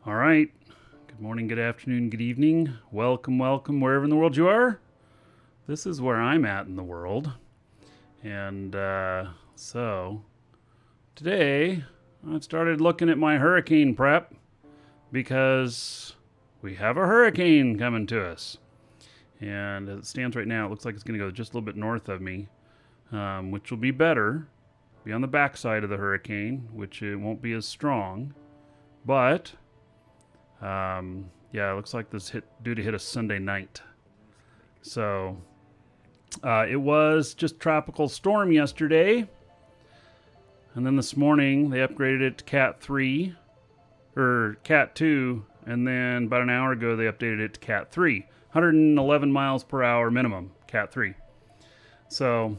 All right. Good morning, good afternoon, good evening. Welcome, wherever in the world you are. This is where I'm at in the world. And so today I've started looking at my hurricane prep because we have a hurricane coming to us. And as it stands right now, it looks like it's going to go just a little bit north of me, which will be better. Be on the backside of the hurricane, which it won't be as strong. But yeah, it looks like this due to hit us Sunday night. So it was just tropical storm yesterday, and then this morning they upgraded it to Cat 3 or Cat 2, and then about an hour ago they updated it to Cat 3, 111 miles per hour minimum, Cat 3. So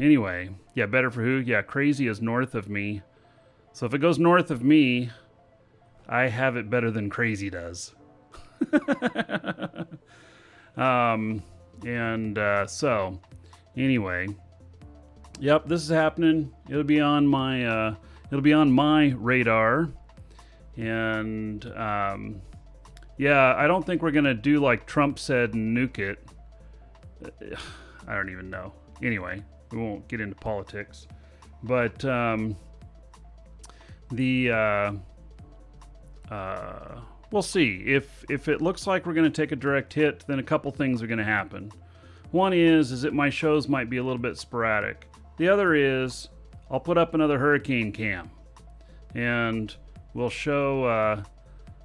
anyway, yeah, better for who? Yeah, crazy is north of me. So if it goes north of me, I have it better than crazy does. So anyway, yep, this is happening. It'll be on my radar. And yeah, I don't think we're gonna do like Trump said and nuke it. I don't even know. Anyway, we won't get into politics, but we'll see. If it looks like we're going to take a direct hit, then a couple things are going to happen. One is that my shows might be a little bit sporadic. The other is I'll put up another hurricane cam, and we'll show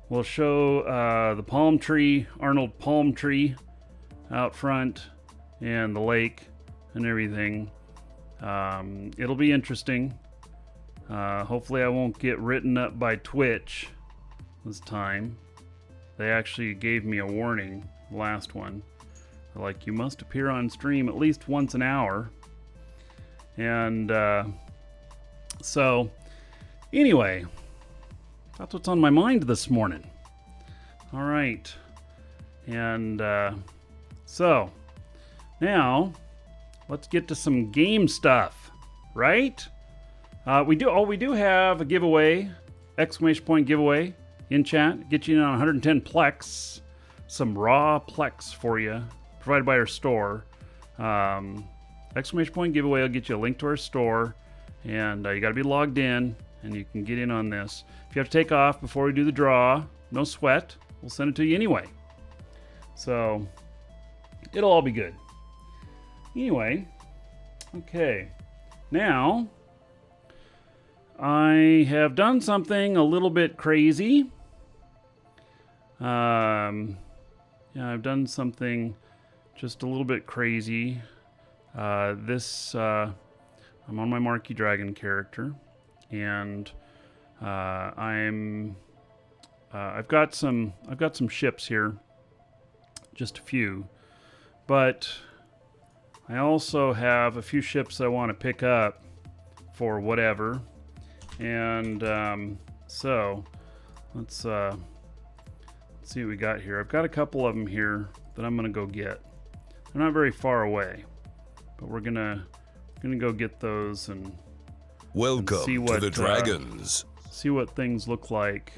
the palm tree, Arnold palm tree, out front, and the lake and everything. It'll be interesting. Hopefully I won't get written up by Twitch this time. They actually gave me a warning, the last one. They're like, you must appear on stream at least once an hour. And so anyway, that's what's on my mind this morning. All right. And so now let's get to some game stuff, right? We do have a giveaway, exclamation point giveaway in chat. Get you in on 110 Plex, some raw Plex for you, provided by our store. Exclamation point giveaway will get you a link to our store, and you got to be logged in, and you can get in on this. If you have to take off before we do the draw, no sweat. We'll send it to you anyway. So it'll all be good. Anyway, okay, now I have done something a little bit crazy. Yeah, I've done something just a little bit crazy. I'm on my Markee Dragon character, and I've got some ships here, just a few, but I also have a few ships I want to pick up for whatever. And so let's see what we got here. I've got a couple of them here that I'm gonna go get. They're not very far away, but we're gonna go get those and welcome see what, to the Dragons. See what things look like.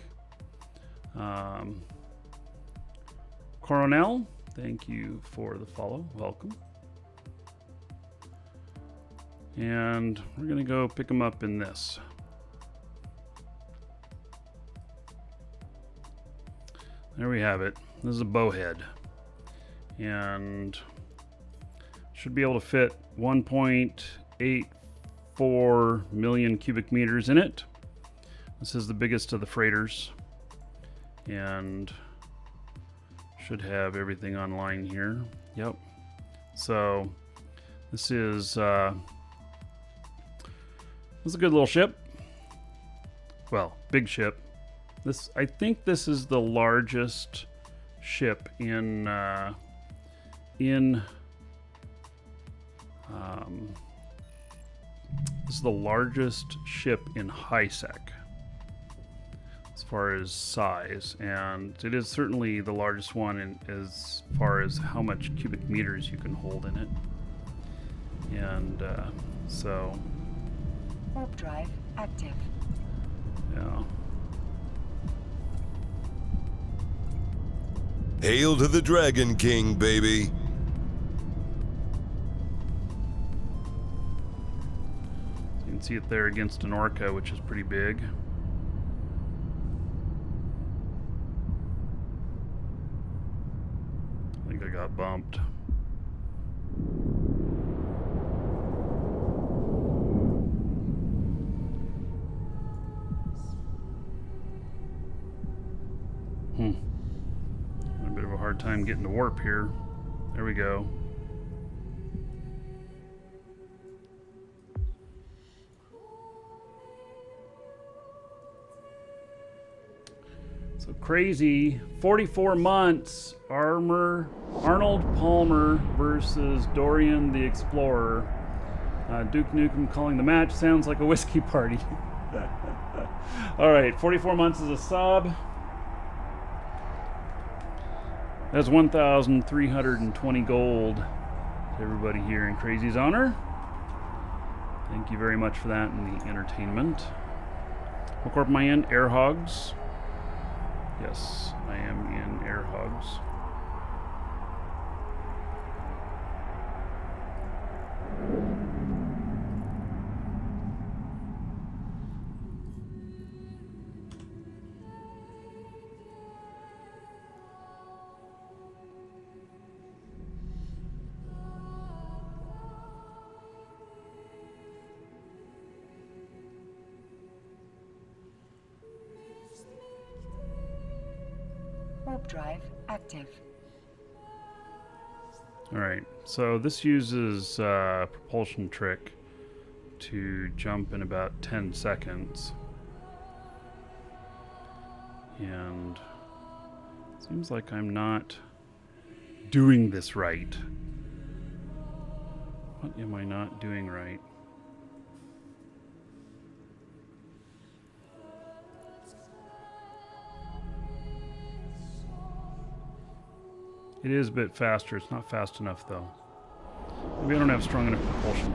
Coronel, thank you for the follow. Welcome. And we're gonna go pick them up in this. There we have it. This is a bowhead, and should be able to fit 1.84 million cubic meters in it. This is the biggest of the freighters, and should have everything online here. Yep. So this is a good little ship. Well, big ship. I think this is the largest ship in this is the largest ship in high-sec as far as size, and it is certainly the largest one as far as how much cubic meters you can hold in it. And so warp drive active. yeah. Hail to the Dragon King, baby. So you can see it there against an orca, which is pretty big. I think I got bumped. A bit of a hard time getting to warp here. There we go. So crazy. 44 months. Arnold Palmer versus Dorian the Explorer. Duke Nukem calling the match. Sounds like a whiskey party. All right, 44 months is a sub. That's 1,320 gold to everybody here in Crazy's honor. Thank you very much for that and the entertainment. What corp am I in? Air Hogs. Yes, I am in Air Hogs. Warp drive active. Alright, so this uses a propulsion trick to jump in about 10 seconds. And it seems like I'm not doing this right. What am I not doing right? It is a bit faster. It's not fast enough, though. Maybe I don't have strong enough propulsion.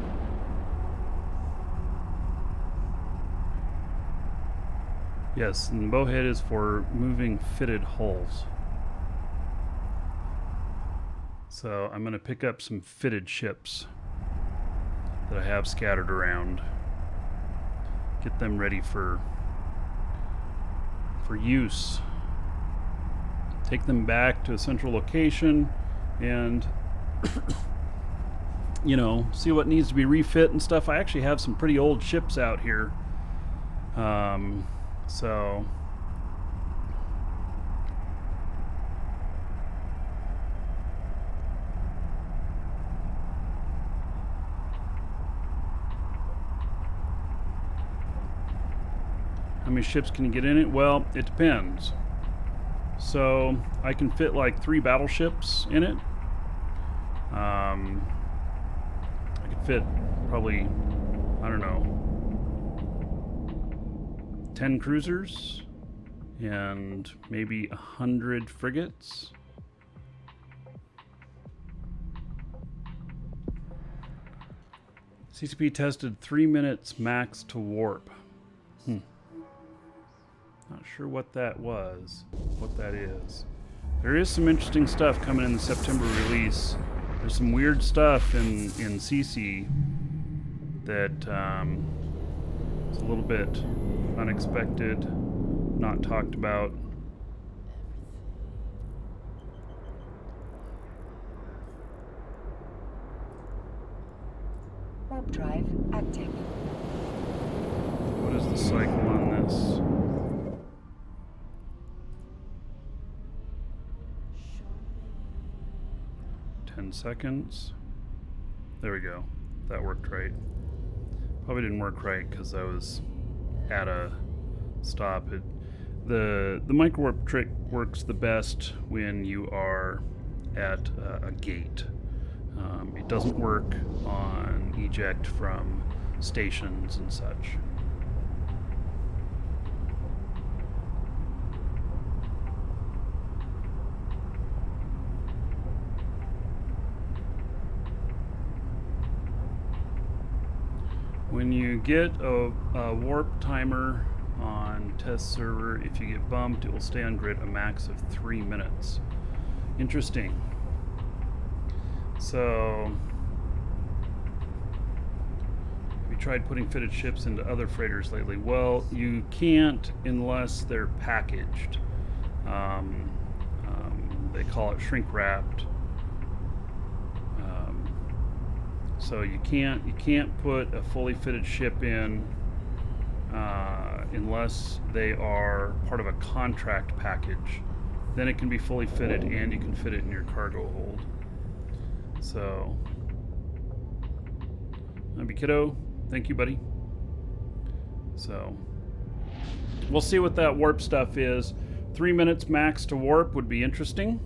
Yes, and the bowhead is for moving fitted hulls. So I'm going to pick up some fitted ships that I have scattered around. Get them ready for use. Take them back to a central location and you know, see what needs to be refit and stuff. I actually have some pretty old ships out here. So how many ships can you get in it? Well, it depends. So I can fit like 3 battleships in it. I could fit probably, I don't know, 10 cruisers and maybe 100 frigates. CCP tested 3 minutes max to warp. Not sure what that was, what that is. There is some interesting stuff coming in the September release. There's some weird stuff in CC that is a little bit unexpected, not talked about. Warp drive active. What is the cycle on this? 10 seconds. There we go. That worked right. Probably didn't work right because I was at a stop. The micro warp trick works the best when you are at a gate. It doesn't work on eject from stations and such. When you get a warp timer on test server, if you get bumped, it will stay on grid a max of 3 minutes. Interesting. So, have you tried putting fitted ships into other freighters lately? Well, you can't unless they're packaged. They call it shrink wrapped. So you can't put a fully fitted ship in unless they are part of a contract package. Then it can be fully fitted and you can fit it in your cargo hold. So, Abby Kiddo, thank you, buddy. So, we'll see what that warp stuff is. 3 minutes max to warp would be interesting.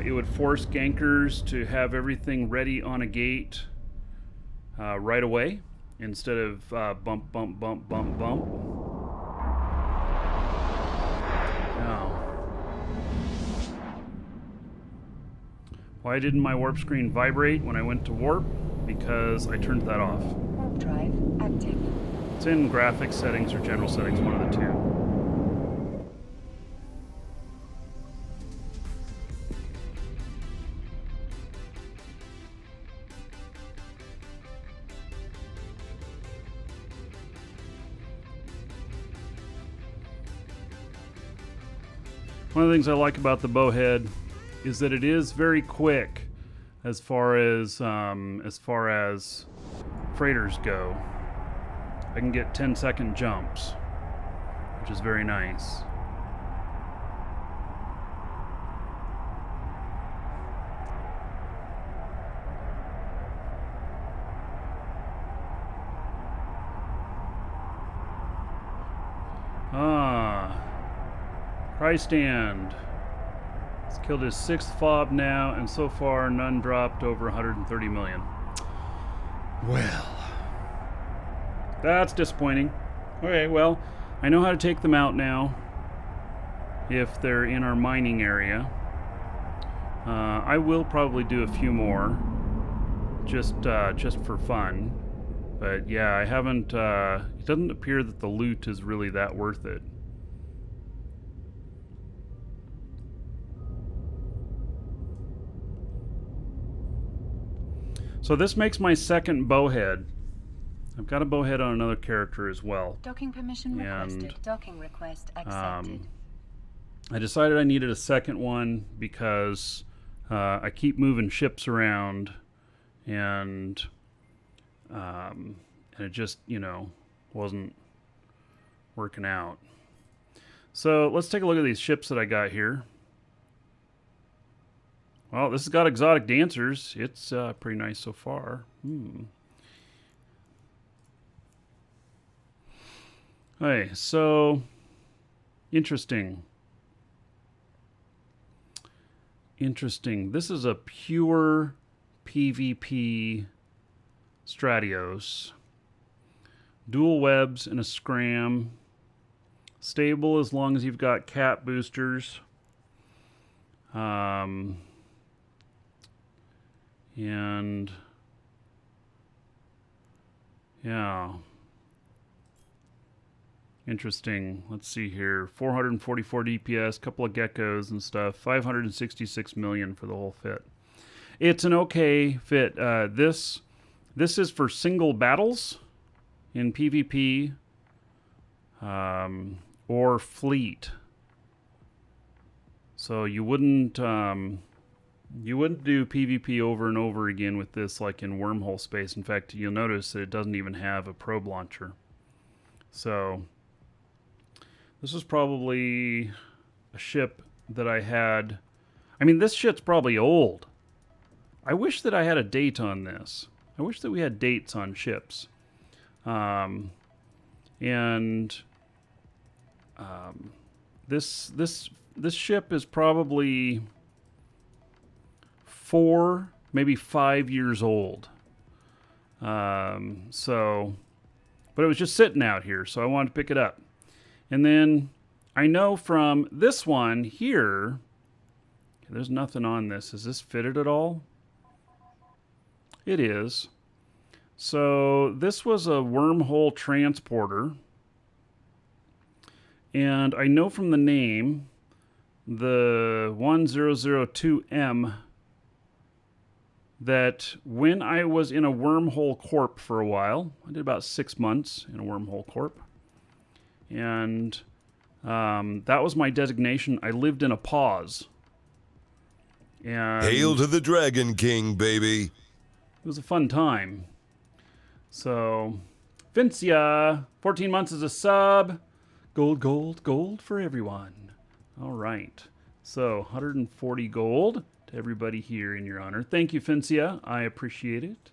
It would force gankers to have everything ready on a gate right away instead of bump, bump, bump, bump, bump. Now, why didn't my warp screen vibrate when I went to warp? Because I turned that off. Warp drive active. It's in graphics settings or general settings, one of the two. One of the things I like about the bowhead is that it is very quick as far as freighters go. I can get 10-second jumps, which is very nice. Stand. He's killed his 6th fob now, and so far none dropped over 130 million. Well, that's disappointing. Okay, well, I know how to take them out now if they're in our mining area. I will probably do a few more just for fun. But yeah, I haven't, it doesn't appear that the loot is really that worth it. So this makes my second bowhead. I've got a bowhead on another character as well. Docking permission requested. Docking request accepted. I decided I needed a second one because I keep moving ships around, and it just, wasn't working out. So let's take a look at these ships that I got here. Well, this has got exotic dancers. It's pretty nice so far. Okay, so interesting. This is a pure PvP Stratios. Dual webs and a scram. Stable as long as you've got cap boosters. And yeah, interesting. Let's see here. 444 DPS, couple of geckos and stuff. 566 million for the whole fit. It's an okay fit. This is for single battles in PvP or fleet. So you wouldn't do PvP over and over again with this like in wormhole space. In fact, you'll notice that it doesn't even have a probe launcher. So this is probably a ship that I had. I mean, this shit's probably old. I wish that I had a date on this. I wish that we had dates on ships. This ship is probably 4, maybe 5 years old. But it was just sitting out here, so I wanted to pick it up. And then I know from this one here, there's nothing on this. Is this fitted at all? It is. So this was a wormhole transporter. And I know from the name the 1002M that when I was in a wormhole corp for a while, I did about 6 months in a wormhole corp, and that was my designation. I lived in a pause. And Hail to the Dragon King, baby. it was a fun time. So, Vincia, 14 months as a sub. Gold, gold, gold for everyone. All right. So, 140 gold to everybody here in your honor. Thank you, Vincia. I appreciate it.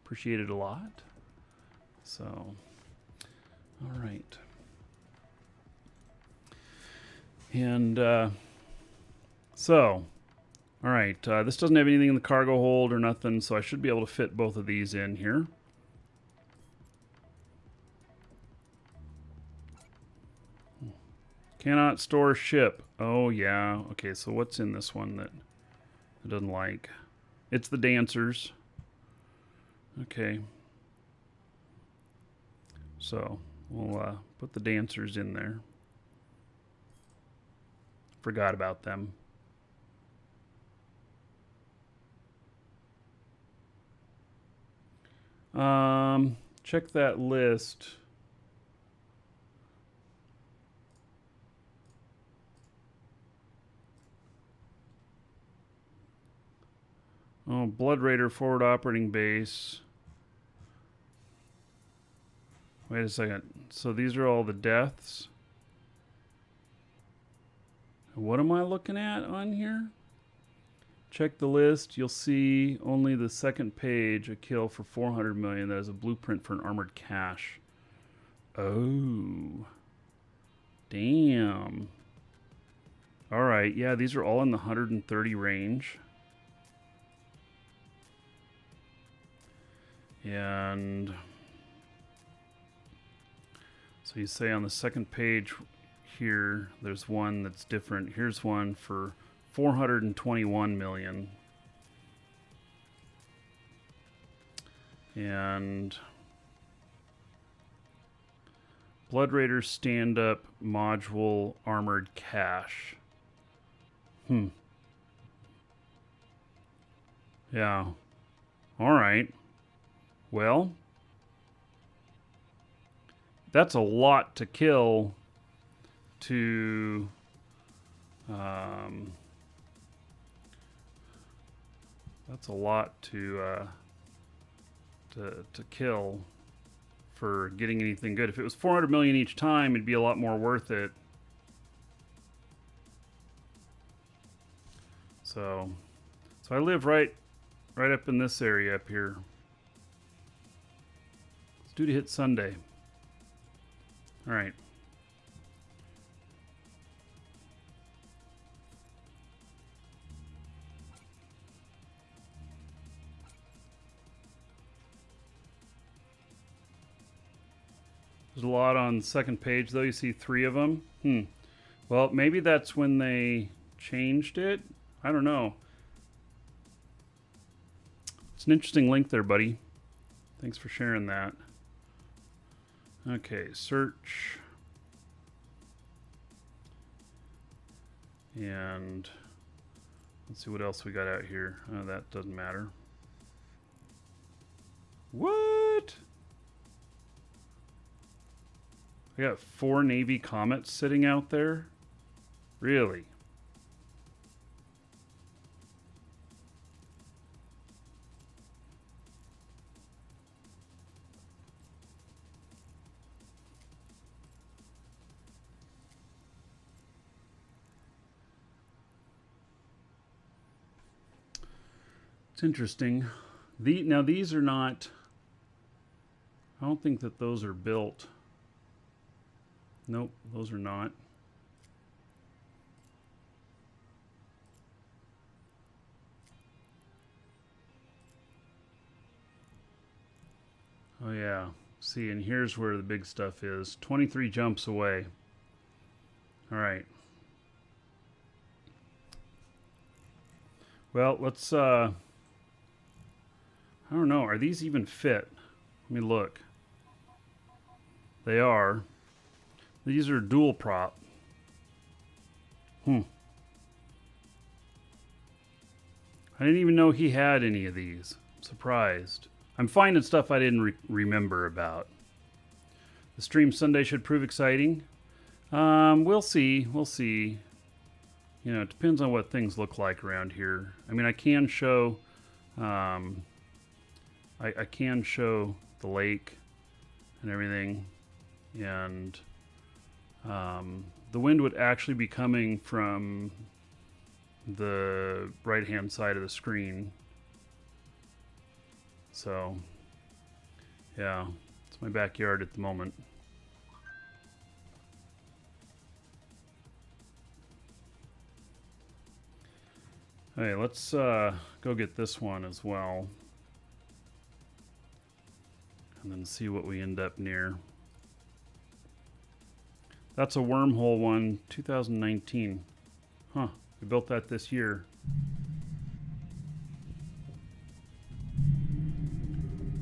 Appreciate it a lot. So, all right. And so, all right. This doesn't have anything in the cargo hold or nothing, so I should be able to fit both of these in here. Cannot store ship. Oh, yeah. Okay, so what's in this one that it doesn't like? It's the dancers. Okay. So, we'll put the dancers in there. Forgot about them. Check that list. Oh, Blood Raider forward operating base. Wait a second. So these are all the deaths. What am I looking at on here? Check the list. You'll see only the second page, a kill for 400 million. That is a blueprint for an armored cache. Oh. Damn. All right. Yeah, these are all in the 130 range. And so you say on the second page here, there's one that's different. Here's one for 421 million. And Blood Raider stand-up module armored cache. Yeah. All right. Well, that's a lot to kill to that's a lot to kill for getting anything good. If it was 400 million each time, it'd be a lot more worth it. So I live right up in this area up here. It's due to hit Sunday. All right. There's a lot on the second page, though. You see 3 of them. Well, maybe that's when they changed it. I don't know. It's an interesting link there, buddy. Thanks for sharing that. Okay, search. And let's see what else we got out here. Oh, that doesn't matter. What? I got 4 Navy Comets sitting out there? Really? It's interesting. Now these are not, I don't think that those are built. Nope, those are not. Oh yeah. See, and here's where the big stuff is. 23 jumps away. All right. Well, let's I don't know. Are these even fit? Let me look. They are. These are dual prop. I didn't even know he had any of these. I'm surprised. I'm finding stuff I didn't remember about. The stream Sunday should prove exciting. We'll see. We'll see. You know, it depends on what things look like around here. I mean, I can show... I can show the lake and everything. And the wind would actually be coming from the right-hand side of the screen. So, yeah, it's my backyard at the moment. Hey, let's go get this one as well. And then see what we end up near. That's a wormhole one, 2019. Huh, we built that this year.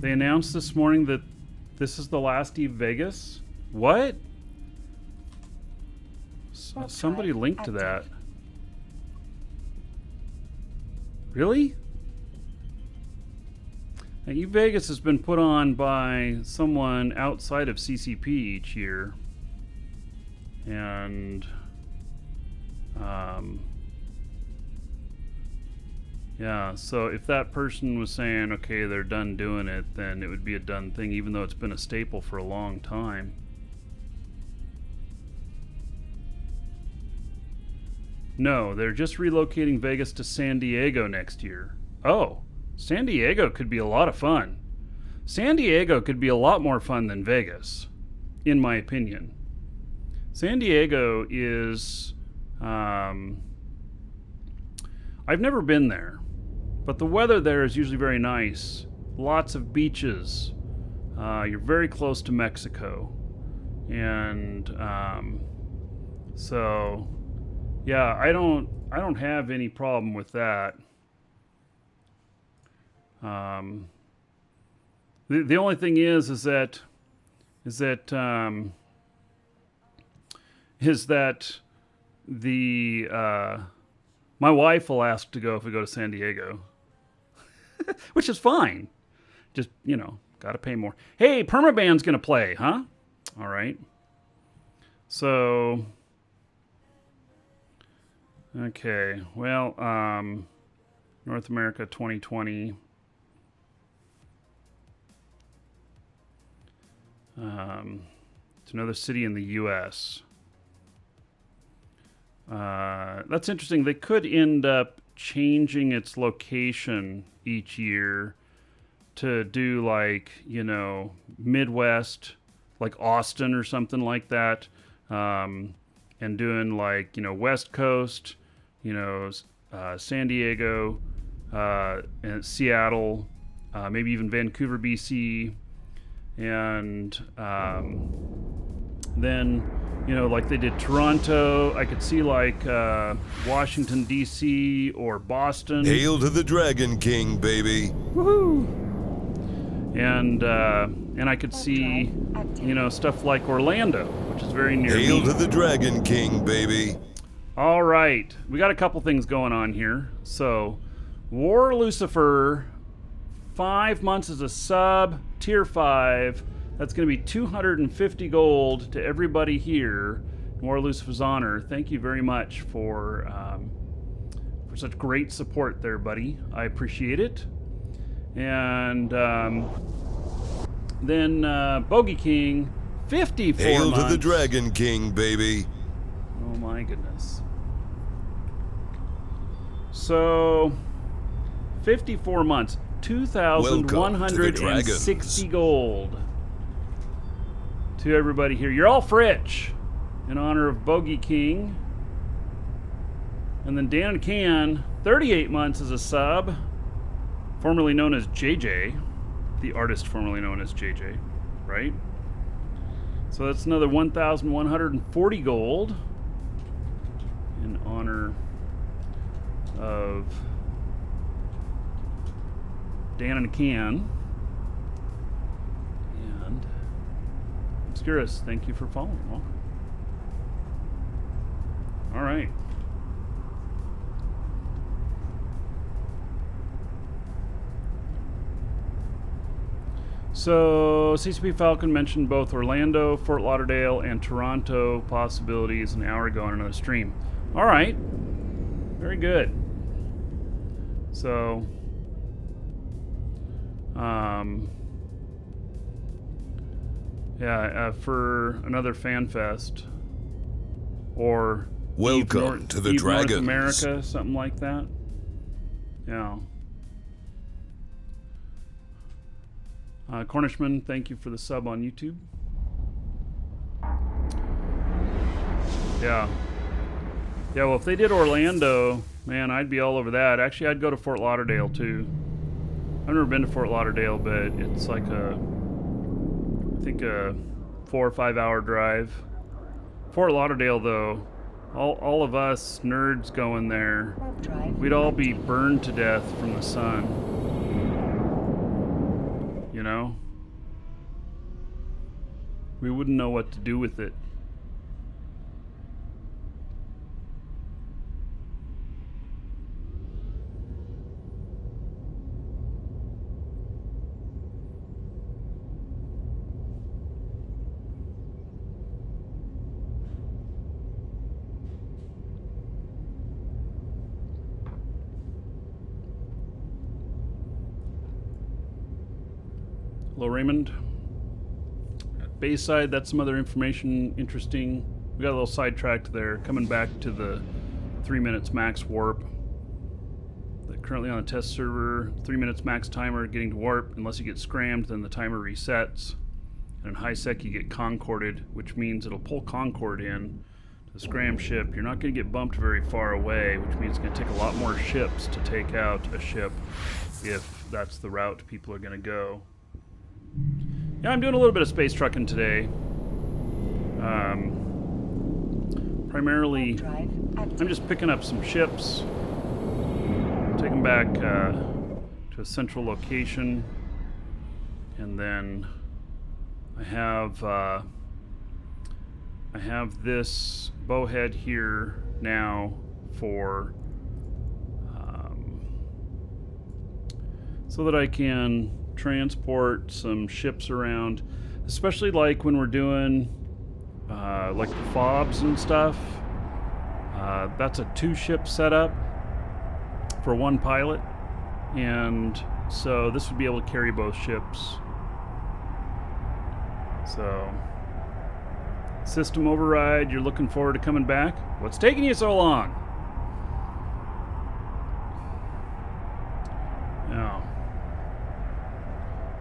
They announced this morning that this is the last Eve Vegas. What? Somebody linked to that. Really? Now, Eve Vegas has been put on by someone outside of CCP each year. And yeah, so if that person was saying, okay, they're done doing it, then it would be a done thing, even though it's been a staple for a long time. No, they're just relocating Vegas to San Diego next year. Oh, San Diego could be a lot of fun. San Diego could be a lot more fun than Vegas, in my opinion. San Diego is... I've never been there, but the weather there is usually very nice. Lots of beaches. You're very close to Mexico. And so... yeah, I don't have any problem with that. The only thing is that the my wife will ask to go if we go to San Diego, which is fine. Just, you know, got to pay more. Hey, Permaband's gonna play, huh? All right. So. Okay, well, North America 2020. It's another city in the U.S. That's interesting. They could end up changing its location each year to do, like, you know, Midwest, like Austin or something like that. And doing, like, you know, West Coast, you know, San Diego, and Seattle, maybe even Vancouver, BC, and then, you know, like they did Toronto. I could see, like, Washington, D.C. or Boston. Hail to the Dragon King, baby. Woohoo! And I could see, you know, stuff like Orlando, which is very near me. Hail to the Dragon King, baby. All right, we got a couple things going on here. So, War Lucifer, 5 months as a sub, tier 5. That's going to be 250 gold to everybody here in War Lucifer's honor. Thank you very much for such great support there, buddy. I appreciate it. And then Bogey King, 54 Hail months. to the Dragon King, baby. Oh my goodness. So, 54 months, 2,160 gold to everybody here. You're all Fritch in honor of Bogey King. And then Dan Can, 38 months as a sub, formerly known as JJ, the artist formerly known as JJ, right? So that's another 1,140 gold in honor of Dan and Can. And Obscurus, thank you for following. Welcome. All right. So CCP Falcon mentioned both Orlando, Fort Lauderdale, and Toronto possibilities an hour ago on another stream. All right, very good. So, for another fan fest or Welcome to the Eve Dragons. North America, something like that. Yeah. Cornishman, thank you for the sub on YouTube. Yeah. Yeah, well, if they did Orlando, man, I'd be all over that. Actually, I'd go to Fort Lauderdale, too. I've never been to Fort Lauderdale, but it's like I think a 4 or 5 hour drive. Fort Lauderdale, though, all of us nerds going there, we'd all be burned to death from the sun. You know? We wouldn't know what to do with it. Hello, Raymond. Bayside, that's some other information interesting. We got a little sidetracked there. Coming back to the 3 minutes max warp. Currently on the test server, 3 minutes max timer getting to warp. Unless you get scrammed, then the timer resets. And in high sec, you get concorded, which means it'll pull Concord in to the scram ship. You're not going to get bumped very far away, which means it's going to take a lot more ships to take out a ship if that's the route people are going to go. Yeah, I'm doing a little bit of space trucking today. Primarily, I'm just picking up some ships, taking them back to a central location, and then I have this bowhead here now for so that I can transport some ships around, especially like when we're doing like the fobs and stuff. That's a 2-ship setup for one pilot, and so this would be able to carry both ships. So system override, you're looking forward to coming back? What's taking you so long? Now,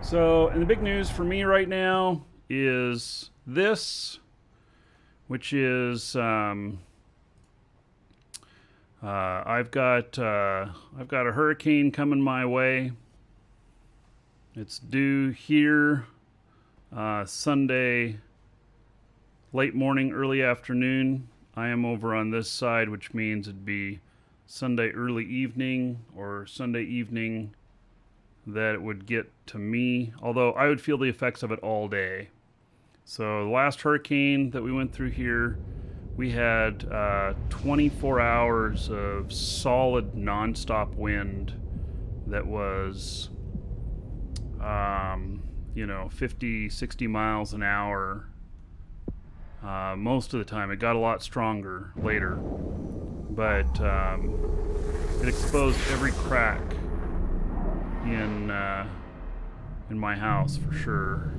so, and the big news for me right now is this, which is I've got a hurricane coming my way. It's due here Sunday late morning, early afternoon. I am over on this side, which means it'd be Sunday early evening or Sunday evening that it would get to me, although I would feel the effects of it all day. So the last hurricane that we went through here, we had 24 hours of solid nonstop wind that was 50, 60 miles an hour most of the time. It got a lot stronger later, but it exposed every crack in my house for sure.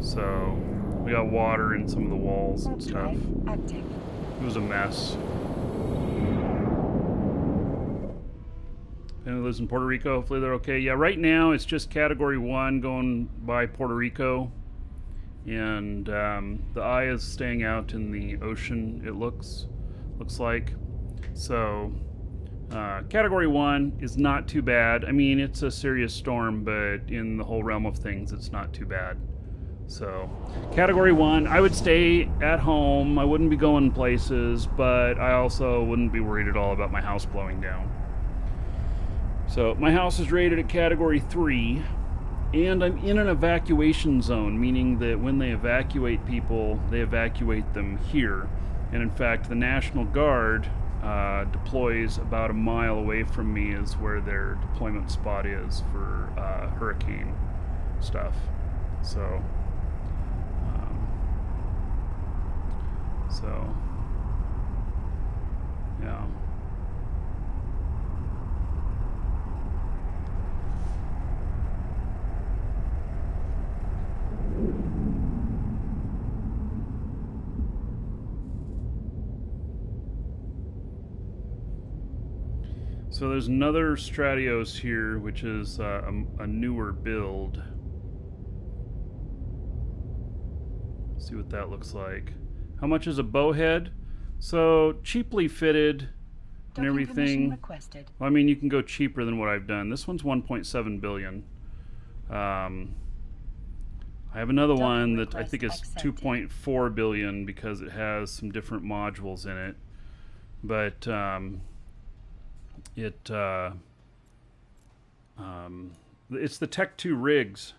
So we got water in some of the walls and stuff. It was a mess. And it lives in Puerto Rico. Hopefully they're okay. Yeah, right now it's just Category 1 going by Puerto Rico. And the eye is staying out in the ocean, it looks like. So Category 1 is not too bad. I mean, it's a serious storm, but in the whole realm of things, it's not too bad. So Category 1, I would stay at home. I wouldn't be going places, but I also wouldn't be worried at all about my house blowing down. So my house is rated at Category 3, and I'm in an evacuation zone, meaning that when they evacuate people, they evacuate them here. And in fact, the National Guard deploys about a mile away from me is where their deployment spot is for hurricane. stuff. So, yeah. So there's another Stratios here, which is a newer build. See what that looks like. How much is a bowhead? So cheaply fitted and everything. Requested. Well, I mean, you can go cheaper than what I've done. This one's 1.7 billion. I have another one that I think is 2.4 billion because it has some different modules in it. But it's the Tech 2 rigs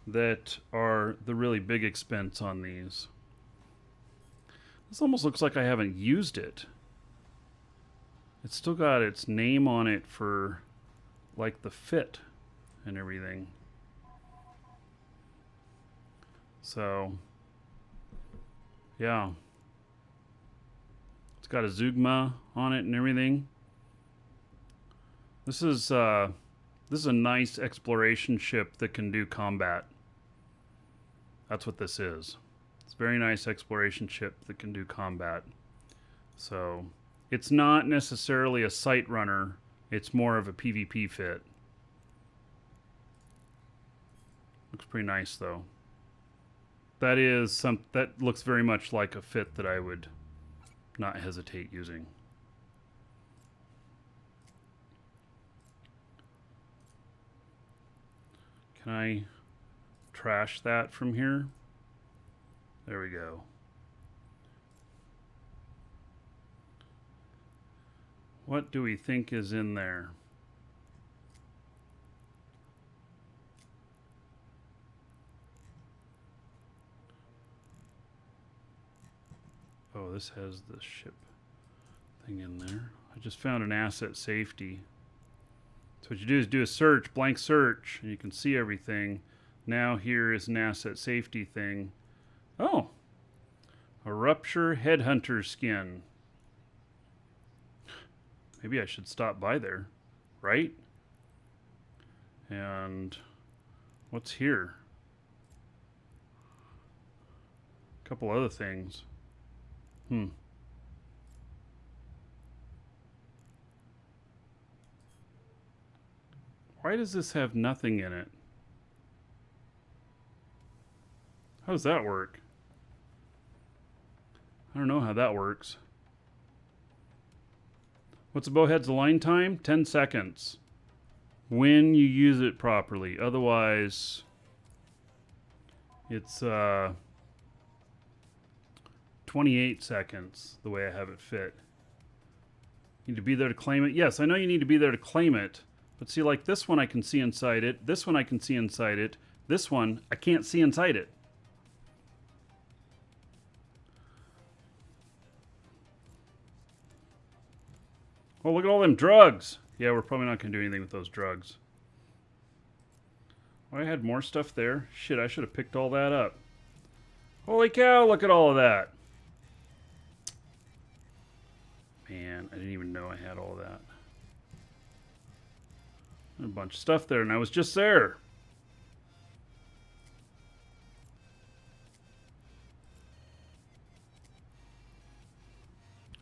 that are the really big expense on these. This almost looks like I haven't used it. It's still got its name on it for like the fit and everything. So yeah, it's got a Zugma on it and everything. This is a nice exploration ship that can do combat. That's what this is. It's a very nice exploration ship that can do combat. So it's not necessarily a sight runner. It's more of a PvP fit. Looks pretty nice though. That looks very much like a fit that I would not hesitate using. Can I trash that from here? There we go. What do we think is in there? Oh, this has the ship thing in there. I just found an asset safety. So what you do is do a search, blank search, and you can see everything. Now here is an asset safety thing. Oh, a rupture Headhunter skin. Maybe I should stop by there, right? And what's here? A couple other things. Why does this have nothing in it? How does that work? I don't know how that works. What's a bowhead's align time? 10 seconds. When you use it properly. Otherwise, it's 28 seconds, the way I have it fit. You need to be there to claim it. Yes, I know you need to be there to claim it. But see, like this one I can see inside it. This one I can see inside it. This one, I can't see inside it. Oh, look at all them drugs. Yeah, we're probably not going to do anything with those drugs. Oh, I had more stuff there. Shit, I should have picked all that up. Holy cow, look at all of that. Man, I didn't even know I had all that. A bunch of stuff there, and I was just there.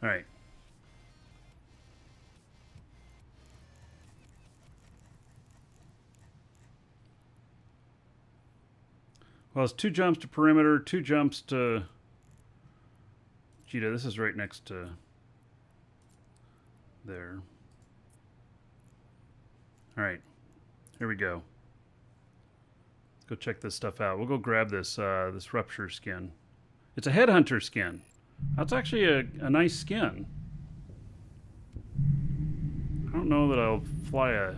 All right. Well, it's 2 jumps to perimeter, 2 jumps to... Gita, this is right next to... there. All right, here we go. Let's go check this stuff out. We'll go grab this this rupture skin. It's a Headhunter skin. That's actually a nice skin. I don't know that I'll fly a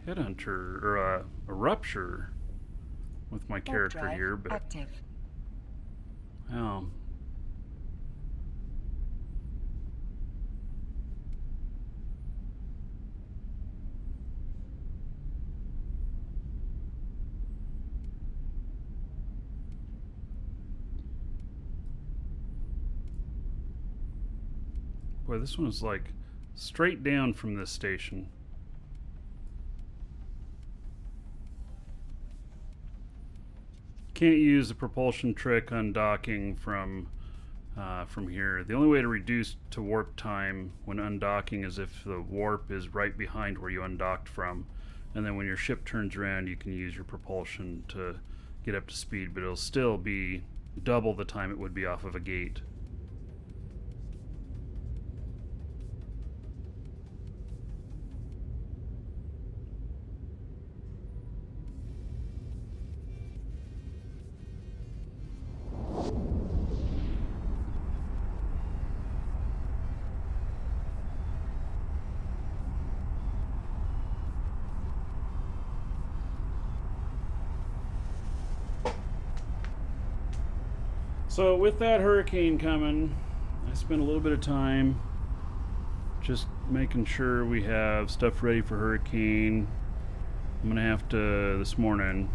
Headhunter or a rupture with my character here, but active. Oh. Boy, this one is like straight down from this station. Can't use the propulsion trick undocking from here. The only way to reduce to warp time when undocking is if the warp is right behind where you undocked from, and then when your ship turns around you can use your propulsion to get up to speed, but it'll still be double the time it would be off of a gate. So with that hurricane coming, I spent a little bit of time just making sure we have stuff ready for hurricane. I'm gonna have to, this morning,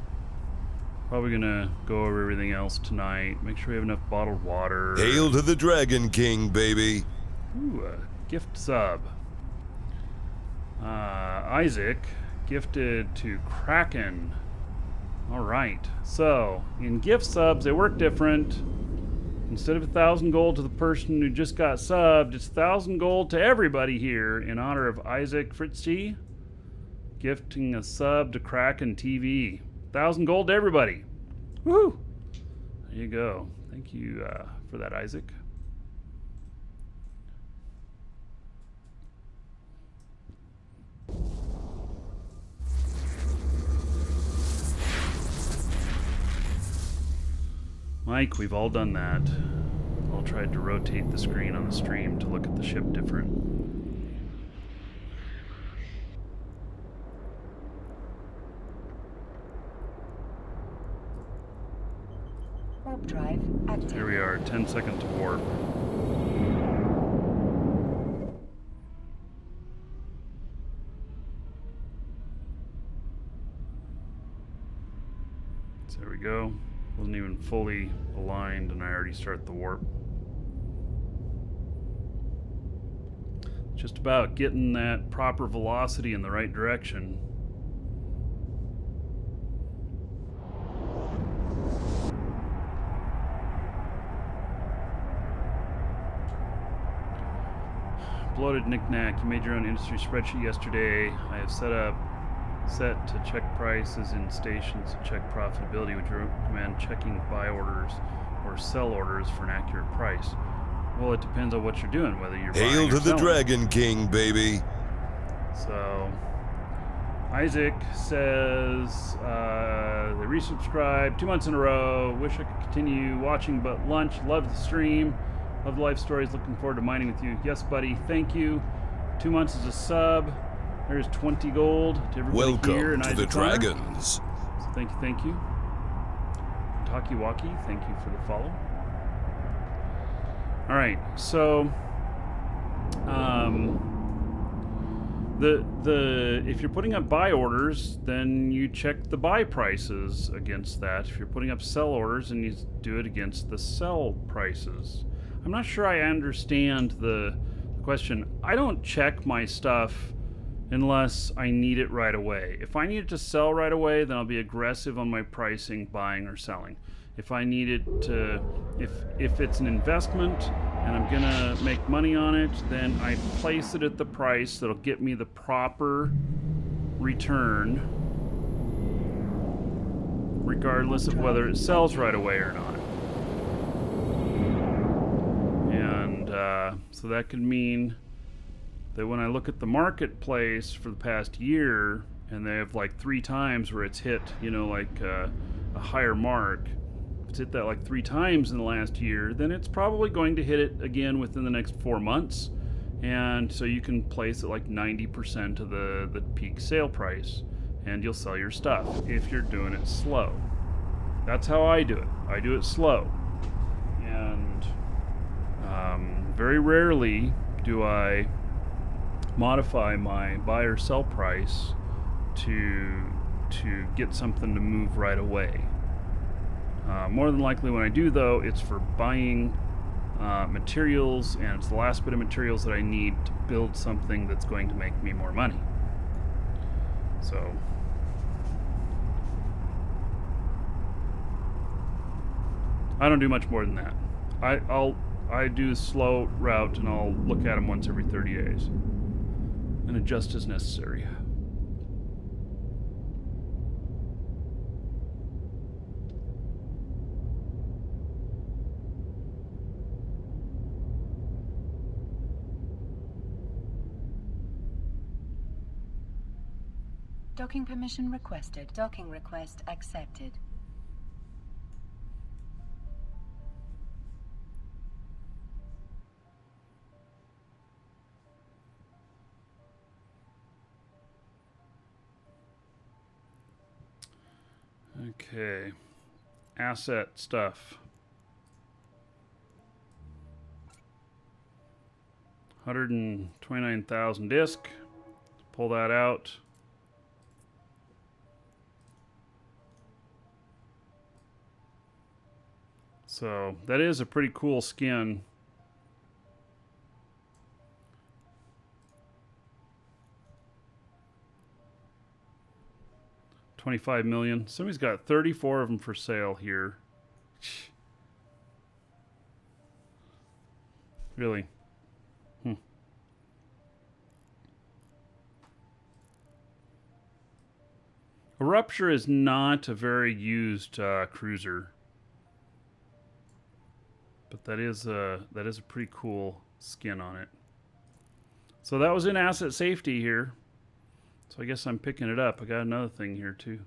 probably gonna go over everything else tonight. Make sure we have enough bottled water. Hail to the Dragon King, baby. Ooh, a gift sub. Isaac gifted to Kraken. All right, so in gift subs, they work different. Instead of 1,000 gold to the person who just got subbed, it's 1,000 gold to everybody here in honor of Isaac Fritzy gifting a sub to Kraken TV. 1,000 gold to everybody. Woo! There you go. Thank you for that, Isaac. Mike, we've all done that. All tried to rotate the screen on the stream to look at the ship different. Warp drive active. Here we are, 10 seconds to warp. So there we go. Wasn't even fully aligned and I already start the warp. Just about getting that proper velocity in the right direction. Bloated knick-knack, you made your own industry spreadsheet yesterday. I have set to check prices in stations to check profitability. Would you recommend checking buy orders or sell orders for an accurate price? Well, it depends on what you're doing, whether you're buying Hail or to the selling. Dragon King, baby. So, Isaac says they resubscribed 2 months in a row. Wish I could continue watching, but lunch. Love the stream. Love the life stories. Looking forward to mining with you. Yes, buddy. Thank you. 2 months as a sub. There's 20 gold to everybody here. Welcome And to the Isaac Hunter. Dragons. So thank you. Takiwaki, thank you for the follow. All right, so if you're putting up buy orders, then you check the buy prices against that. If you're putting up sell orders, then you do it against the sell prices. I'm not sure I understand the question. I don't check my stuff unless I need it right away. If I need it to sell right away, then I'll be aggressive on my pricing, buying or selling. If I need it to, if it's an investment and I'm gonna make money on it, then I place it at the price that'll get me the proper return, regardless of whether it sells right away or not. And so that could mean that when I look at the marketplace for the past year, and they have like 3 times where it's hit, like a higher mark. If it's hit that like 3 times in the last year, then it's probably going to hit it again within the next 4 months. And so you can place it like 90% of the peak sale price, and you'll sell your stuff if you're doing it slow. That's how I do it. I do it slow. And very rarely do I modify my buy or sell price to get something to move right away. More than likely when I do, though, it's for buying materials, and it's the last bit of materials that I need to build something that's going to make me more money. So I don't do much more than that. I do a slow route, and I'll look at them once every 30 days and adjust as necessary. Docking permission requested. Docking request accepted. Okay. Asset stuff. 129,000 disk. Pull that out. So that is a pretty cool skin. $25 million. Somebody's got 34 of them for sale here. Really? A Rupture is not a very used cruiser, but that is a pretty cool skin on it. So that was in asset safety here. So I guess I'm picking it up. I got another thing here too.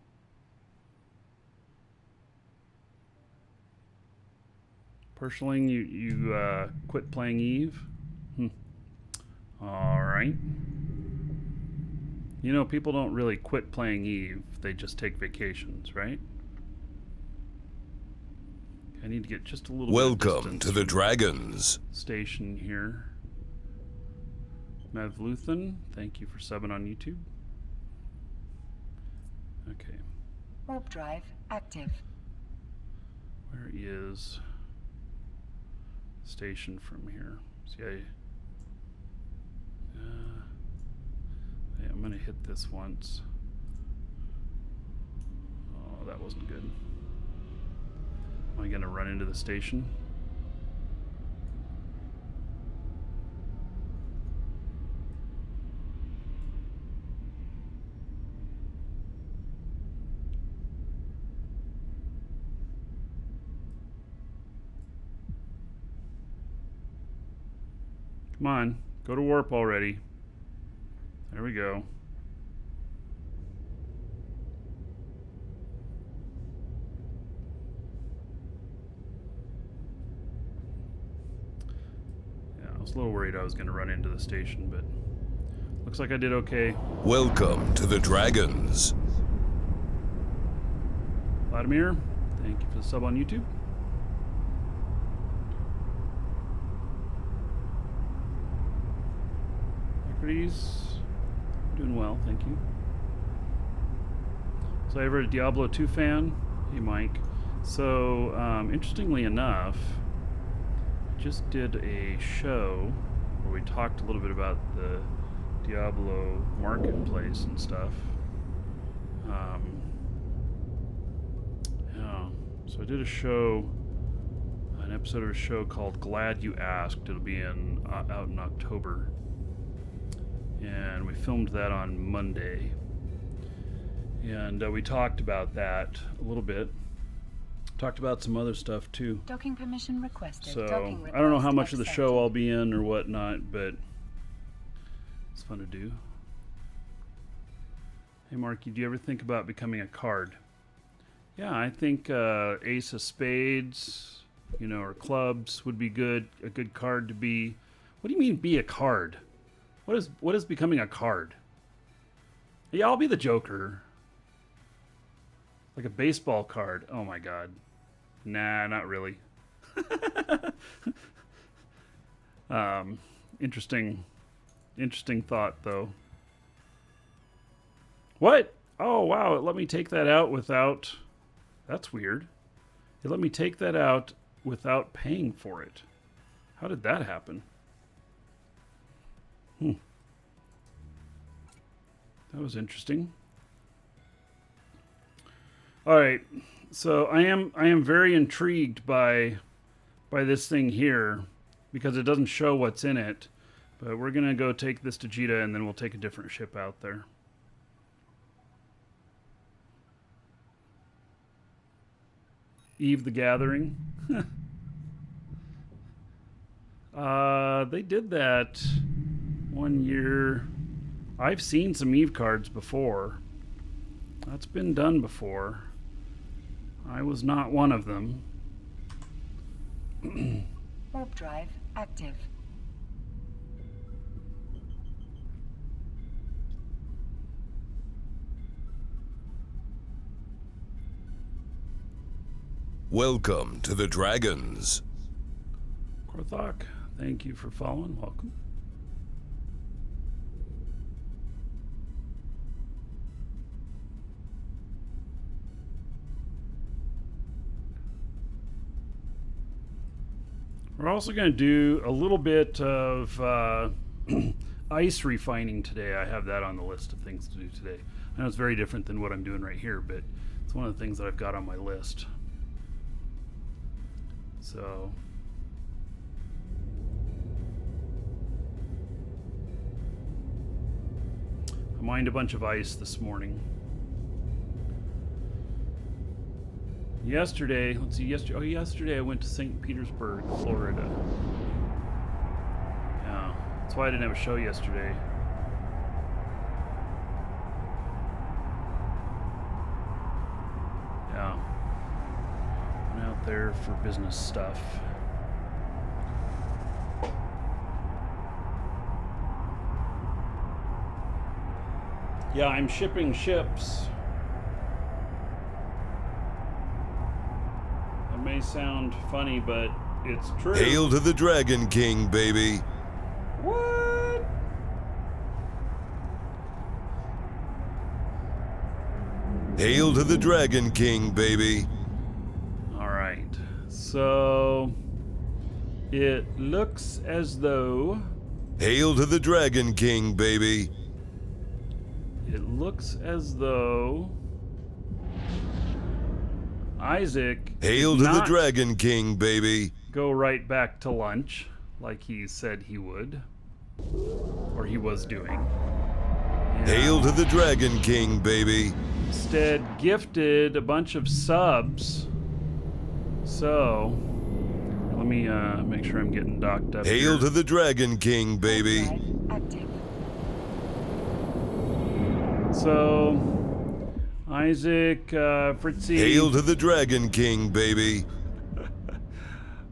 Persling, you quit playing Eve? All right. You know, people don't really quit playing Eve. They just take vacations, right? I need to get just a little bit of Welcome to the Dragons. Station here. Mevluthan, thank you for subbing on YouTube. Okay. Warp drive active. Where is station from here? See, I'm gonna hit this once. Oh, that wasn't good. Am I gonna run into the station? Come on, go to warp already. There we go. Yeah, I was a little worried I was going to run into the station, but looks like I did okay. Welcome to the Dragons. Vladimir, thank you for the sub on YouTube. Doing well, thank you. So, ever a Diablo 2 fan? Hey, Mike. So, interestingly enough, I just did a show where we talked a little bit about the Diablo marketplace and stuff. Yeah, so I did a show, an episode of a show called Glad You Asked. It'll be out in October. And we filmed that on Monday. And we talked about that a little bit. Talked about some other stuff too. Docking permission requested. So Docking I don't know how request much of the accepted. show I'll be in or whatnot, but it's fun to do. Hey Markee, do you ever think about becoming a card? Yeah, I think Ace of Spades, or clubs would be good. A good card to be. What do you mean be a card? What is becoming a card? Yeah, I'll be the Joker. Like a baseball card. Oh my god. Nah, not really. Interesting thought though. What? Oh wow, it let me take that out without... That's weird. It let me take that out without paying for it. How did that happen? That was interesting. All right, so I am very intrigued by this thing here because it doesn't show what's in it. But we're gonna go take this to Jita, and then we'll take a different ship out there. Eve the Gathering. They did that one year. I've seen some Eve cards before. That's been done before. I was not one of them. Warp drive active. Welcome to the Dragons. Korthok, thank you for following. Welcome. We're also going to do a little bit of ice refining today. I have that on the list of things to do today. I know it's very different than what I'm doing right here, but it's one of the things that I've got on my list. So I mined a bunch of ice this morning. Yesterday, let's see, yesterday I went to St. Petersburg, Florida. Yeah, that's why I didn't have a show yesterday. Yeah. Went out there for business stuff. Yeah, I'm shipping ships. It may sound funny, but it's true. Hail to the Dragon King, baby. What? Hail to the Dragon King, baby. All right. So it looks as though Hail to the Dragon King, baby. It looks as though Isaac Hail did to the not Dragon King, baby. go right back to lunch like he said he would, or he was doing. And Hail to the Dragon King, baby. instead gifted a bunch of subs. So let me make sure I'm getting docked up. Hail here. to the Dragon King, baby. Drive active. So Isaac, Fritzy. Hail to the Dragon King, baby.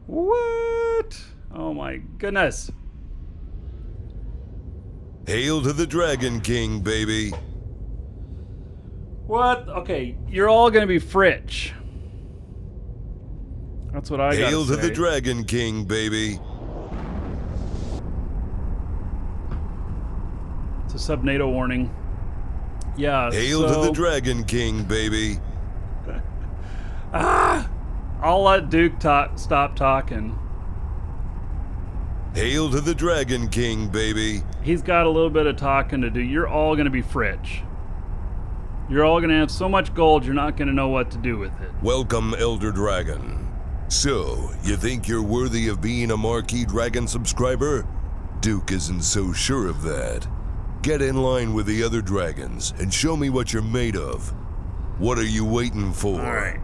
What? Oh my goodness. Hail to the Dragon King, baby. What? Okay, you're all gonna be Fritch. That's what I got. Hail to the Dragon King, baby. It's a sub-NATO warning. Yeah. Hail to the Dragon King, baby. I'll let Duke stop talking. Hail to the Dragon King, baby. He's got a little bit of talking to do. You're all gonna be Fritch. You're all gonna have so much gold, you're not gonna know what to do with it. Welcome, Elder Dragon. So, you think you're worthy of being a Markee Dragon subscriber? Duke isn't so sure of that. Get in line with the other dragons and show me what you're made of. What are you waiting for? All right.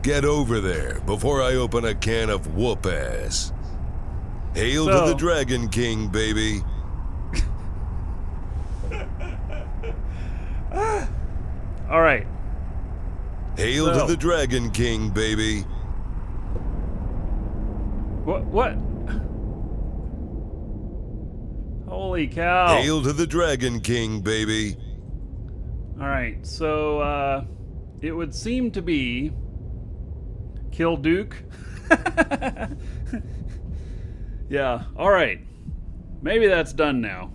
Get over there before I open a can of whoop ass. Hail to So- the Dragon King, baby. All right. Hail So- to the Dragon King, baby. What? Holy cow. Hail to the Dragon King, baby. All right. So it would seem to be kill Duke. Yeah. All right. Maybe that's done now.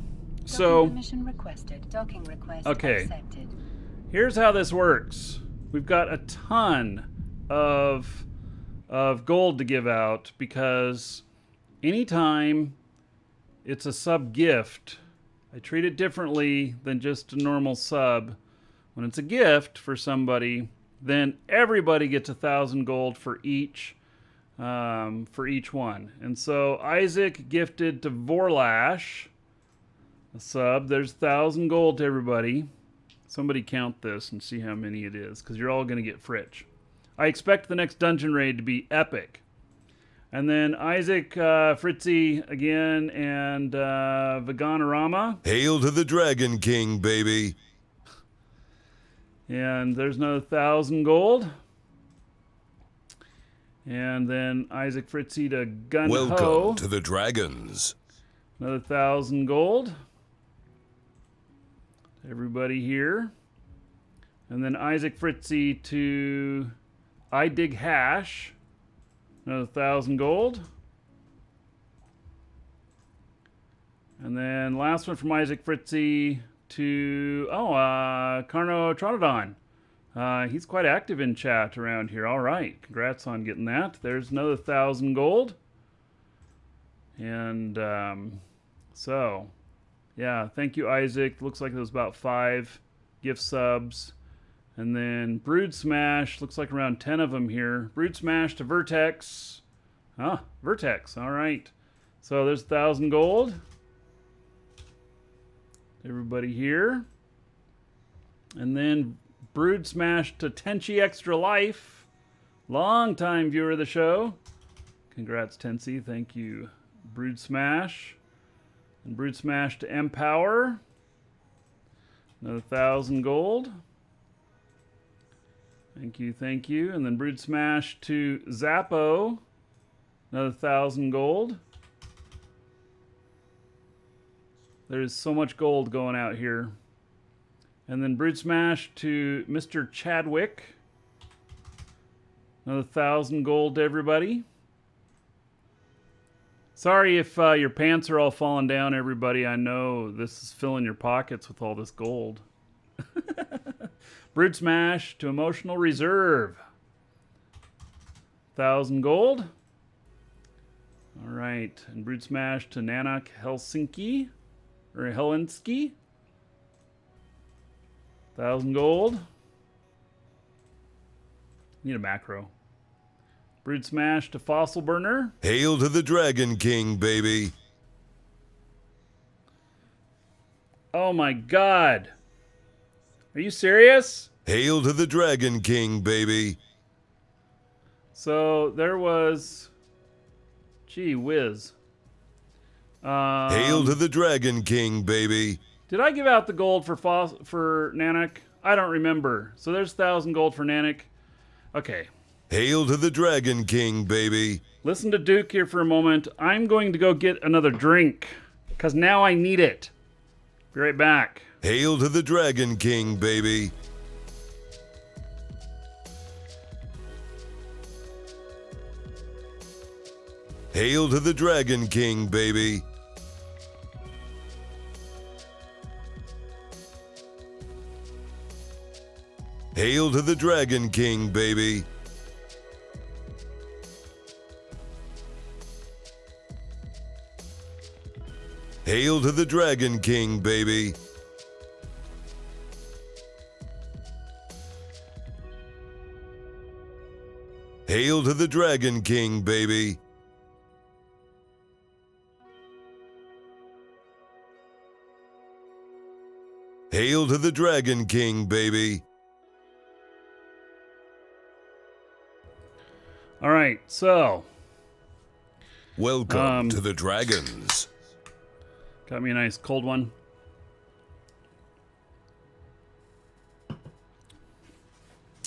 So Docking permission requested. Docking request Okay. accepted. here's how this works. We've got a ton of gold to give out because anytime it's a sub gift, I treat it differently than just a normal sub. When it's a gift for somebody, then everybody gets 1,000 gold for each one. And so Isaac gifted to Vorlash a sub. There's 1,000 gold to everybody. Somebody count this and see how many it is, because you're all going to get Fritch. I expect the next dungeon raid to be epic. And then Isaac, Fritzy again, and Veganorama. Hail to the Dragon King, baby. And there's another 1,000 gold. And then Isaac Fritzy to Gun Ho. Welcome to the Dragons. Another 1,000 gold. Everybody here. And then Isaac Fritzy to I Dig Hash. Another 1,000 gold. And then last one from Isaac Fritzy to Carno Tronodon. He's quite active in chat around here. All right, congrats on getting that. There's another 1,000 gold. And so, yeah, thank you, Isaac. Looks like there was about 5 gift subs. And then Brood Smash, looks like around 10 of them here. Brood Smash to Vertex. Vertex, all right. So there's 1,000 gold. Everybody here. And then Brood Smash to Tenchi Extra Life. Long time viewer of the show. Congrats, Tensi. Thank you. Brood Smash. And Brood Smash to Empower. Another 1,000 gold. Thank you, thank you. And then Brood Smash to Zappo. Another 1,000 gold. There's so much gold going out here. And then Brood Smash to Mr. Chadwick. Another 1,000 gold to everybody. Sorry if your pants are all falling down, everybody. I know this is filling your pockets with all this gold. Brood Smash to Emotional Reserve. 1,000 gold. All right. And Brood Smash to Nanak Helsinki. Or Helensky. 1,000 gold. Need a macro. Brood Smash to Fossil Burner. Hail to the Dragon King, baby. Oh my god. Are you serious? Hail to the Dragon King, baby. So there was... Gee whiz. Hail to the Dragon King, baby. Did I give out the gold for Nanak? I don't remember. So there's 1,000 gold for Nanak. Okay. Hail to the Dragon King, baby. Listen to Duke here for a moment. I'm going to go get another drink, because now I need it. Be right back. Hail to the Dragon King, baby. Hail to the Dragon King, baby. Hail to the Dragon King, baby. Hail to the Dragon King, baby. Hail to the Dragon King, baby. Hail to the Dragon King, baby. All right, so. Welcome to the Dragons. Got me a nice cold one. I'm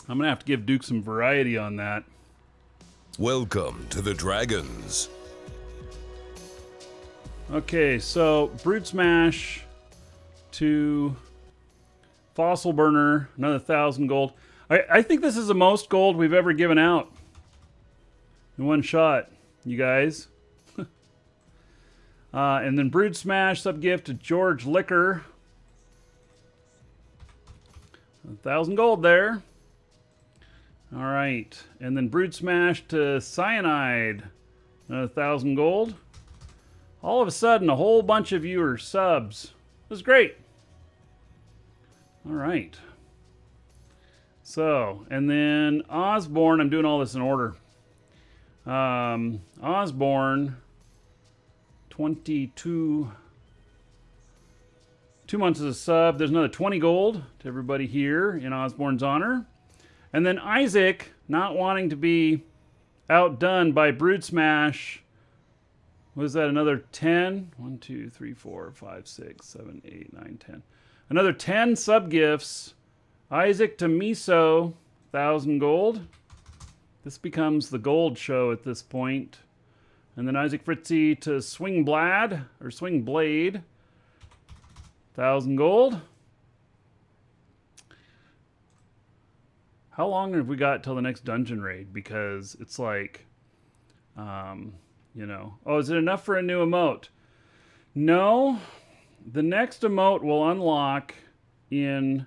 going to have to give Duke some variety on that. Welcome to the Dragons. Okay, so Brood Smash to Fossil Burner, another 1,000 gold. I think this is the most gold we've ever given out in one shot, you guys. And then Brood Smash sub-gift to George Liquor. 1,000 gold there. All right. And then Brood Smash to Cyanide. Another 1,000 gold. All of a sudden, a whole bunch of you are subs. This is great. All right. So, and then Osborne, I'm doing all this in order. Osborne, 22 months as a sub. There's another 20 gold to everybody here in Osborne's honor. And then Isaac, not wanting to be outdone by Brood Smash. Was that another 10? 1, 2, 3, 4, 5, 6, 7, 8, 9, 10. Another 10 sub gifts. Isaac to Miso, 1,000 gold. This becomes the gold show at this point. And then Isaac Fritzy to Swing Blade, 1,000 gold. How long have we got till the next dungeon raid? Because it's like, you know. Oh, is it enough for a new emote? No. The next emote will unlock in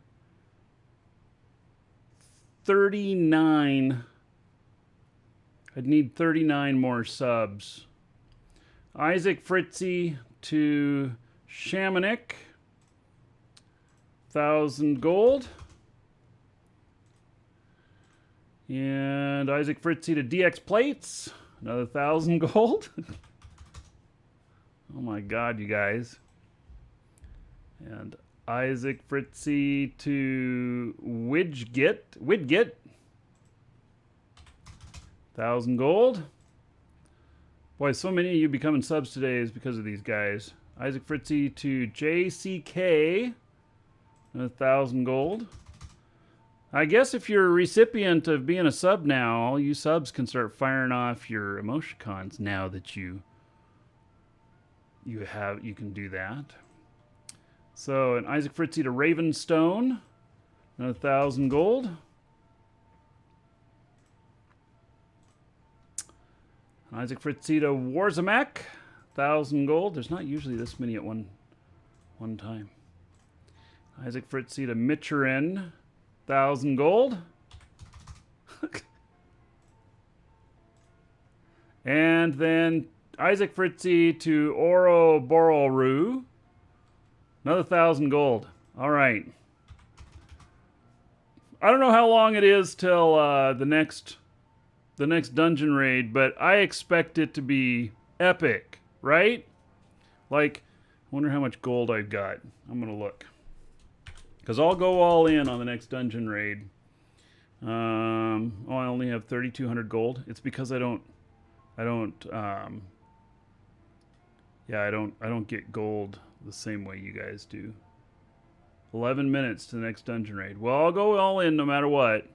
39. I'd need 39 more subs. Isaac Fritzy to Shamanik, 1,000 gold. And Isaac Fritzy to DX Plates, another 1,000 gold. Oh my God, you guys. And Isaac Fritzy to Widget, 1,000 gold. Boy, so many of you becoming subs today is because of these guys. Isaac Fritzy to JCK, 1,000 gold. I guess if you're a recipient of being a sub now, all you subs can start firing off your emoticons now that you can do that. So, an Isaac Fritzy to Ravenstone, 1,000 gold. Isaac Fritzy to Warzamak, 1,000 gold. There's not usually this many at one time. Isaac Fritzy to Mitcherin, 1,000 gold. And then Isaac Fritzy to Ouroboros, another 1,000 gold. All right. I don't know how long it is till the next dungeon raid, but I expect it to be epic, right? Like, I wonder how much gold I've got. I'm gonna look, because I'll go all in on the next dungeon raid. I only have 3,200 gold. It's because I don't get gold the same way you guys do. 11 minutes to the next dungeon raid. Well, I'll go all in no matter what.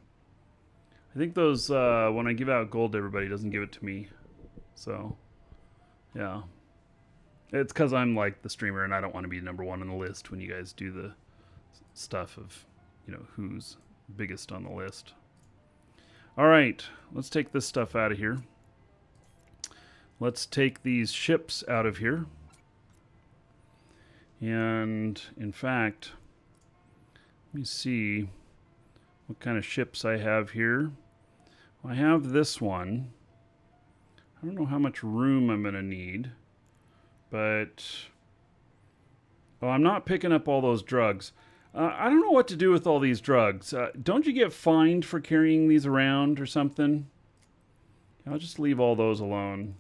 I think those, when I give out gold to everybody, it doesn't give it to me. So, yeah. It's because I'm like the streamer and I don't want to be number one on the list when you guys do the stuff of, you know, who's biggest on the list. All right, let's take this stuff out of here. Let's take these ships out of here. And, in fact, let me see what kind of ships I have here. I have this one. I don't know how much room I'm going to need, but I'm not picking up all those drugs. I don't know what to do with all these drugs. Don't you get fined for carrying these around or something? I'll just leave all those alone.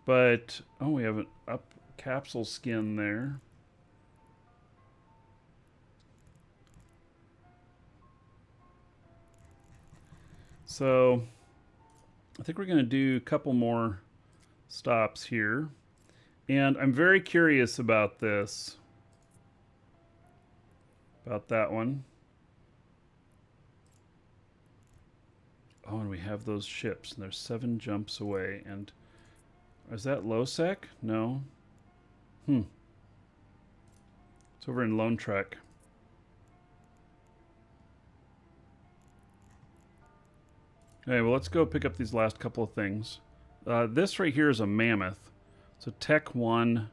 But, oh, we have an up capsule skin there. So, I think we're going to do a couple more stops here. And I'm very curious about this. About that one. Oh, and we have those ships. And they're 7 jumps away. And is that Losec? No. It's over in Lone Trek. Okay, well, let's go pick up these last couple of things. This right here is a mammoth. So Tech 1.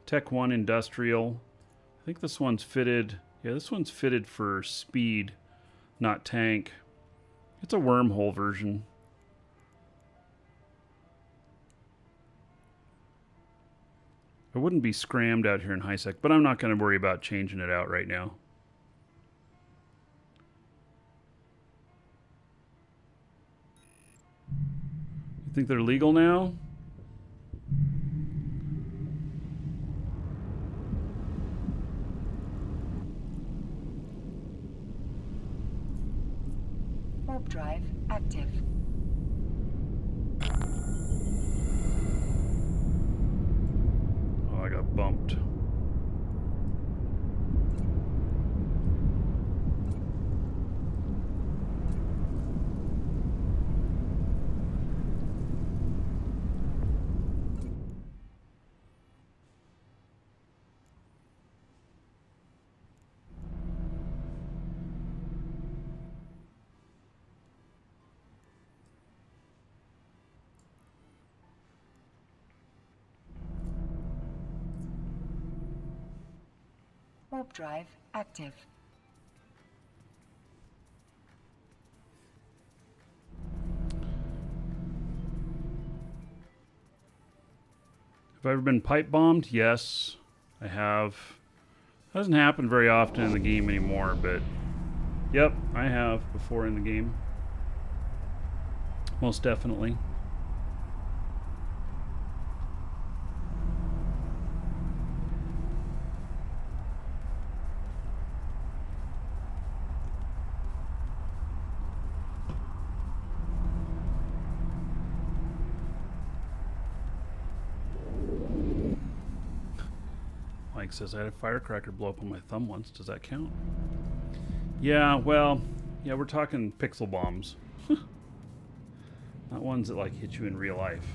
Tech 1 Industrial. I think this one's fitted. Yeah, this one's fitted for speed, not tank. It's a wormhole version. wouldn't be scrammed out here in high sec, but I'm not going to worry about changing it out right now. You think they're legal now? Warp drive active. Oh, I got bumped. Warp drive active. Have I ever been pipe bombed? Yes, I have. Doesn't happen very often in the game anymore, but yep, I have before in the game. Most definitely. Mike says I had a firecracker blow up on my thumb once. Does that count? Yeah, well, yeah, we're talking pixel bombs. Not ones that like hit you in real life.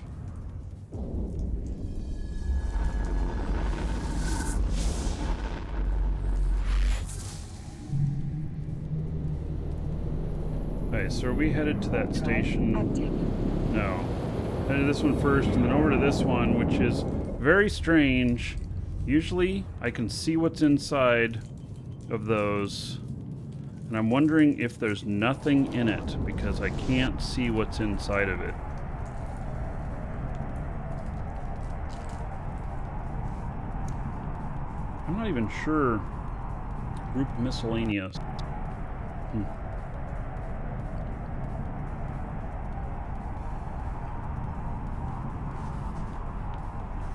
Okay, so are we headed to that station? Active. No. Headed to this one first and then over to this one, which is very strange. Usually I can see what's inside of those, and I'm wondering if there's nothing in it because I can't see what's inside of it. I'm not even sure. Group miscellaneous.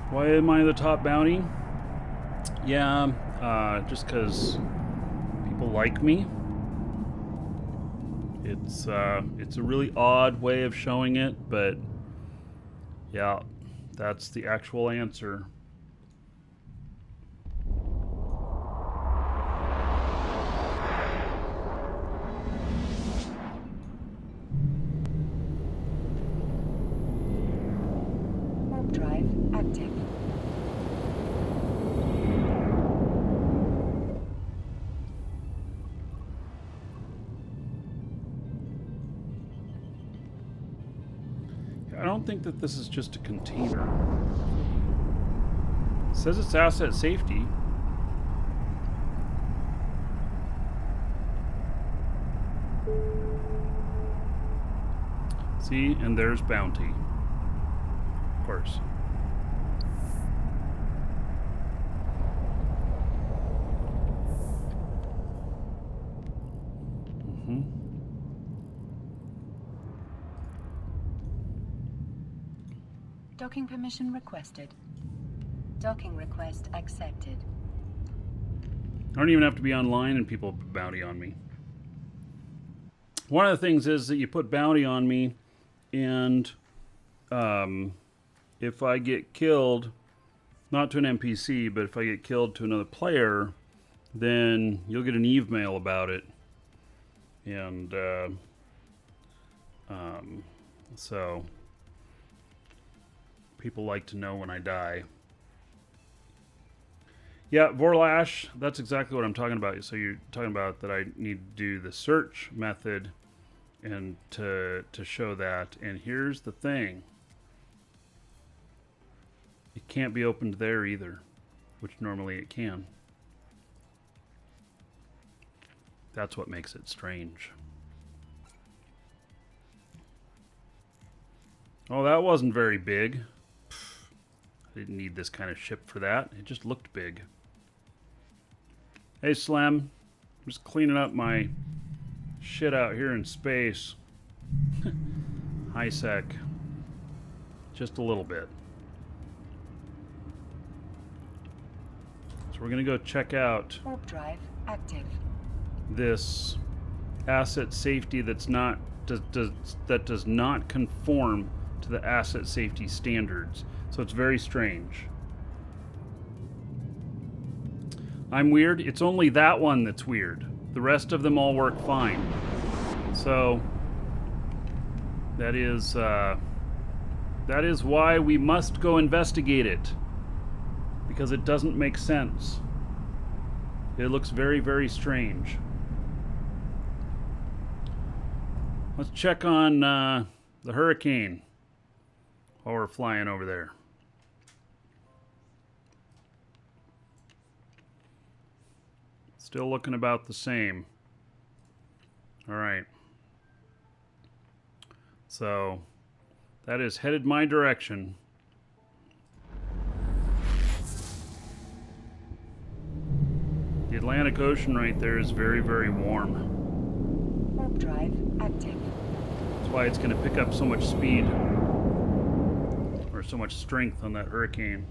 Why am I the top bounty? Yeah, just because people like me. It's a really odd way of showing it, but yeah, that's the actual answer. Warp drive active. I don't think that this is just a container. It says it's asset safety. See, and there's bounty. Of course. Docking permission requested. Docking request accepted. I don't even have to be online and people put bounty on me. One of the things is that you put bounty on me, and if I get killed, not to an NPC, but if I get killed to another player, then you'll get an Eve mail about it. And so people like to know when I die. Yeah, Vorlash, that's exactly what I'm talking about. So you're talking about that I need to do the search method and to show that. And here's the thing. It can't be opened there either, which normally it can. That's what makes it strange. Oh, that wasn't very big. I didn't need this kind of ship for that. It just looked big. Hey, Slim. I'm just cleaning up my shit out here in space. High sec. Just a little bit. So we're going to go check out warp drive active. This asset safety that's not that does not conform to the asset safety standards. So it's very strange. I'm weird. It's only that one that's weird. The rest of them all work fine. So that is why we must go investigate it, because it doesn't make sense. It looks very, very strange. Let's check on the hurricane while we're flying over there. Still looking about the same. All right. So that is headed my direction. The Atlantic Ocean right there is very, very warm. Warp drive active. That's why it's going to pick up so much speed, or so much strength on that hurricane.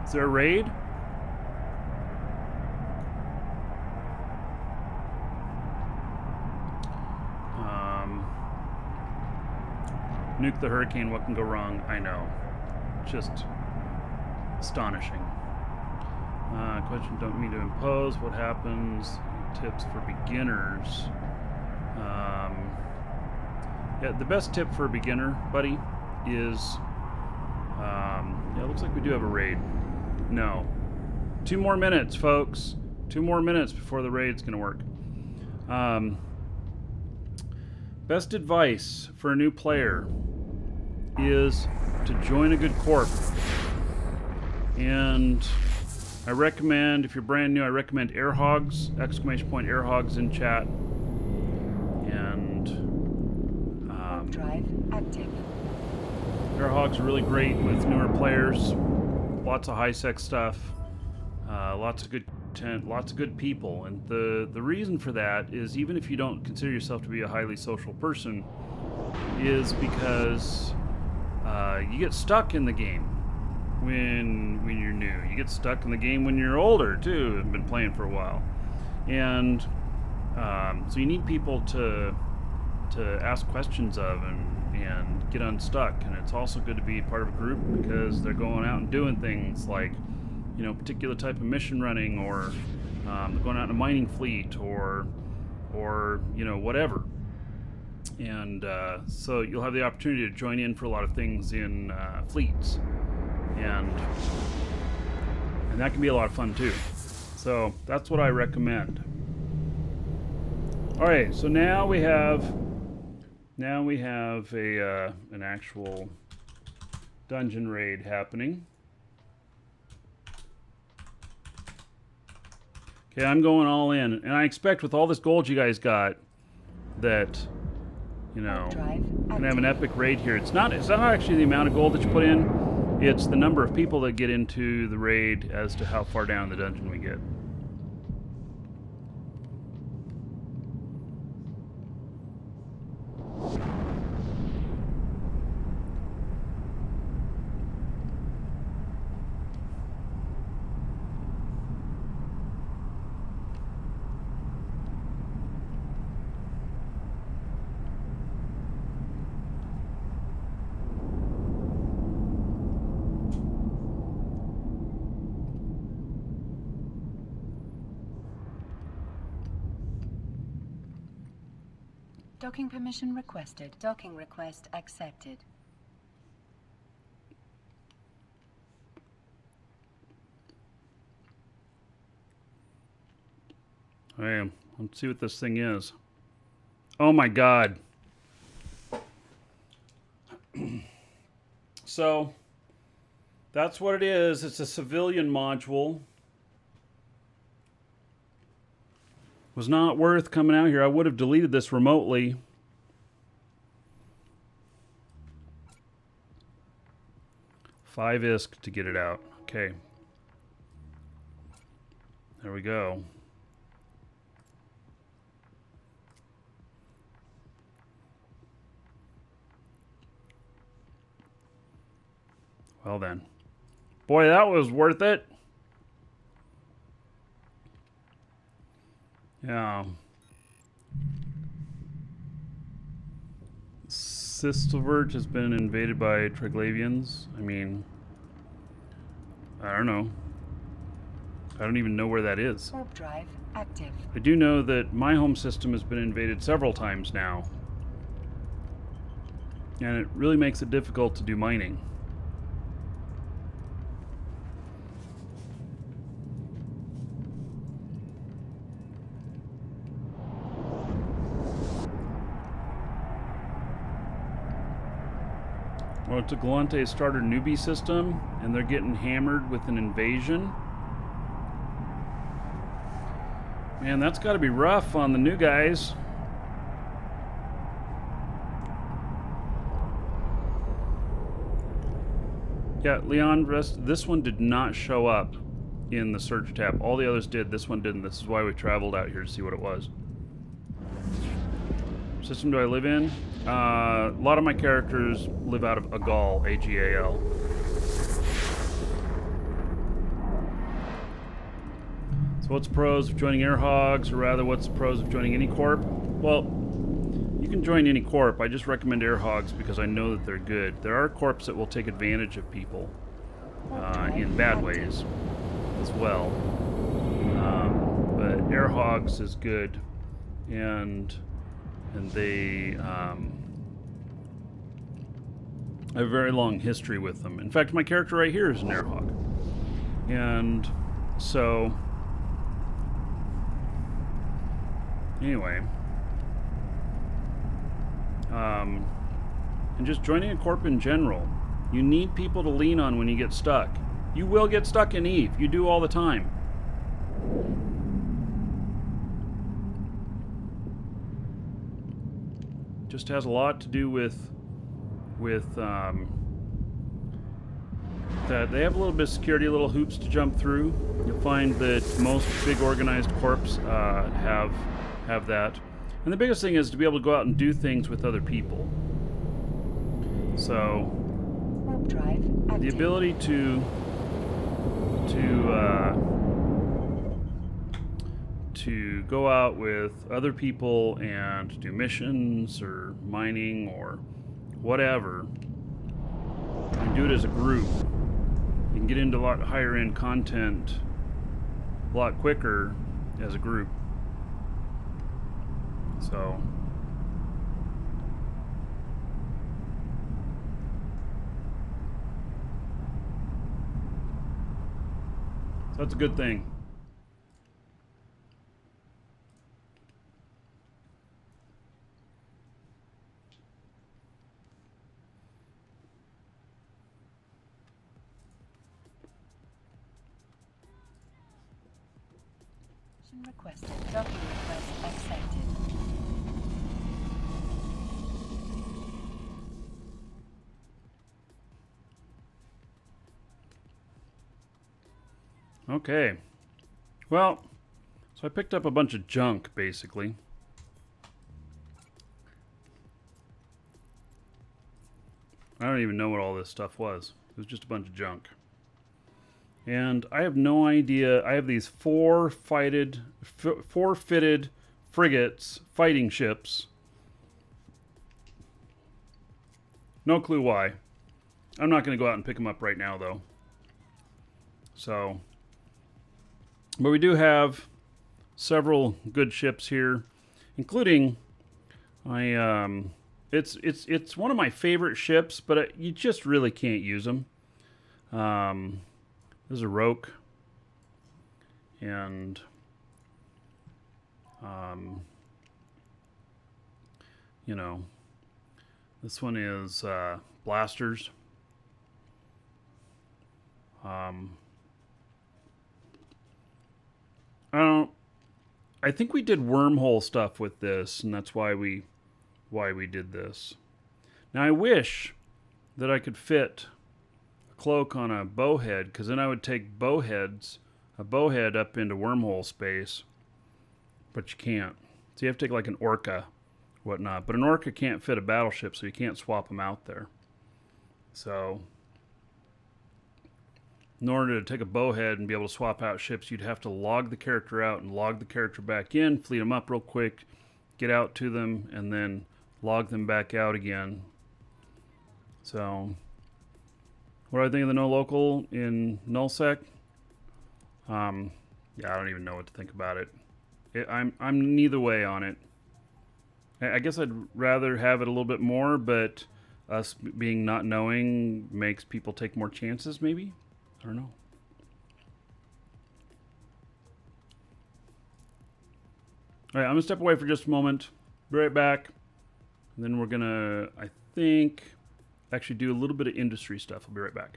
Is there a raid? Nuke the hurricane, what can go wrong? I know. Just astonishing. Question, don't mean to impose. What happens? Tips for beginners. Yeah, the best tip for a beginner, buddy, is... yeah, it looks like we do have a raid. No. 2 more minutes, folks. 2 more minutes before the raid's going to work. Best advice for a new player is to join a good corp. And I recommend, if you're brand new, I recommend Airhogs, ! Airhogs in chat. And drive active. Airhogs are really great with newer players. Lots of high-sec stuff. Lots of good content, lots of good people. And the reason for that is, even if you don't consider yourself to be a highly social person, is because you get stuck in the game when you're new. You get stuck in the game when you're older too, and been playing for a while. And so you need people to ask questions of and get unstuck. And it's also good to be part of a group because they're going out and doing things like, you know, particular type of mission running, or going out in a mining fleet, or you know, whatever. And so you'll have the opportunity to join in for a lot of things in fleets, and that can be a lot of fun too. So that's what I recommend. All right, so now we have a an actual dungeon raid happening. Okay, I'm going all in, and I expect with all this gold you guys got that, you know, gonna have an epic raid here. It's not actually the amount of gold that you put in, it's the number of people that get into the raid as to how far down the dungeon we get. Docking permission requested. Docking request accepted. Hey, let's see what this thing is. Oh my god. So, that's what it is. It's a civilian module. Was not worth coming out here. I would have deleted this remotely. Five ISK to get it out. Okay. There we go. Well then. Boy, that was worth it. Yeah. Sistelvert has been invaded by Triglavians. I mean, I don't know. I don't even know where that is. Warp drive active. I do know that my home system has been invaded several times now. And it really makes it difficult to do mining. Well, it's a Galante starter newbie system, and they're getting hammered with an invasion. Man, that's got to be rough on the new guys. Yeah, Leon, this one did not show up in the search tab. All the others did. This one didn't. This is why we traveled out here to see what it was. System do I live in? A lot of my characters live out of Agal, A-G-A-L. So what's the pros of joining Airhogs, or rather what's the pros of joining any corp? Well, you can join any corp. I just recommend Airhogs because I know that they're good. There are corps that will take advantage of people in bad ways as well. But Airhogs is good, and they have a very long history with them. In fact, my character right here is an Airhog. And so, anyway, and just joining a corp in general, you need people to lean on when you get stuck. You will get stuck in Eve. You do all the time. Just has a lot to do with that they have a little bit of security, little hoops to jump through. You'll find that most big organized corps have that, and the biggest thing is to be able to go out and do things with other people. So the ability to go out with other people and do missions or mining or whatever, and do it as a group. You can get into a lot higher end content a lot quicker as a group. So that's a good thing. Requested. Docking request accepted. Okay. Well, so I picked up a bunch of junk, basically. I don't even know what all this stuff was. It was just a bunch of junk. And I have no idea. I have these four fitted frigates, fighting ships. No clue why. I'm not going to go out and pick them up right now, though. So, but we do have several good ships here, including it's one of my favorite ships, but you just really can't use them. This is a Roke, and you know, this one is blasters. I think we did wormhole stuff with this, and that's why we did this. Now I wish that I could fit a cloak on a bowhead, because then I would take a bowhead up into wormhole space, but you can't. So you have to take like an orca, whatnot. But an orca can't fit a battleship, so you can't swap them out there. So in order to take a bowhead and be able to swap out ships, you'd have to log the character out and log the character back in, fleet them up real quick, get out to them, and then log them back out again. So what do I think of the no local in nullsec? Yeah, I don't even know what to think about it. I'm neither way on it. I guess I'd rather have it a little bit more, but us being not knowing makes people take more chances, maybe? I don't know. All right, I'm going to step away for just a moment. Be right back. And then we're going to, I think, actually do a little bit of industry stuff. I'll be right back.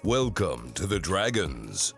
Welcome to the Dragons.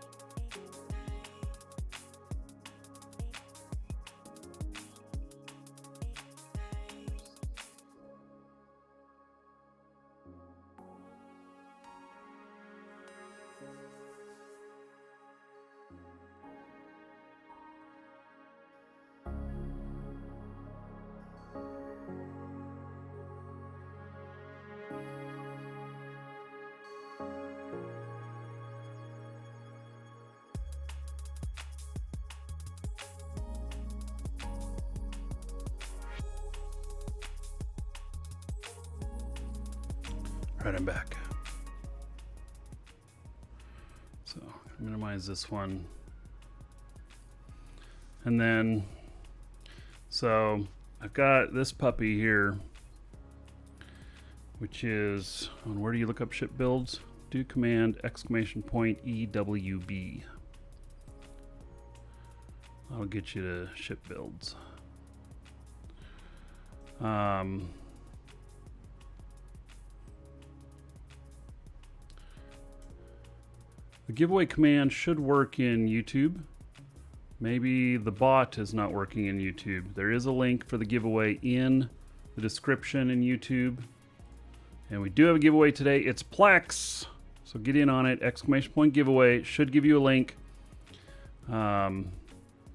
Right, I'm back. So minimize this one. And then, so I've got this puppy here, which is, where do you look up ship builds? Do command !EWB. I'll get you to ship builds. The giveaway command should work in YouTube. Maybe the bot is not working in YouTube. There is a link for the giveaway in the description in YouTube. And we do have a giveaway today. It's Plex. So get in on it. ! Giveaway. Should give you a link. And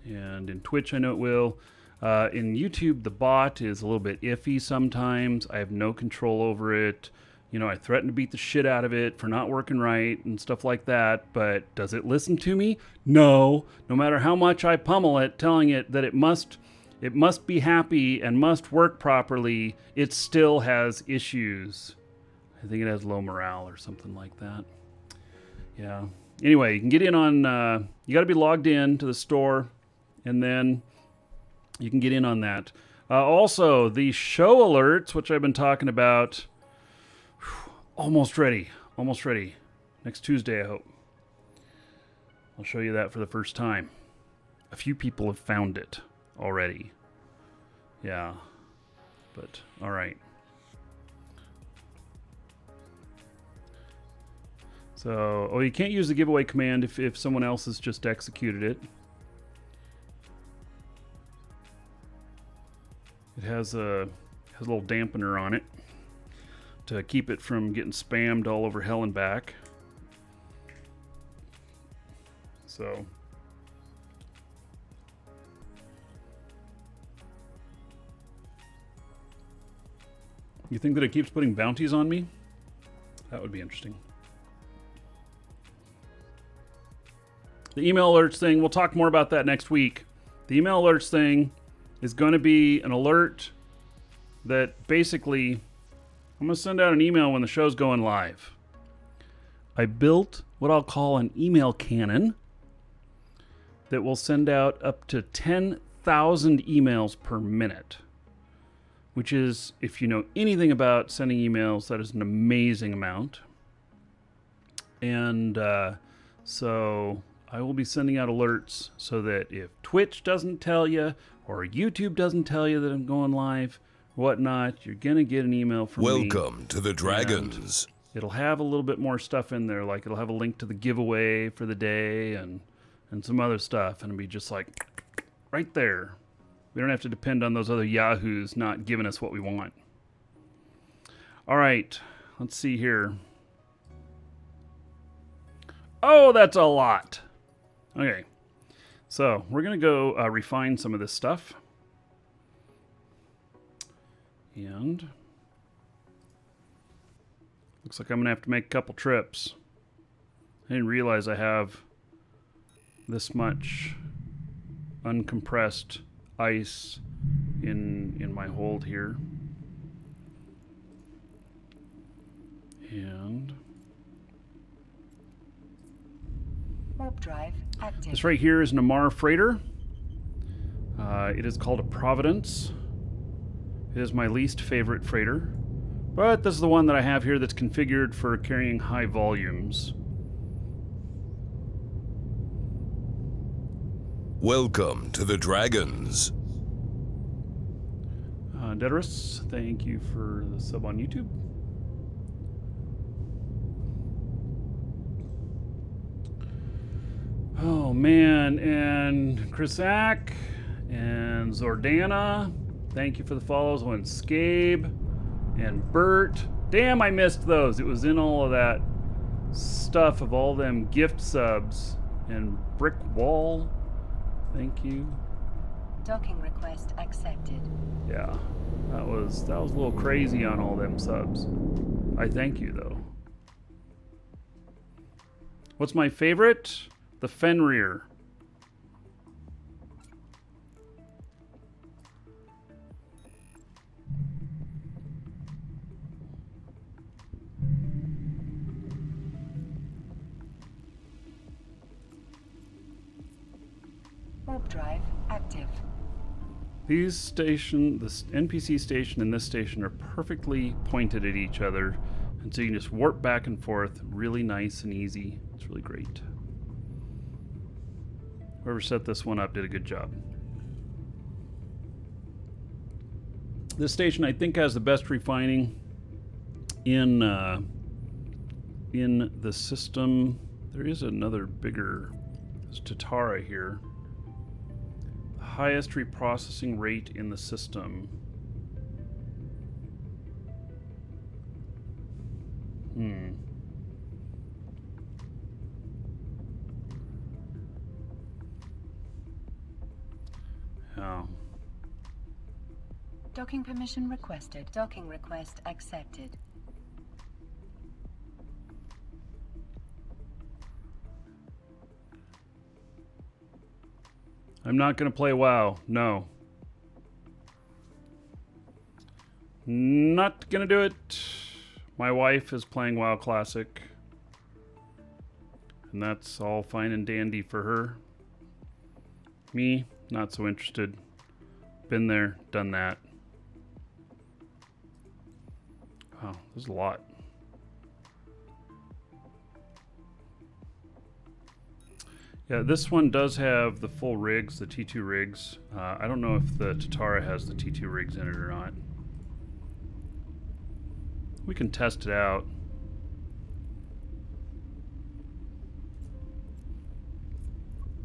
in Twitch, I know it will. In YouTube, the bot is a little bit iffy sometimes. I have no control over it. You know, I threaten to beat the shit out of it for not working right and stuff like that, but does it listen to me? No. No matter how much I pummel it, telling it that it must be happy and must work properly, it still has issues. I think it has low morale or something like that. Yeah. Anyway, you can get in on, you got to be logged in to the store, and then you can get in on that. Also, the show alerts, which I've been talking about, almost ready. Next Tuesday, I hope. I'll show you that for the first time. a few people have found it already. Yeah. But, all right. So, oh, you can't use the giveaway command if someone else has just executed it. It has a little dampener on it to keep it from getting spammed all over hell and back. So, you think that it keeps putting bounties on me? That would be interesting. The email alerts thing, we'll talk more about that next week. The email alerts thing is going to be an alert that basically, I'm going to send out an email when the show's going live. I built what I'll call an email cannon that will send out up to 10,000 emails per minute, which is, if you know anything about sending emails, that is an amazing amount. And so I will be sending out alerts so that if Twitch doesn't tell you or YouTube doesn't tell you that I'm going live, whatnot, you're going to get an email from me. Welcome to the Dragons. It'll have a little bit more stuff in there, like it'll have a link to the giveaway for the day and some other stuff, and it'll be just like right there. We don't have to depend on those other yahoos not giving us what we want. All right, let's see here. Oh, that's a lot. Okay, so we're going to go refine some of this stuff. And looks like I'm going to have to make a couple trips. I didn't realize I have this much uncompressed ice in my hold here. And warp drive active. This right here is an Amar freighter. It is called a Providence. It is my least favorite freighter, but this is the one that I have here that's configured for carrying high volumes. Welcome to the Dragons. Dedris, thank you for the sub on YouTube. Oh man, and Chrisak and Zordana, thank you for the follows. And Scabe and Bert. Damn, I missed those. It was in all of that stuff of all them gift subs. And Brick Wall, thank you. Docking request accepted. Yeah, that was a little crazy on all them subs. I thank you though. What's my favorite? The Fenrir. Warp drive active. These station, this NPC station and this station are perfectly pointed at each other, and so you can just warp back and forth really nice and easy. It's really great. Whoever set this one up did a good job. This station, I think, has the best refining in the system. There is another bigger, there's Tatara here. The highest reprocessing rate in the system. Oh. Docking permission requested. Docking request accepted. I'm not going to play WoW. No. Not going to do it. My wife is playing WoW Classic. And that's all fine and dandy for her. Me, not so interested. Been there, done that. Wow, there's a lot. Yeah, this one does have the full rigs, the T2 rigs. I don't know if the Tatara has the T2 rigs in it or not. We can test it out.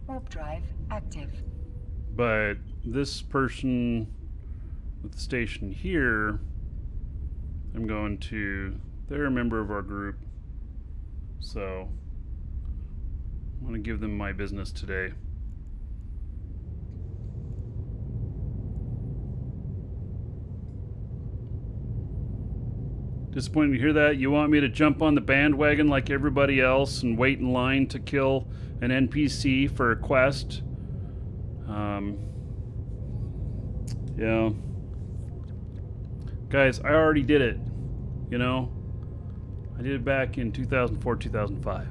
Warp drive active. But this person with the station here, they're a member of our group. So I'm going to give them my business today. Disappointed to hear that. You want me to jump on the bandwagon like everybody else and wait in line to kill an NPC for a quest? Yeah. Guys, I already did it. You know? I did it back in 2004, 2005.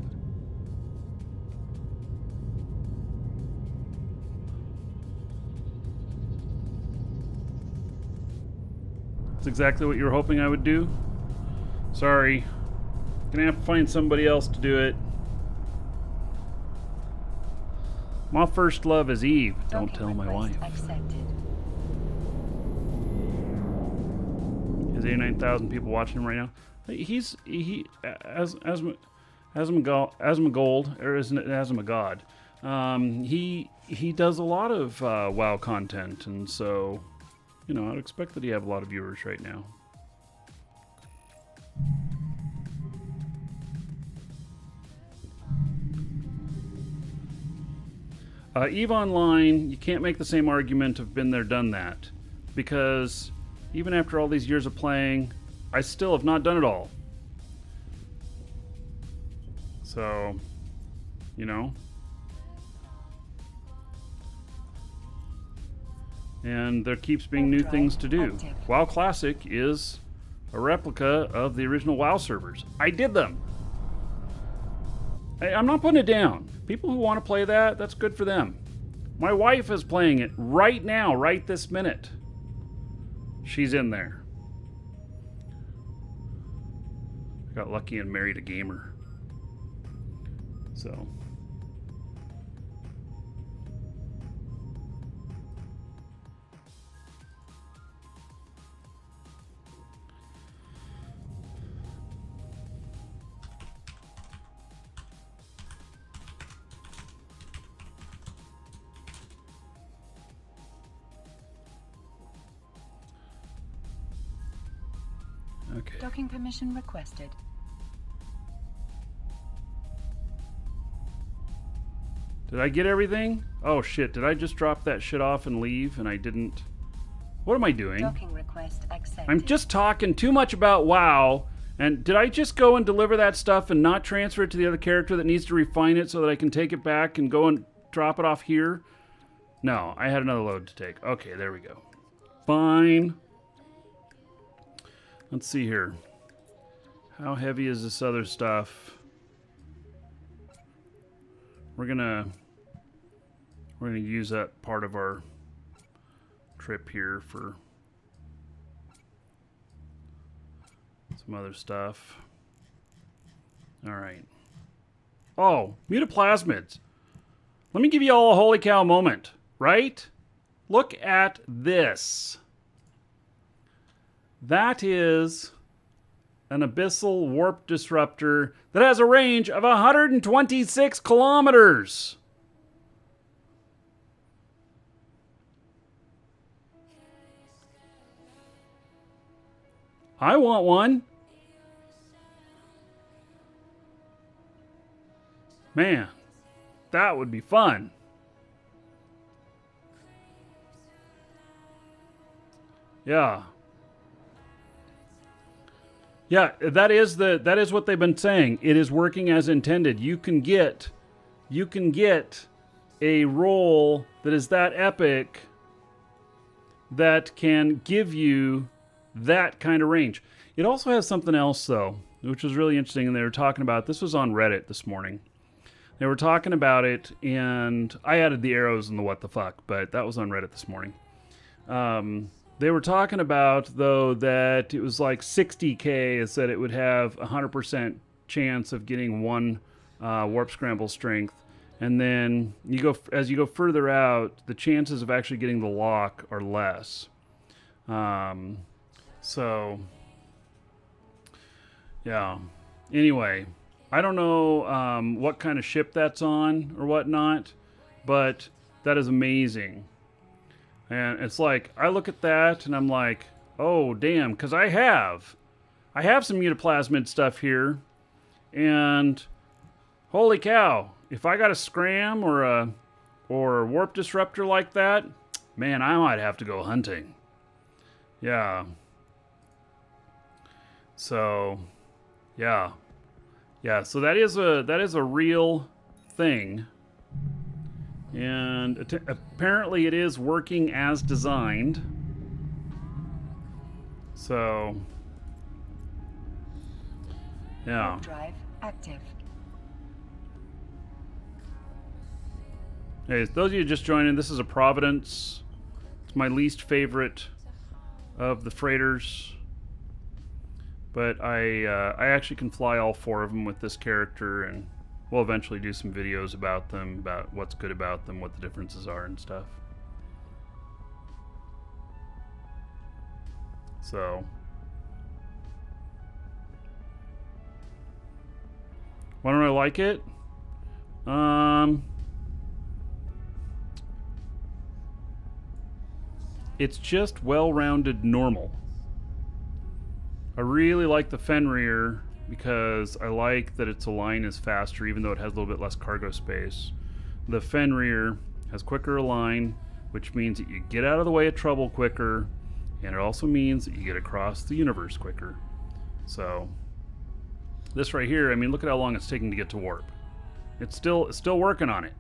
That's exactly what you were hoping I would do? Sorry. Gonna have to find somebody else to do it. My first love is Eve. Don't tell my wife. Accepted. There's 89,000 people watching him right now. He does a lot of WoW content, and so, you know, I'd expect that he have a lot of viewers right now. EveOnline, you can't make the same argument of been there, done that, because even after all these years of playing, I still have not done it all. So, you know. And there keeps being new things to do. WoW Classic is a replica of the original WoW servers. I did them. I'm not putting it down. People who want to play that, that's good for them. My wife is playing it right now, right this minute. She's in there. I got lucky and married a gamer. So. Okay. Docking permission requested. Did I get everything? Oh shit, did I just drop that shit off and leave and I didn't? What am I doing? Docking request accepted. I'm just talking too much about WoW, and did I just go and deliver that stuff and not transfer it to the other character that needs to refine it so that I can take it back and go and drop it off here? No, I had another load to take. Okay, there we go. Fine. Let's see here. How heavy is this other stuff? We're gonna use that part of our trip here for some other stuff. All right. Oh, mutaplasmids. Let me give you all a holy cow moment, right? Look at this. That is an abyssal warp disruptor that has a range of 126 kilometers. I want one. Man, that would be fun. Yeah. Yeah, that is what they've been saying. It is working as intended. You can get a roll that is that epic that can give you that kind of range. It also has something else though, which was really interesting, and they were talking about, this was on Reddit this morning. They were talking about it, and I added the arrows and the what the fuck, but that was on Reddit this morning. They were talking about, though, that it was like 60k is that it would have 100% chance of getting one warp scramble strength, And then as you go further out, the chances of actually getting the lock are less. So, yeah. Anyway, I don't know what kind of ship that's on or whatnot, but that is amazing. And it's like, I look at that and I'm like, oh, damn, because I have some mutaplasmid stuff here, and holy cow, if I got a scram or a warp disruptor like that, man, I might have to go hunting. Yeah. So, yeah. Yeah, so that is a real thing. And apparently it is working as designed. So, yeah. Warp drive active. Hey, those of you just joining, this is a Providence. It's my least favorite of the freighters. But I actually can fly all 4 of them with this character, and we'll eventually do some videos about them, about what's good about them, what the differences are and stuff. So, why don't I like it? It's just well-rounded normal. I really like the Fenrir because I like that its align is faster, even though it has a little bit less cargo space. The Fenrir has quicker align, which means that you get out of the way of trouble quicker, and it also means that you get across the universe quicker. So, this right here, I mean, look at how long it's taking to get to warp. It's still working on it.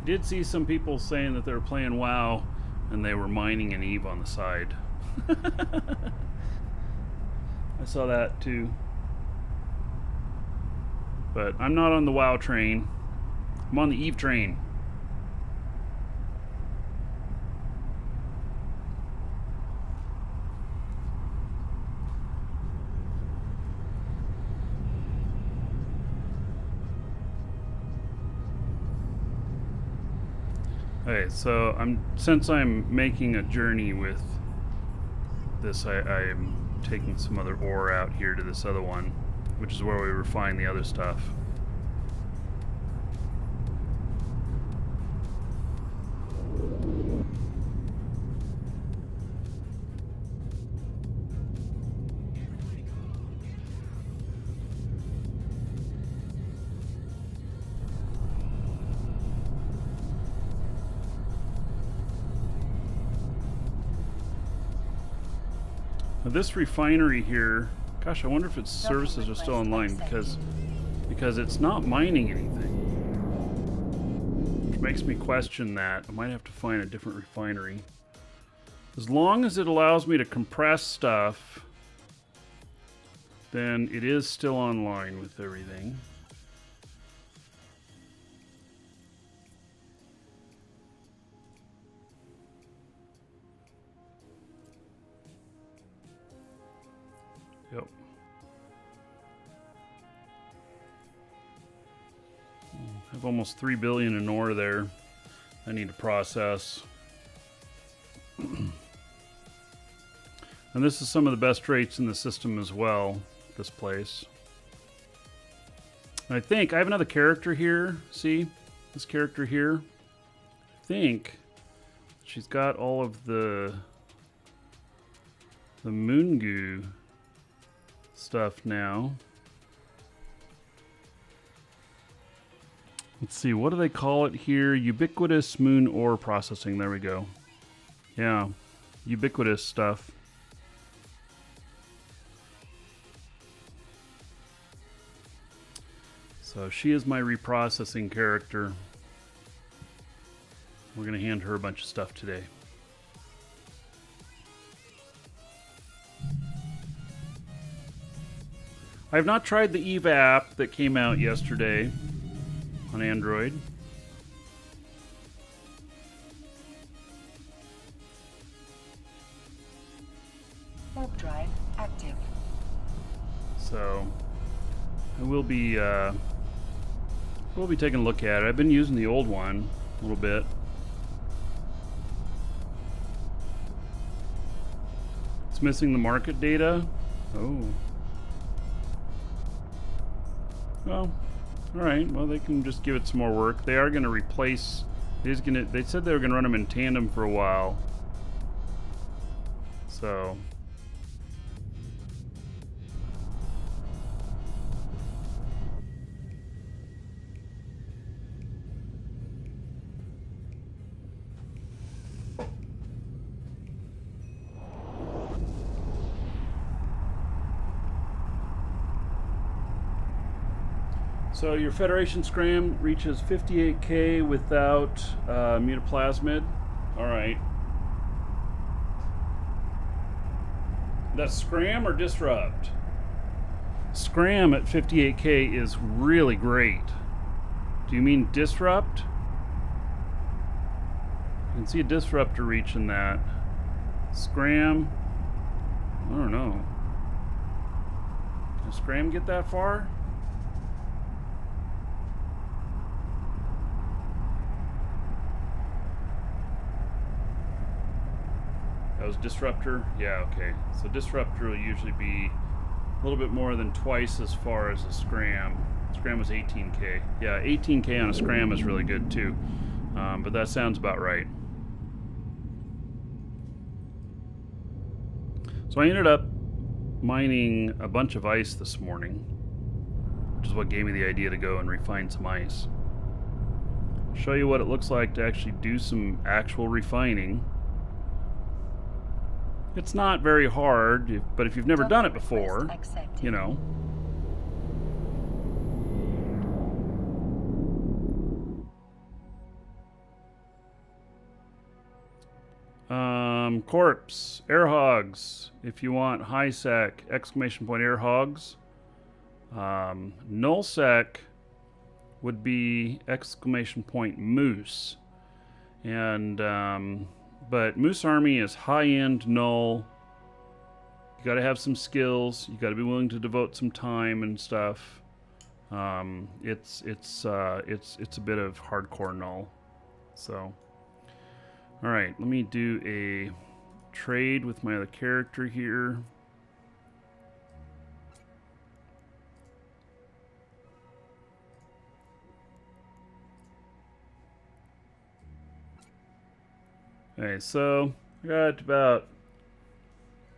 Did see some people saying that they were playing WoW and they were mining an Eve on the side. I saw that too. But I'm not on the WoW train. I'm on the Eve train. Okay, so since I'm making a journey with this, I'm taking some other ore out here to this other one, which is where we refine the other stuff. Now this refinery here, gosh, I wonder if its services are still online because it's not mining anything. Which makes me question that. I might have to find a different refinery. As long as it allows me to compress stuff, then it is still online with everything. Yep. I have almost 3 billion in ore there. I need to process. And this is some of the best rates in the system as well, this place. And I think I have another character here. See? This character here. I think she's got all of the Moongu stuff now. Let's see, what do they call it here? Ubiquitous moon ore processing. There we go. Yeah, ubiquitous stuff. So she is my reprocessing character. We're going to hand her a bunch of stuff today. I have not tried the Eve app that came out yesterday on Android. Warp drive active. So I will be taking a look at it. I've been using the old one a little bit. It's missing the market data. Oh. Well, all right. Well, they can just give it some more work. They are going to replace. They said they were going to run them in tandem for a while. So. So your Federation Scram reaches 58k without mutaplasmid. All right. That's Scram or Disrupt? Scram at 58k is really great. Do you mean Disrupt? You can see a Disruptor reaching that. Scram, I don't know. Can Scram get that far? That was Disruptor? Yeah, okay. So Disruptor will usually be a little bit more than twice as far as a Scram. Scram was 18k. Yeah, 18k on a Scram is really good too. But that sounds about right. So I ended up mining a bunch of ice this morning, which is what gave me the idea to go and refine some ice. Show you what it looks like to actually do some actual refining. It's not very hard, but if you've never done it before, you know. Corpse, air hogs, if you want high sec, exclamation point air hogs. Null sec would be exclamation point moose. And, but Moose Army is high-end null. You got to have some skills. You got to be willing to devote some time and stuff. It's a bit of hardcore null. So, all right, let me do a trade with my other character here. Okay, so I got about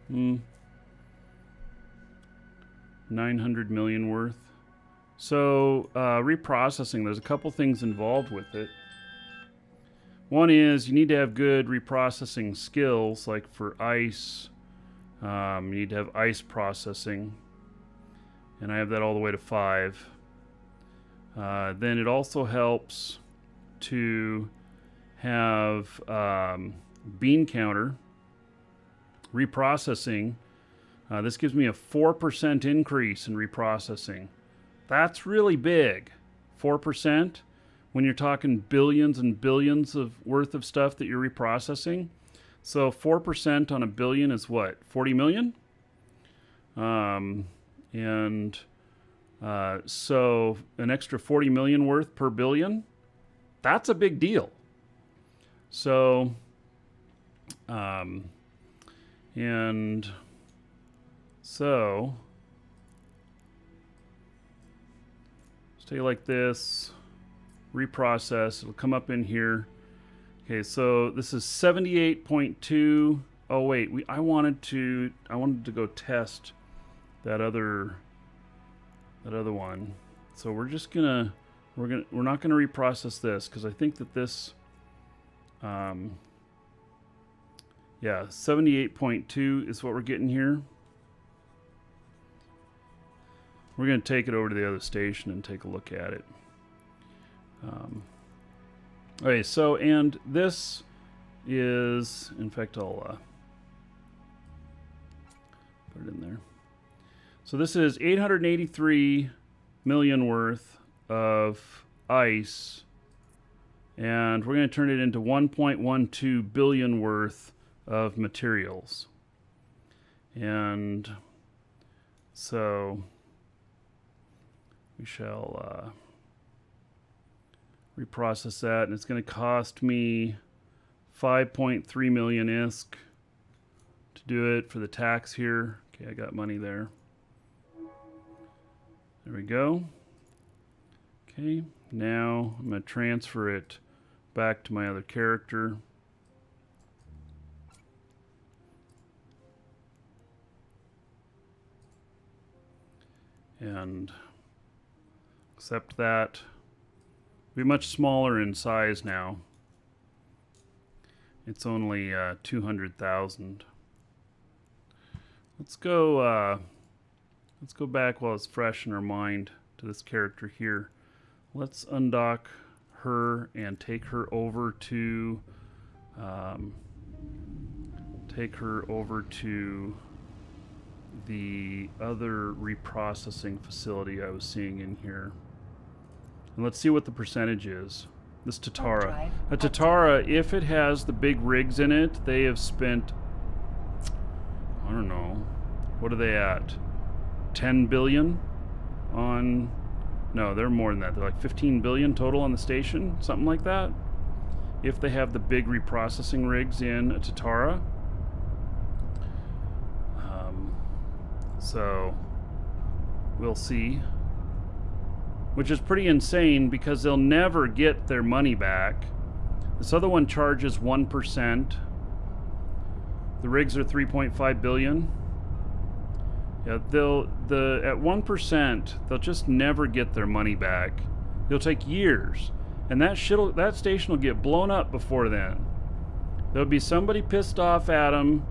900 million worth. So reprocessing, there's a couple things involved with it. One is you need to have good reprocessing skills, like for ice. You need to have ice processing, and I have that all the way to 5. Then it also helps to have bean counter reprocessing. This gives me a 4% increase in reprocessing. That's really big. 4% when you're talking billions and billions of worth of stuff that you're reprocessing. So 4% on a billion is what? 40 million? So an extra 40 million worth per billion, that's a big deal. So, so stay like this, reprocess, it'll come up in here. Okay, so this is 78.2. Oh wait, I wanted to go test that other one. So we're not gonna reprocess this because I think that this, yeah, 78.2 is what we're getting here. We're gonna take it over to the other station and take a look at it. Okay, so, and this is, in fact, I'll put it in there. So this is 883 million worth of ice, and we're going to turn it into 1.12 billion worth of materials. And so we shall reprocess that, and it's going to cost me 5.3 million ISK to do it for the tax here. Okay, I got money there. There we go. Okay, now I'm going to transfer it back to my other character. And accept that. Be much smaller in size now. It's only 200,000. Let's go back while it's fresh in our mind to this character here. Let's undock her and take her over to the other reprocessing facility I was seeing in here. And let's see what the percentage is. This Tatara. A Tatara, if it has the big rigs in it, they have spent, I don't know, what are they at? 10 billion on, no, they're more than that. They're like 15 billion total on the station, something like that. If they have the big reprocessing rigs in a Tatara. So we'll see. Which is pretty insane because they'll never get their money back. This other one charges 1%. The rigs are 3.5 billion. Yeah, at 1%, they'll just never get their money back. It'll take years, and that station will get blown up before then. There'll be somebody pissed off at them,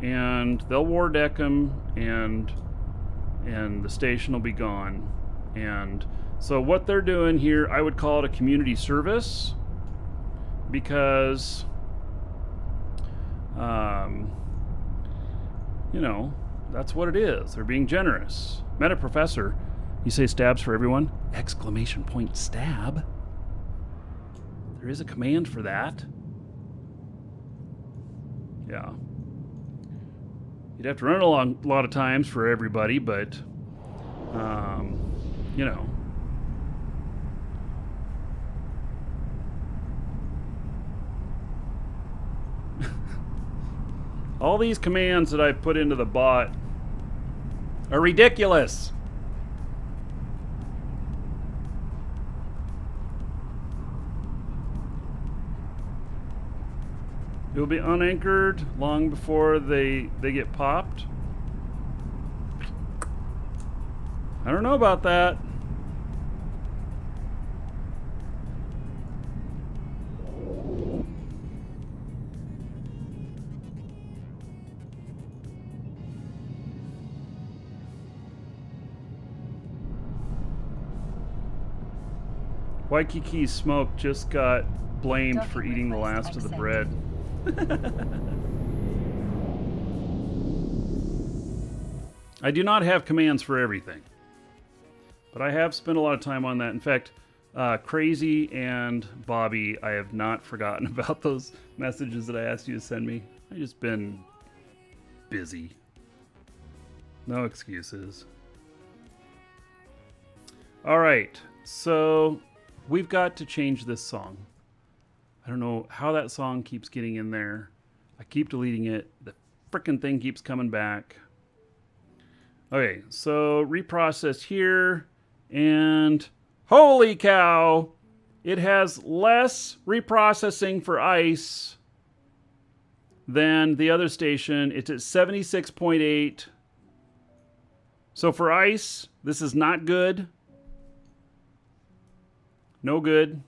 and they'll war deck them, and the station will be gone. And so what they're doing here, I would call it a community service, because, you know, that's what it is. They're being generous. Meta Professor, you say stabs for everyone? Exclamation point stab. There is a command for that. Yeah. You'd have to run a lot of times for everybody, but, you know. All these commands that I put into the bot are ridiculous. It will be unanchored long before they get popped. I don't know about that. Waikiki Smoke just got blamed for eating the last of the bread. I do not have commands for everything, but I have spent a lot of time on that. In fact, Crazy and Bobby, I have not forgotten about those messages that I asked you to send me. I've just been busy. No excuses. All right, so we've got to change this song. I don't know how that song keeps getting in there. I keep deleting it. The frickin' thing keeps coming back. Okay, so reprocess here, and holy cow, it has less reprocessing for ice than the other station. It's at 76.8. So for ice, this is not good. No good.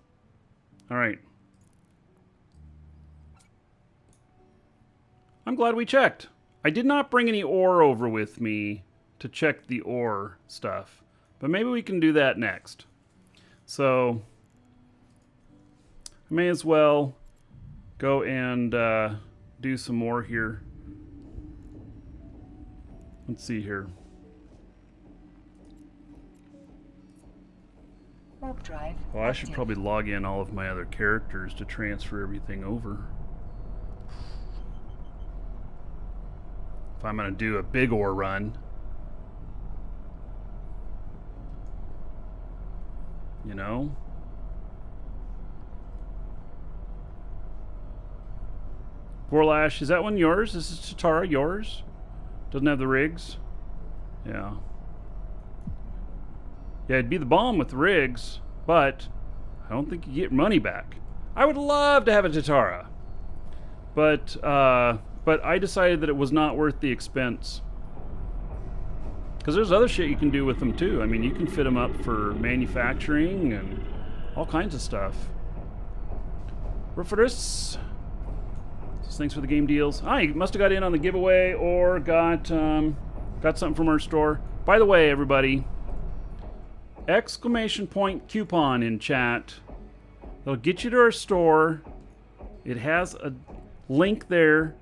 All right. I'm glad we checked. I did not bring any ore over with me to check the ore stuff, but maybe we can do that next. So I may as well go and do some more here. Let's see here. Warp drive. Well, I should active. probably log in all of my other characters to transfer everything over. If I'm going to do a big ore run. You know? Vorlash, is that one yours? Is this Chitara yours? Doesn't have the rigs? Yeah. Yeah, it'd be the bomb with the rigs, but I don't think you get money back. I would love to have a Chitara, but I decided that it was not worth the expense. Because there's other shit you can do with them too. I mean, you can fit them up for manufacturing and all kinds of stuff. Rufus, thanks for the game deals. You must have got in on the giveaway or got something from our store. By the way, everybody, exclamation point coupon in chat. That'll get you to our store. It has a link there.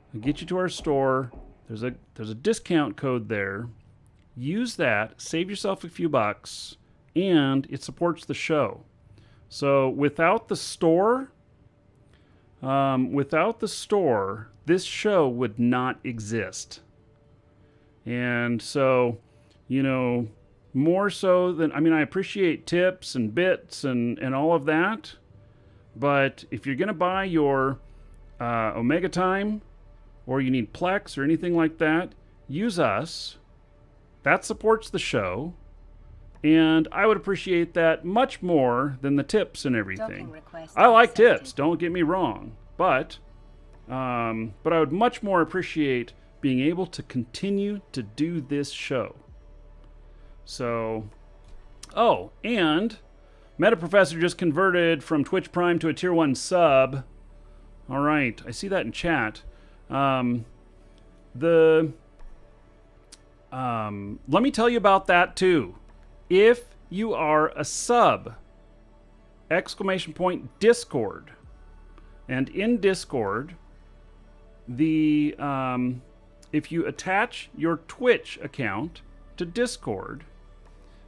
It'll get you to our store. There's a discount code there. Use that, save yourself a few bucks, and it supports the show. So without the store, this show would not exist. And so, you know, more so than, I mean, I appreciate tips and bits and all of that, but if you're going to buy your Omega Time, or you need Plex or anything like that, use us. That supports the show, and I would appreciate that much more than the tips and everything. I like tips, don't get me wrong, but I would much more appreciate being able to continue to do this show. So, and Meta Professor just converted from Twitch Prime to a Tier 1 sub. All right, I see that in chat. Let me tell you about that too. If you are a sub, exclamation point Discord, and in Discord, if you attach your Twitch account to Discord,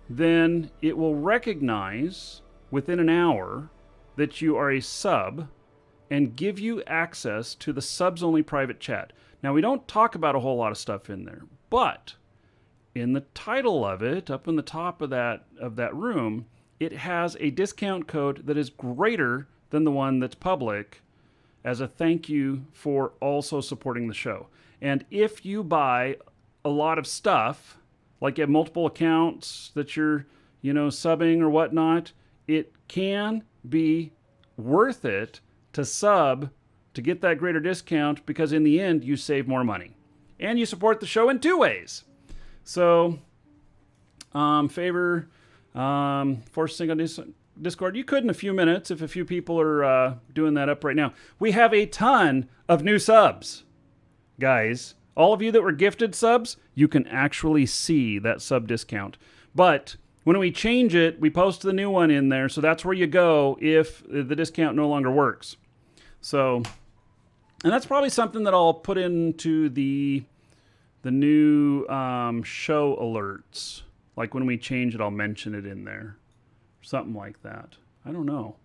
then it will recognize within an hour that you are a sub and give you access to the subs only private chat. Now, we don't talk about a whole lot of stuff in there, but in the title of it, up in the top of that room, it has a discount code that is greater than the one that's public as a thank you for also supporting the show. And if you buy a lot of stuff, like you have multiple accounts that you're, subbing or whatnot, it can be worth it to sub to get that greater discount, because in the end, you save more money. And you support the show in two ways. So, force sync on Discord. You could in a few minutes if a few people are doing that up right now. We have a ton of new subs, guys. All of you that were gifted subs, you can actually see that sub discount. But when we change it, we post the new one in there, so that's where you go if the discount no longer works. So, and that's probably something that I'll put into the new show alerts. Like when we change it, I'll mention it in there. Something like that. I don't know.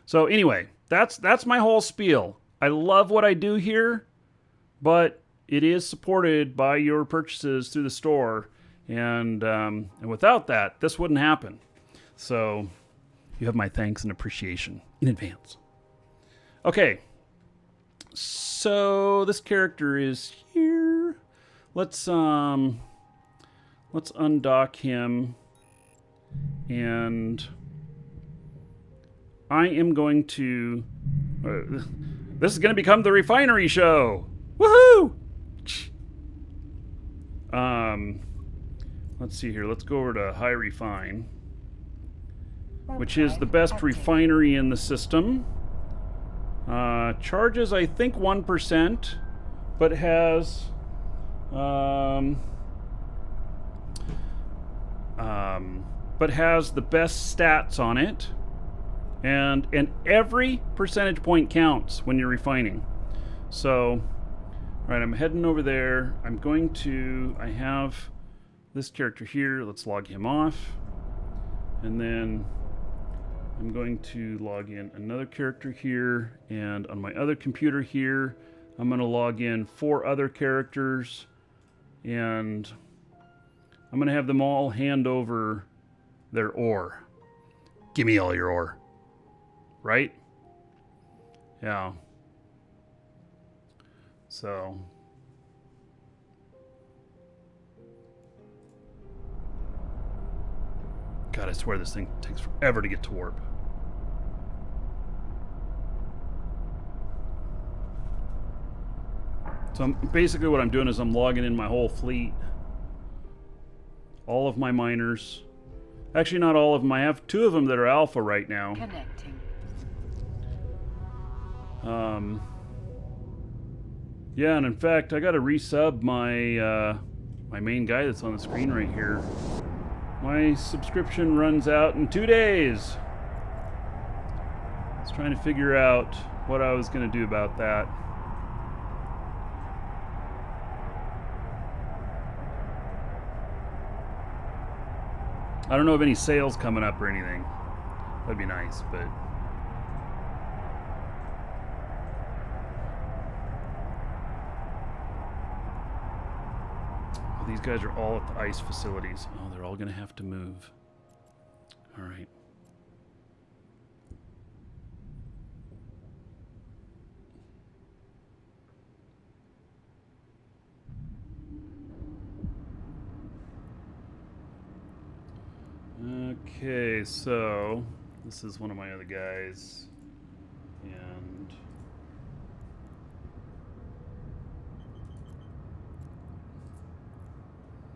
So anyway, that's my whole spiel. I love what I do here, but it is supported by your purchases through the store. And without that, this wouldn't happen. So you have my thanks and appreciation in advance. Okay. So this character is here. Let's undock him, and I am going to this is going to become the refinery show. Woohoo! Let's see here. Let's go over to High Refine, which is the best refinery in the system. Charges, I think, 1%, but has the best stats on it, and every percentage point counts when you're refining. So, all right, I'm heading over there. I have this character here. Let's log him off. And then I'm going to log in another character here, and on my other computer here, I'm going to log in 4 other characters, and I'm going to have them all hand over their ore. Give me all your ore. Right? Yeah. So God, I swear this thing takes forever to get to warp. So basically what I'm doing is I'm logging in my whole fleet. All of my miners. Actually, not all of them. I have 2 of them that are alpha right now. Connecting. Yeah, and in fact, I got to resub my my main guy that's on the screen right here. My subscription runs out in 2 days. I was trying to figure out what I was going to do about that. I don't know of any sales coming up or anything. That'd be nice, but... Well, these guys are all at the ice facilities. Oh, they're all going to have to move. All right. Okay, so this is one of my other guys, and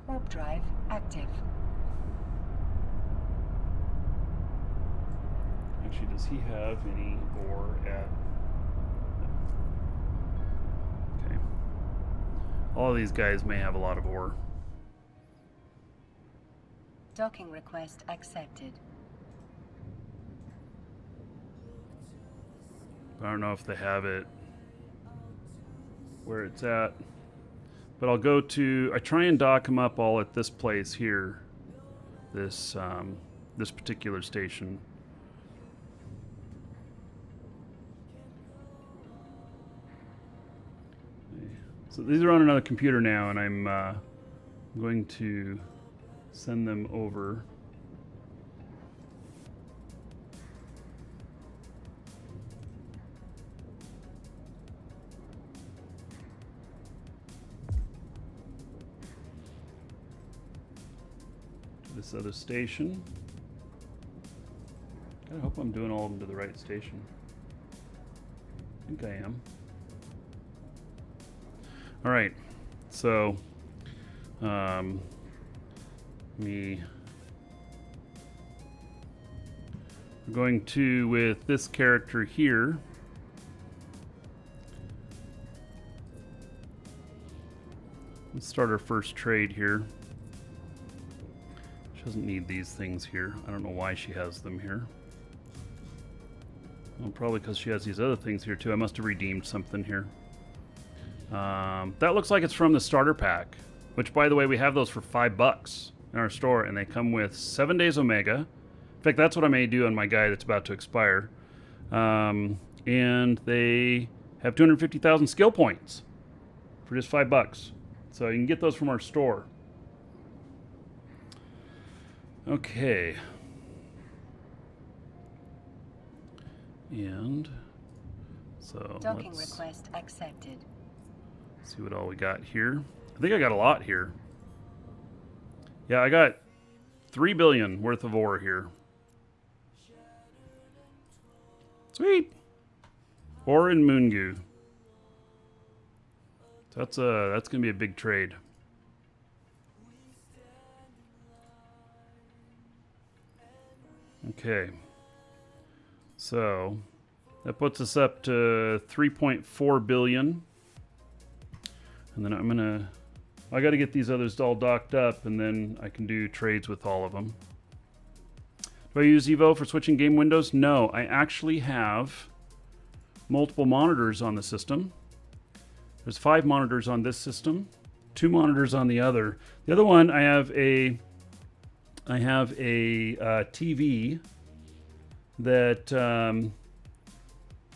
Warp drive active. actually, does he have any ore at? No. Okay. All of these guys may have a lot of ore. Docking request accepted. I don't know if they have it where it's at, but I'll go to, I try and dock them up all at this place here, this this particular station. So these are on another computer now, and I'm going to send them over. To this other station. I hope I'm doing all of them to the right station. I think I am. All right, so we're going to, with this character here, let's start our first trade here. She doesn't need these things here. I don't know why she has them here. Well, probably because she has these other things here too. I must have redeemed something here. That looks like it's from the starter pack, which, by the way, we have those for $5 in our store, and they come with 7 days Omega. In fact, that's what I may do on my guy that's about to expire. And they have 250,000 skill points for just $5. So you can get those from our store. Okay. And so Docking let's request accepted. see what all we got here. I think I got a lot here. Yeah, I got 3 billion worth of ore here. Sweet. Ore and moon goo. That's gonna be a big trade. Okay. So that puts us up to 3.4 billion. And then I got to get these others all docked up, and then I can do trades with all of them. Do I use Evo for switching game windows? No, I actually have multiple monitors on the system. There's 5 monitors on this system, 2 monitors on the other. The other one, I have a I have a TV that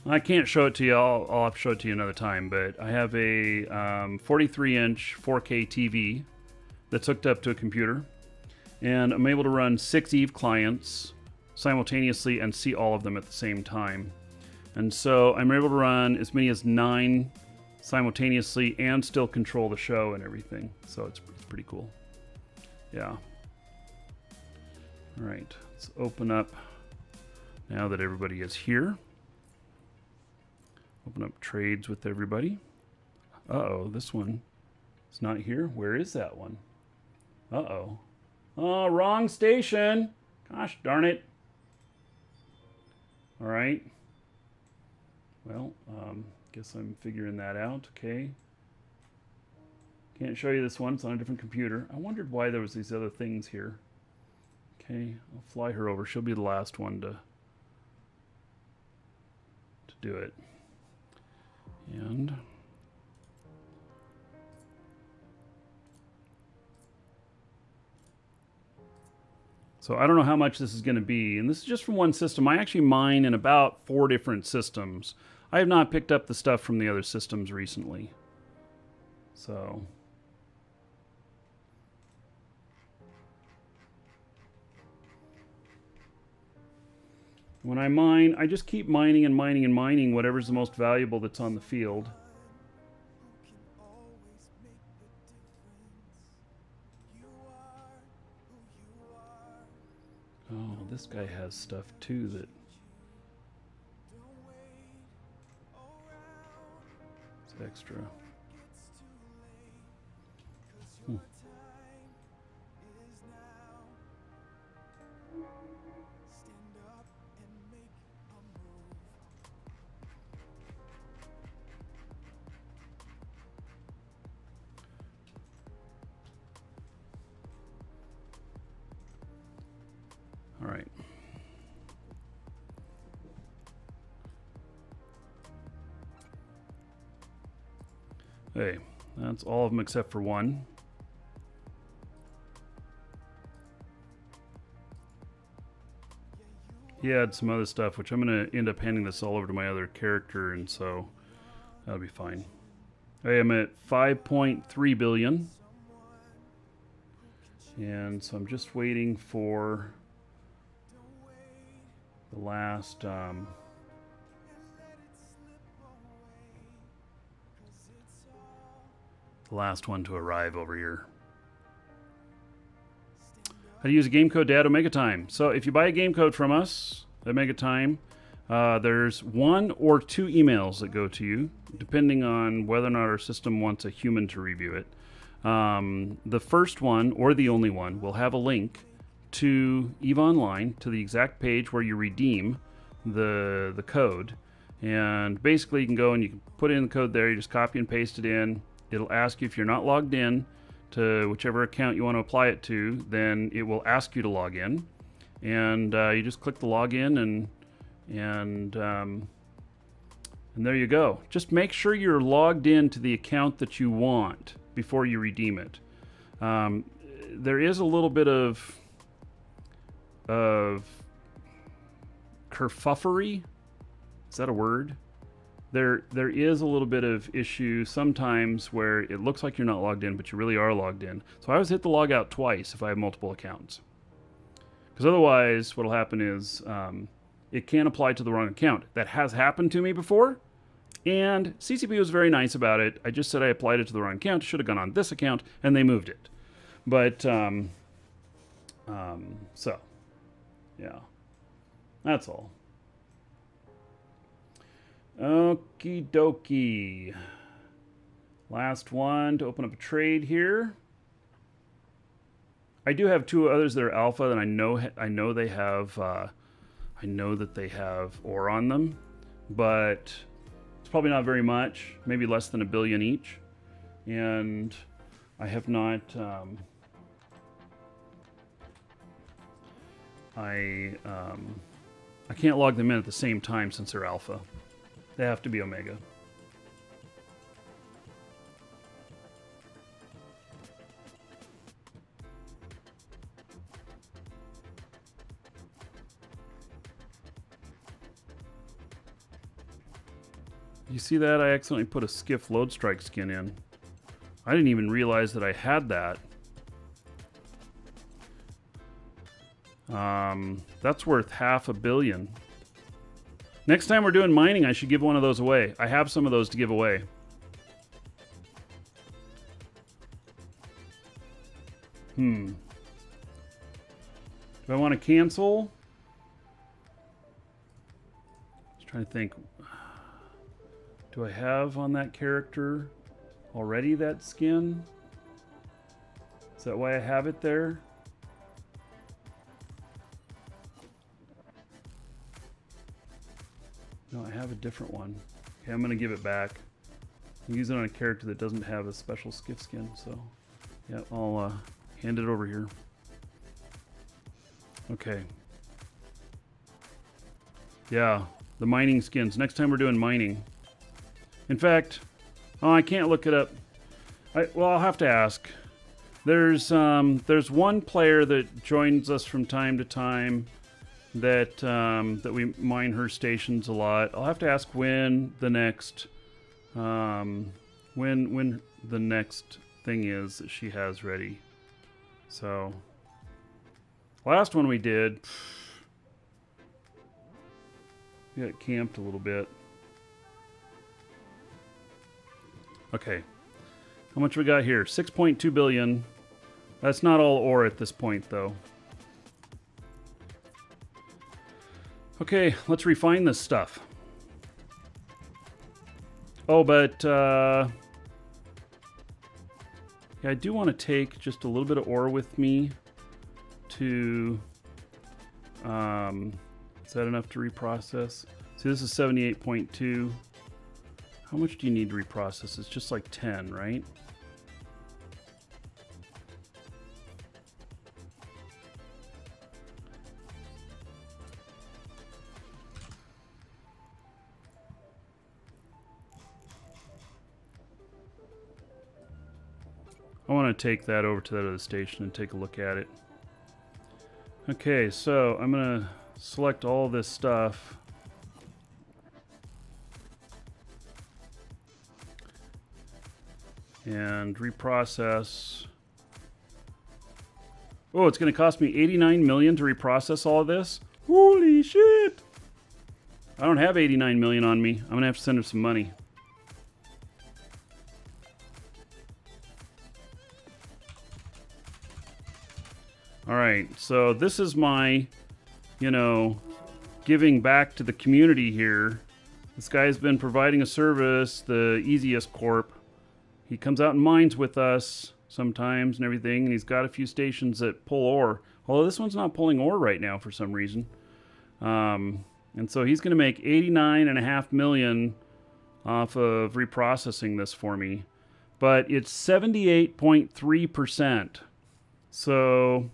I can't show it to you. I'll have to show it to you another time. But I have a 43-inch 4K TV that's hooked up to a computer, and I'm able to run 6 Eve clients simultaneously and see all of them at the same time. And so I'm able to run as many as 9 simultaneously and still control the show and everything. So it's pretty cool. Yeah. All right, let's open up now that everybody is here. Open up trades with everybody. Uh-oh, this one is not here. Where is that one? Uh-oh. Oh, wrong station. Gosh darn it. All right. Well, guess I'm figuring that out. Okay. Can't show you this one. It's on a different computer. I wondered why there was these other things here. Okay, I'll fly her over. She'll be the last one to do it. And so I don't know how much this is going to be, and this is just from one system. I actually mine in about 4 different systems. I have not picked up the stuff from the other systems recently. So when I mine, I just keep mining and mining and mining whatever's the most valuable that's on the field. Oh, this guy has stuff too that it's extra. All right. Hey, that's all of them except for one. He had some other stuff, which I'm going to end up handing this all over to my other character, and so that'll be fine. Hey, I'm at 5.3 billion. And so I'm just waiting for the last one to arrive over here. How to use a game code to add Omega Time. So if you buy a game code from us, Omega Time, there's 1 or 2 emails that go to you, depending on whether or not our system wants a human to review it. The first one, or the only one, will have a link to eveonline, to the exact page where you redeem the code. And basically you can go and you can put in the code there, you just copy and paste it in. It'll ask you if you're not logged in to whichever account you want to apply it to, then it will ask you to log in. And you just click the login and there you go. Just make sure you're logged in to the account that you want before you redeem it. There is a little bit of kerfuffery. Is that a word? There is a little bit of issue sometimes where it looks like you're not logged in, but you really are logged in. So I always hit the log out twice if I have multiple accounts. Because otherwise what will happen is it can apply to the wrong account. That has happened to me before, and CCP was very nice about it. I just said I applied it to the wrong account, should have gone on this account, and they moved it. But, so, yeah, that's all. Okie dokie. Last one to open up a trade here. I do have 2 others that are alpha, and I know they have. I know that they have ore on them, but it's probably not very much. Maybe less than 1 billion each, and I have not. I can't log them in at the same time since they're alpha. They have to be Omega. You see that? I accidentally put a Skiff Load Strike skin in. I didn't even realize that I had that. That's worth $500 million. Next time we're doing mining, I should give one of those away. I have some of those to give away. Do I want to cancel? Just trying to think. Do I have on that character already that skin? Is that why I have it there? No, I have a different one. Okay, I'm going to give it back. I'm using it on a character that doesn't have a special skiff skin, so yeah, I'll hand it over here. Okay. Yeah, the mining skins. Next time we're doing mining. In fact, oh, I can't look it up. Well, I'll have to ask. There's one player that joins us from time to time that that we mine her stations a lot. I'll have to ask when the next when the next thing is that she has ready. So last one we did, we got camped a little bit. Okay, how much we got here? 6.2 billion. That's not all ore at this point, though. Okay, let's refine this stuff. Oh, but yeah, I do want to take just a little bit of ore with me to... is that enough to reprocess? See, this is 78.2. How much do you need to reprocess? It's just like 10, right? I want to take that over to that other station and take a look at it. Okay, so I'm going to select all this stuff. And reprocess. Oh, it's going to cost me 89 million to reprocess all of this? Holy shit! I don't have 89 million on me. I'm going to have to send her some money. Alright, so this is my, you know, giving back to the community here. This guy's been providing a service, the Easiest Corp. He comes out and mines with us sometimes and everything, and he's got a few stations that pull ore. Although this one's not pulling ore right now for some reason. And so he's going to make 89.5 million off of reprocessing this for me. But it's 78.3%. So...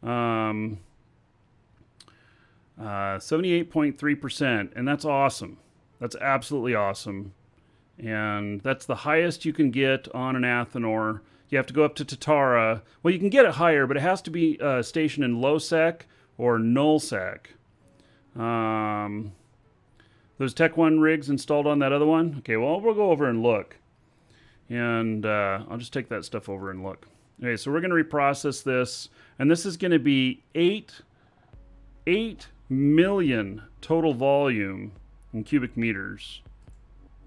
78.3%, and that's awesome. That's absolutely awesome. And that's the highest you can get on an Athenor. You have to go up to Tatara. Well, you can get it higher, but it has to be stationed in low sec or null sec. Those Tech 1 rigs installed on that other one? Okay, well, we'll go over and look. And I'll just take that stuff over and look. Okay, so we're going to reprocess this. And this is going to be 8 million total volume in cubic meters.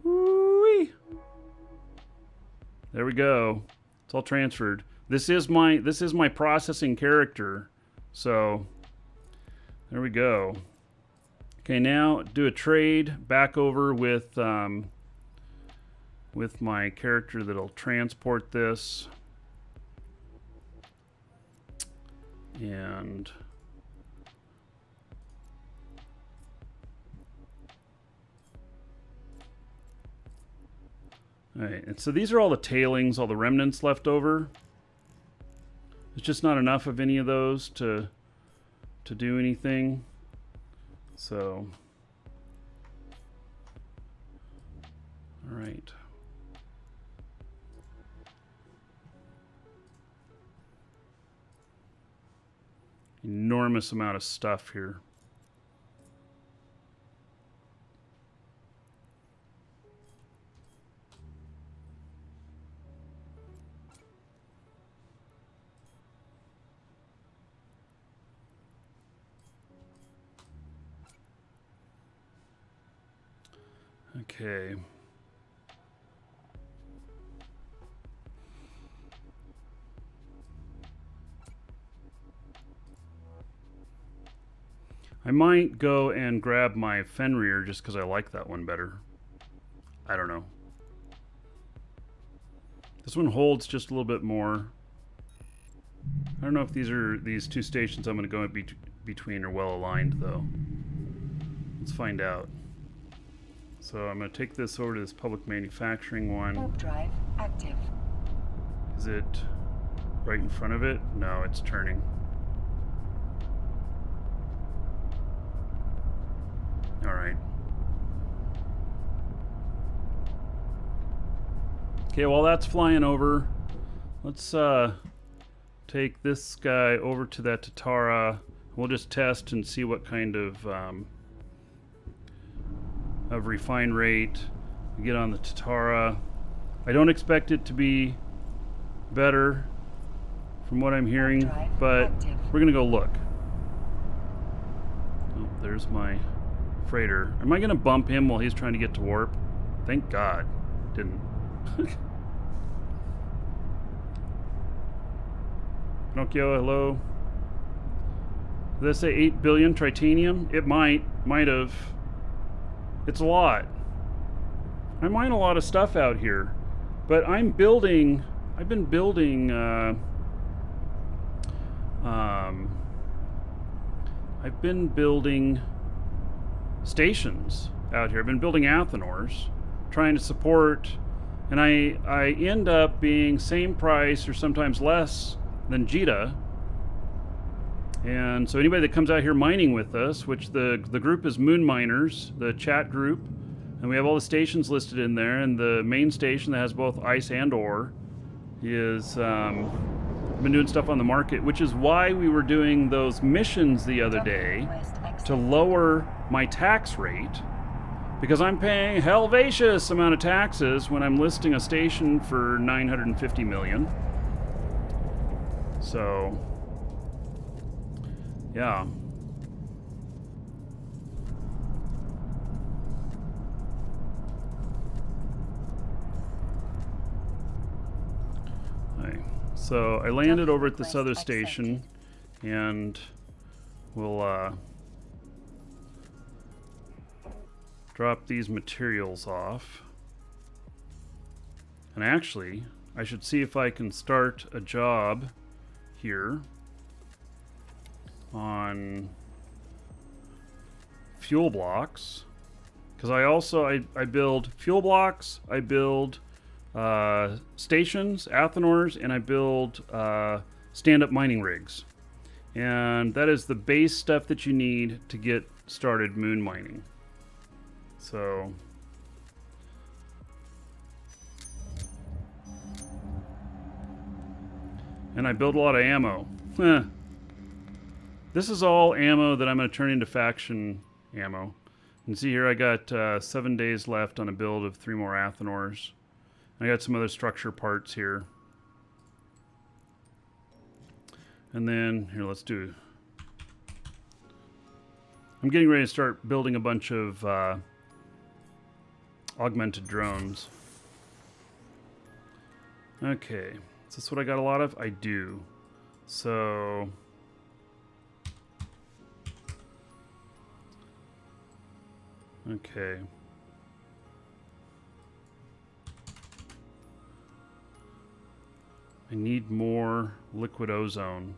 Woo-wee. There we go. It's all transferred. This is my processing character. So there we go. Okay, now do a trade back over with my character that'll transport this. And all right, and so these are all the tailings, all the remnants left over. There's just not enough of any of those to do anything. So, all right. Enormous amount of stuff here. Okay. I might go and grab my Fenrir just because I like that one better. I don't know. This one holds just a little bit more. I don't know if these two stations I'm going to go in between are well aligned though. Let's find out. So I'm going to take this over to this public manufacturing one. Warp drive active. Is it right in front of it? No, it's turning. All right. Okay, while that's flying over, let's take this guy over to that Tatara. We'll just test and see what kind of refine rate we get on the Tatara. I don't expect it to be better from what I'm hearing, but we're gonna go look. Oh, there's my freighter. Am I gonna bump him while he's trying to get to warp? Thank God, didn't. Pinocchio, hello. Did I say 8 billion titanium? It might have. It's a lot. I mine a lot of stuff out here, but I've been building stations out here. I've been building Athenors, trying to support, and I end up being same price or sometimes less than Jita. And so anybody that comes out here mining with us, which the group is Moon Miners, the chat group, and we have all the stations listed in there, and the main station that has both ice and ore is been doing stuff on the market, which is why we were doing those missions the other day to lower my tax rate, because I'm paying helvatious amount of taxes when I'm listing a station for 950 million. So yeah. Okay. So I landed over at this other station, and we'll drop these materials off. And actually, I should see if I can start a job here on fuel blocks, because I build fuel blocks, I build stations, Athenors, and I build stand-up mining rigs, and that is the base stuff that you need to get started moon mining. So and I build a lot of ammo. This is all ammo that I'm going to turn into faction ammo. You can see here I got 7 days left on a build of 3 more Athenors. I got some other structure parts here. And then, here, let's do... I'm getting ready to start building a bunch of augmented drones. Okay, is this what I got a lot of? I do. So... okay. I need more liquid ozone.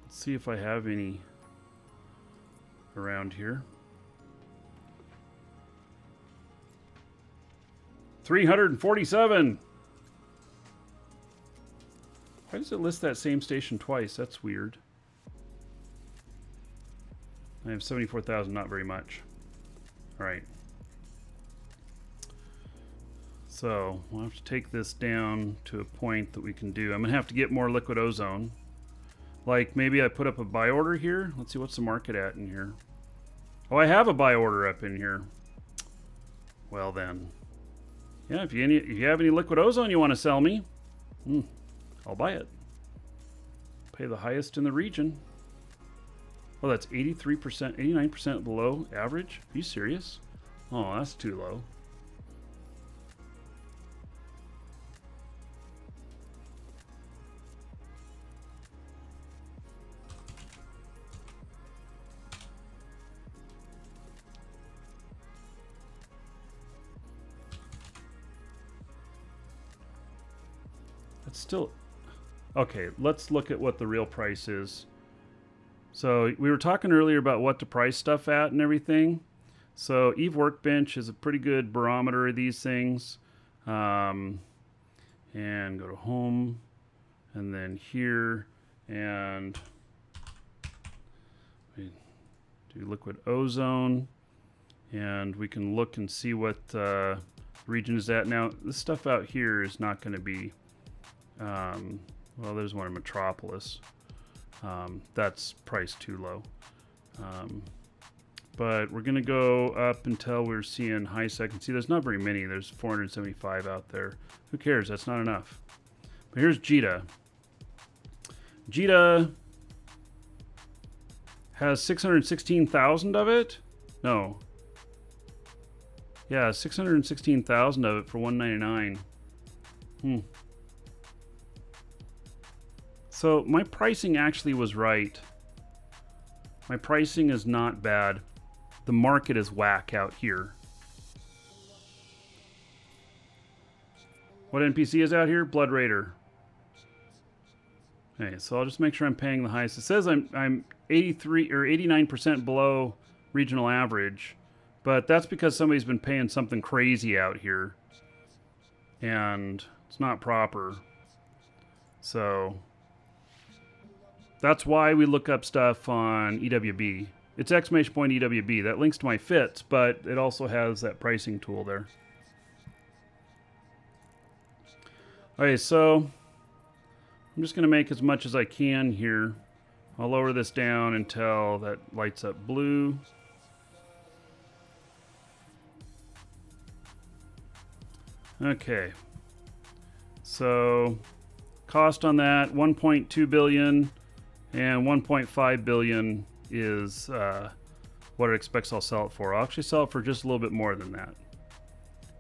Let's see if I have any around here. 347! Why does it list that same station twice? That's weird. I have 74,000, not very much. All right. So we'll have to take this down to a point that we can do. I'm gonna have to get more liquid ozone. Like maybe I put up a buy order here. Let's see, what's the market at in here? Oh, I have a buy order up in here. Well then, yeah. If you have any liquid ozone you want to sell me, I'll buy it. Pay the highest in the region. Oh, that's 83%, 89% below average? Are you serious? Oh, that's too low. That's still... Okay, let's look at what the real price is. So we were talking earlier about what to price stuff at and everything. So Eve Workbench is a pretty good barometer of these things. And go to home and then here and we do liquid ozone and we can look and see what region is at. Now this stuff out here is not going to be well, there's one in Metropolis. That's priced too low. But we're going to go up until we're seeing high second. See, there's not very many. There's 475 out there. Who cares? That's not enough. But here's Jita. Jita has 616,000 of it? No. Yeah, 616,000 of it for 199. So my pricing actually was right. My pricing is not bad. The market is whack out here. What NPC is out here? Blood Raider. Okay, so I'll just make sure I'm paying the highest. It says I'm 83 or 89% below regional average, but that's because somebody's been paying something crazy out here, and it's not proper. So that's why we look up stuff on EWB. It's exclamation point EWB. That links to my fits, but it also has that pricing tool there. Okay, so I'm just going to make as much as I can here. I'll lower this down until that lights up blue. Okay. So cost on that 1.2 billion and 1.5 billion is what it expects I'll sell it for. I'll actually sell it for just a little bit more than that.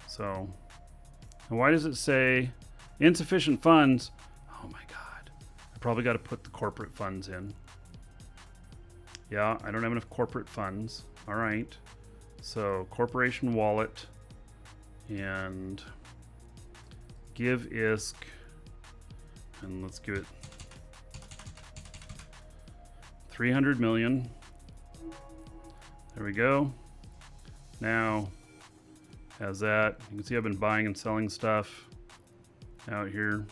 So, and why does it say insufficient funds? Oh my God. I probably got to put the corporate funds in. Yeah, I don't have enough corporate funds. All right. So corporation wallet and give ISK, and let's give it 300 million. There we go. Now, has that. You can see I've been buying and selling stuff out here.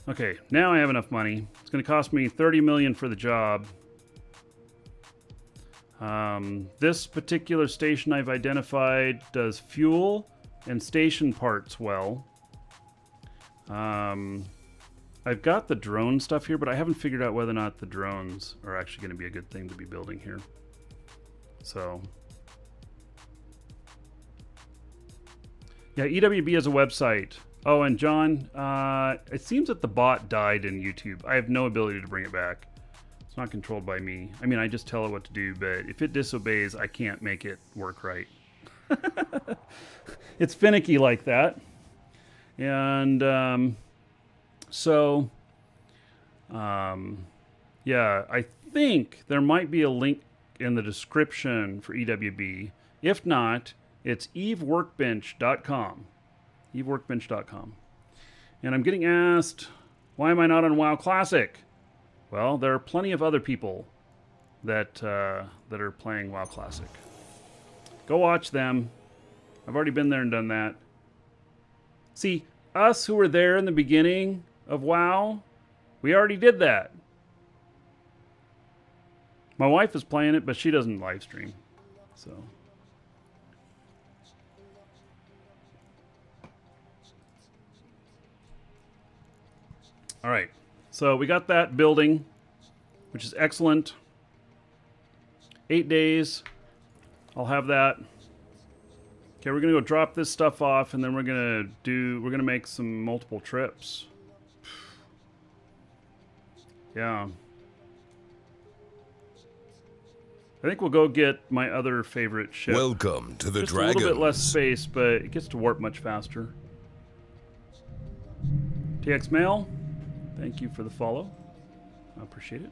Okay, now I have enough money. It's going to cost me 30 million for the job. This particular station I've identified does fuel and station parts well. I've got the drone stuff here, but I haven't figured out whether or not the drones are actually going to be a good thing to be building here. So, yeah, EWB is a website. Oh, and John, it seems that the bot died in YouTube. I have no ability to bring it back. It's not controlled by me. I mean, I just tell it what to do, but if it disobeys, I can't make it work right. It's finicky like that. And yeah, I think there might be a link in the description for EWB. If not, it's eveworkbench.com. eveworkbench.com. And I'm getting asked, why am I not on WoW Classic? Well, there are plenty of other people that are playing WoW Classic. Go watch them. I've already been there and done that. See, us who were there in the beginning of WoW, we already did that. My wife is playing it, but she doesn't live stream. So. All right. So we got that building, which is excellent. 8 days. I'll have that. Okay, we're going to go drop this stuff off, and then we're going to make some multiple trips. Yeah. think we'll go get my other favorite ship. Welcome to the Just Dragons. a little bit less space, but it gets to warp much faster. TX Mail, thank you for the follow. I appreciate it.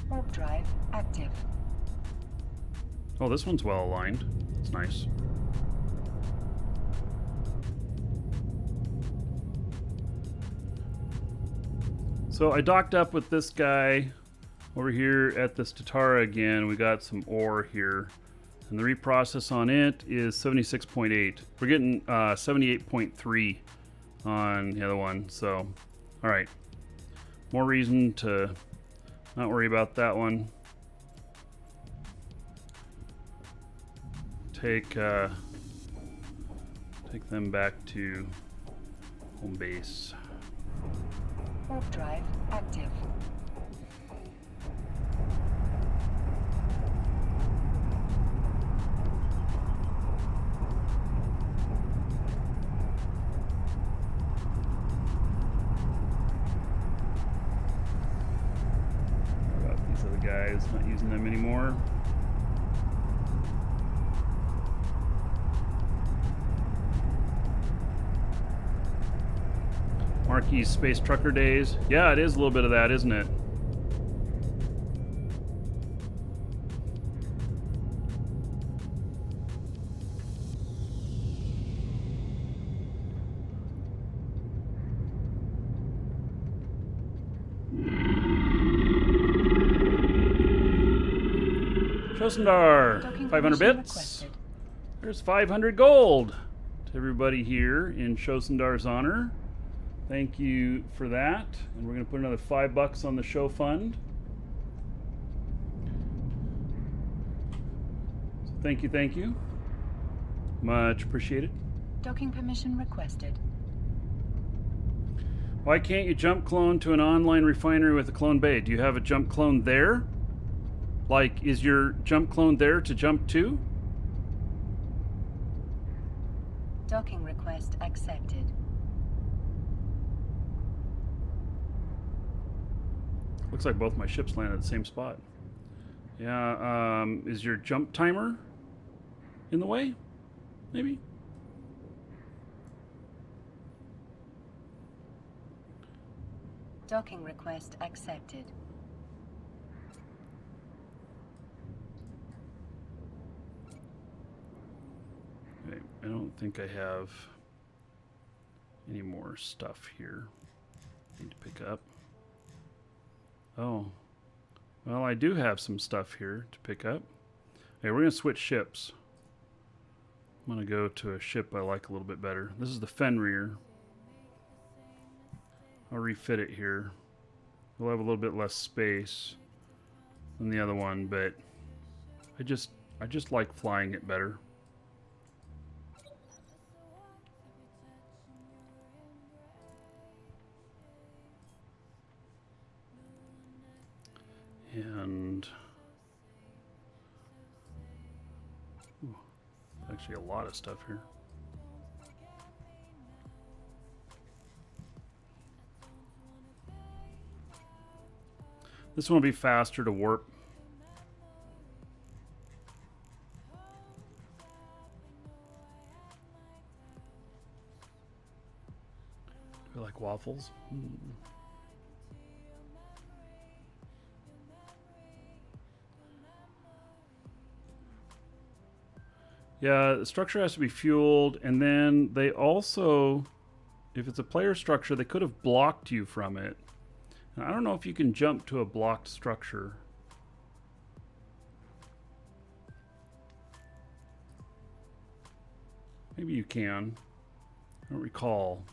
Warp drive active. Oh, this one's well aligned. It's nice. So I docked up with this guy over here at this Tatara again. We got some ore here. And the reprocess on it is 76.8. We're getting 78.3 on the other one. So, all right. More reason to not worry about that one. Take them back to home base. Warp drive active. What about these other guys? Not using them anymore. Markee's Space Trucker Days. Yeah, it is a little bit of that, isn't it? Shosendar, 500 bits. Requested. There's 500 gold to everybody here in Shosendar's honor. Thank you for that. And we're going to put another $5 on the show fund. So thank you, thank you. Much appreciated. Docking permission requested. Why can't you jump clone to an online refinery with a clone bay? Do you have a jump clone there? Like, is your jump clone there to jump to? Docking request accepted. Looks like both my ships landed at the same spot. Yeah, is your jump timer in the way? Maybe? Docking request accepted. Okay, I don't think I have any more stuff here I need to pick up. Oh, well, I do have some stuff here to pick up. Okay, we're going to switch ships. I'm going to go to a ship I like a little bit better. This is the Fenrir. I'll refit it here. We'll have a little bit less space than the other one, but I just like flying it better. And ooh, actually a lot of stuff here. This one will be faster to warp. Do I like waffles? Yeah, the structure has to be fueled, and then they also, if it's a player structure, they could have blocked you from it. And I don't know if you can jump to a blocked structure. Maybe you can. I don't recall.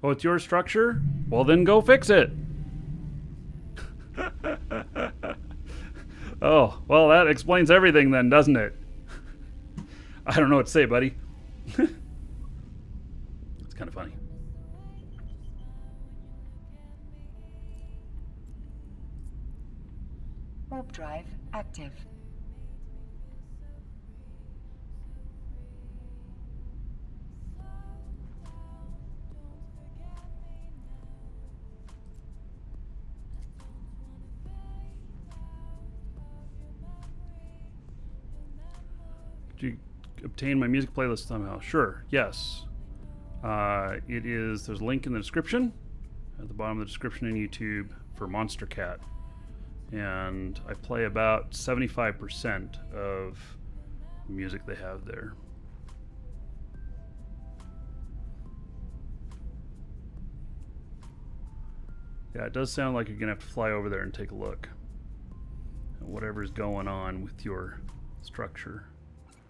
Oh, it's your structure? Well, then go fix it. Oh, well, that explains everything then, doesn't it? I don't know what to say, buddy. It's kind of funny. Warp drive active. Did you obtain my music playlist somehow? Sure, yes. There's a link in the description, at the bottom of the description in YouTube, for Monster Cat. And I play about 75% of the music they have there. Yeah, it does sound like you're gonna have to fly over there and take a look at whatever's going on with your structure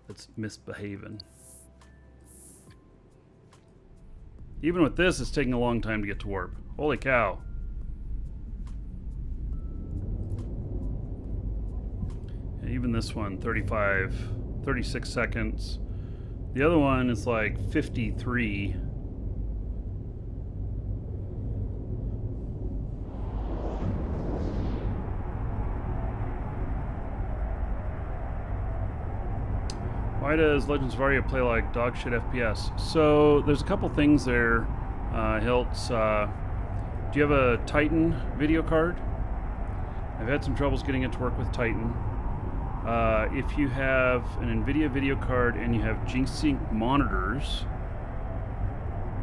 that's misbehaving. Even with this, it's taking a long time to get to warp. Holy cow. Yeah, even this one, 36 seconds. The other one is like 53. Why does Legends of Aria play like dog shit FPS? So there's a couple things there, Hiltz. Do you have a Titan video card? I've had some troubles getting it to work with Titan. If you have an NVIDIA video card and you have G-Sync monitors,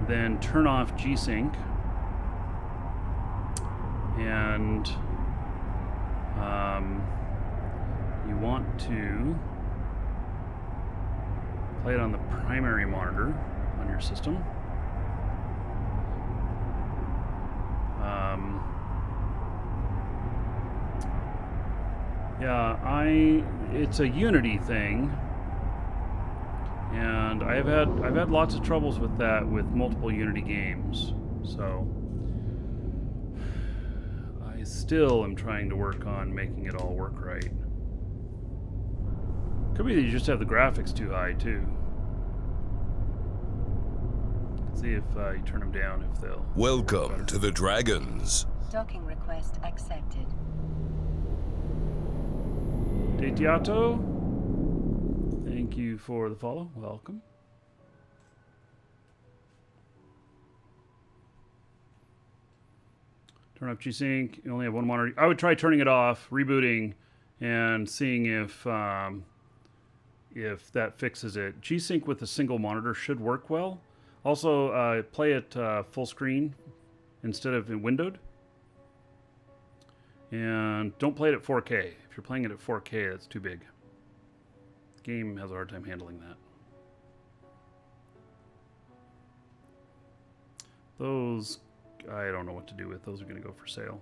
then turn off G-Sync and you want to play it on the primary monitor on your system. It's a Unity thing, and I've had lots of troubles with that with multiple Unity games. So I still am trying to work on making it all work right. Could be that you just have the graphics too high too. See if you turn them down, if they'll. Welcome to the Dragons. Docking request accepted. Detiato, thank you for the follow. Welcome. Turn off G-Sync. You only have one monitor. I would try turning it off, rebooting, and seeing if that fixes it. G-Sync with a single monitor should work well. Also, play it full screen instead of in windowed. And don't play it at 4K. If you're playing it at 4K, that's too big. The game has a hard time handling that. Those, I don't know what to do with. Those are going to go for sale.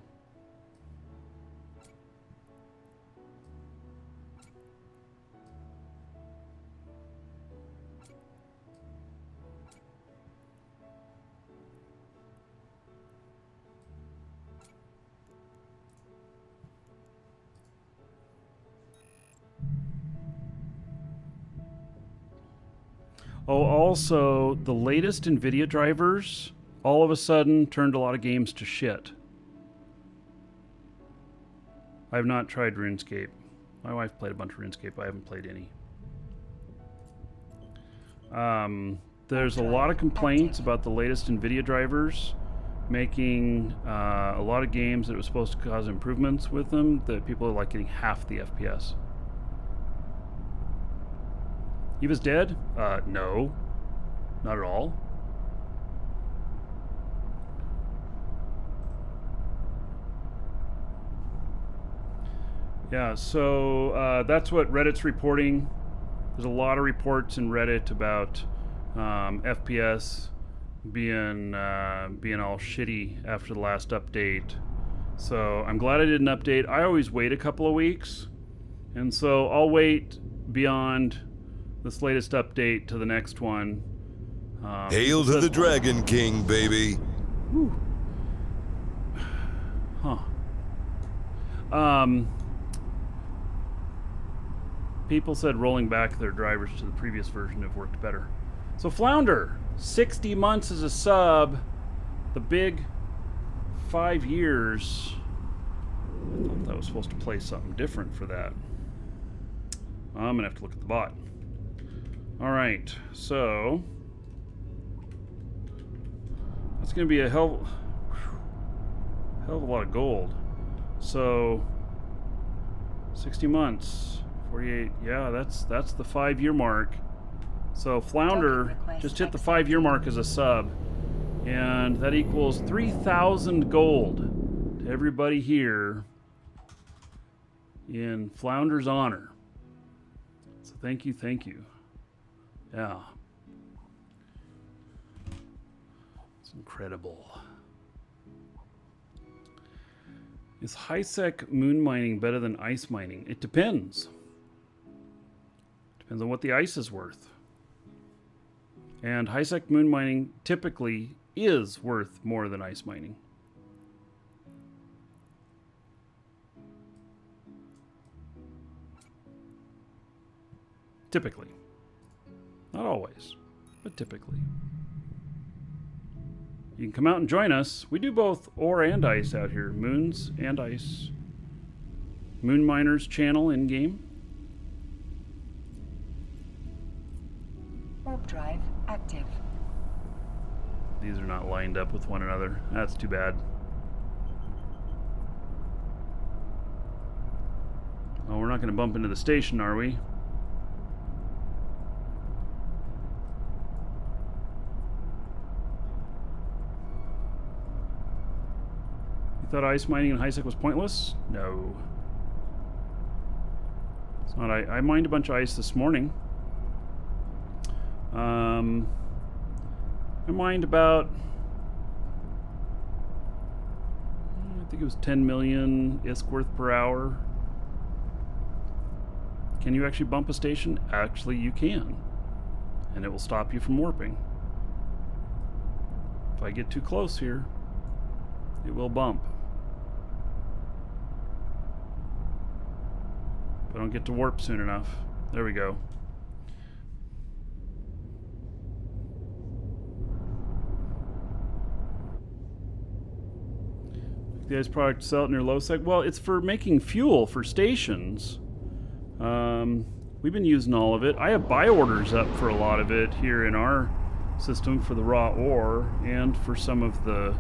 Oh, also, the latest NVIDIA drivers all of a sudden turned a lot of games to shit. I have not tried RuneScape. My wife played a bunch of RuneScape. I haven't played any. There's a lot of complaints about the latest NVIDIA drivers making a lot of games that were supposed to cause improvements with them that people are like getting half the FPS. Eva's dead? No. Not at all. Yeah, so that's what Reddit's reporting. There's a lot of reports in Reddit about FPS being all shitty after the last update. So I'm glad I did an update. I always wait a couple of weeks, and so I'll wait beyond this latest update to the next one. Hail to the Dragon King, baby. Whew. Huh. People said rolling back their drivers to the previous version have worked better. So Flounder, 60 months as a sub, the big 5 years. I thought that was supposed to play something different for that. I'm gonna have to look at the bot. All right, so that's gonna be a hell of a lot of gold. So 60 months, 48. Yeah, that's the 5-year mark. So Flounder just hit the 5-year mark as a sub, and that equals 3,000 gold to everybody here in Flounder's honor. So thank you, thank you. Yeah. It's incredible. Is high-sec moon mining better than ice mining? It depends. Depends on what the ice is worth. And high-sec moon mining typically is worth more than ice mining. Typically. Not always, but typically. You can come out and join us. We do both ore and ice out here. Moons and ice. Moon Miners channel in-game. Warp drive active. These are not lined up with one another. That's too bad. Oh, we're not going to bump into the station, are we? You thought ice mining in high-sec was pointless? No. It's not. I mined a bunch of ice this morning. I mined about, I think it was 10 million ISK worth per hour. Can you actually bump a station? Actually, you can. And it will stop you from warping. If I get too close here, it will bump. If I don't get to warp soon enough. There we go. The ice product, sell it near low sec. Well, it's for making fuel for stations. We've been using all of it. I have buy orders up for a lot of it here in our system for the raw ore and for some of the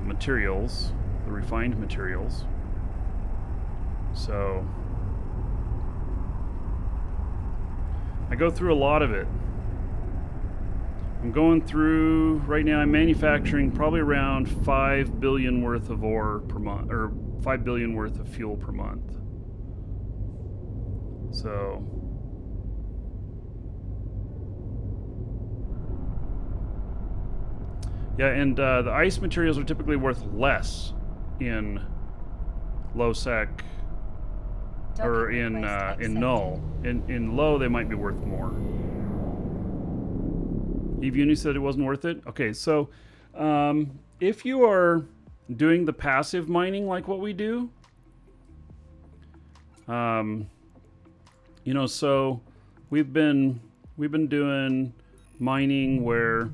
materials, the refined materials. So I go through a lot of it. I'm going through, right now I'm manufacturing probably around 5 billion worth of ore per month, or 5 billion worth of fuel per month. So, yeah, and the ice materials are typically worth less in low sec, or in null. In low, they might be worth more. eveonline said it wasn't worth it. Okay, so if you are doing the passive mining like what we do, you know, so we've been doing mining where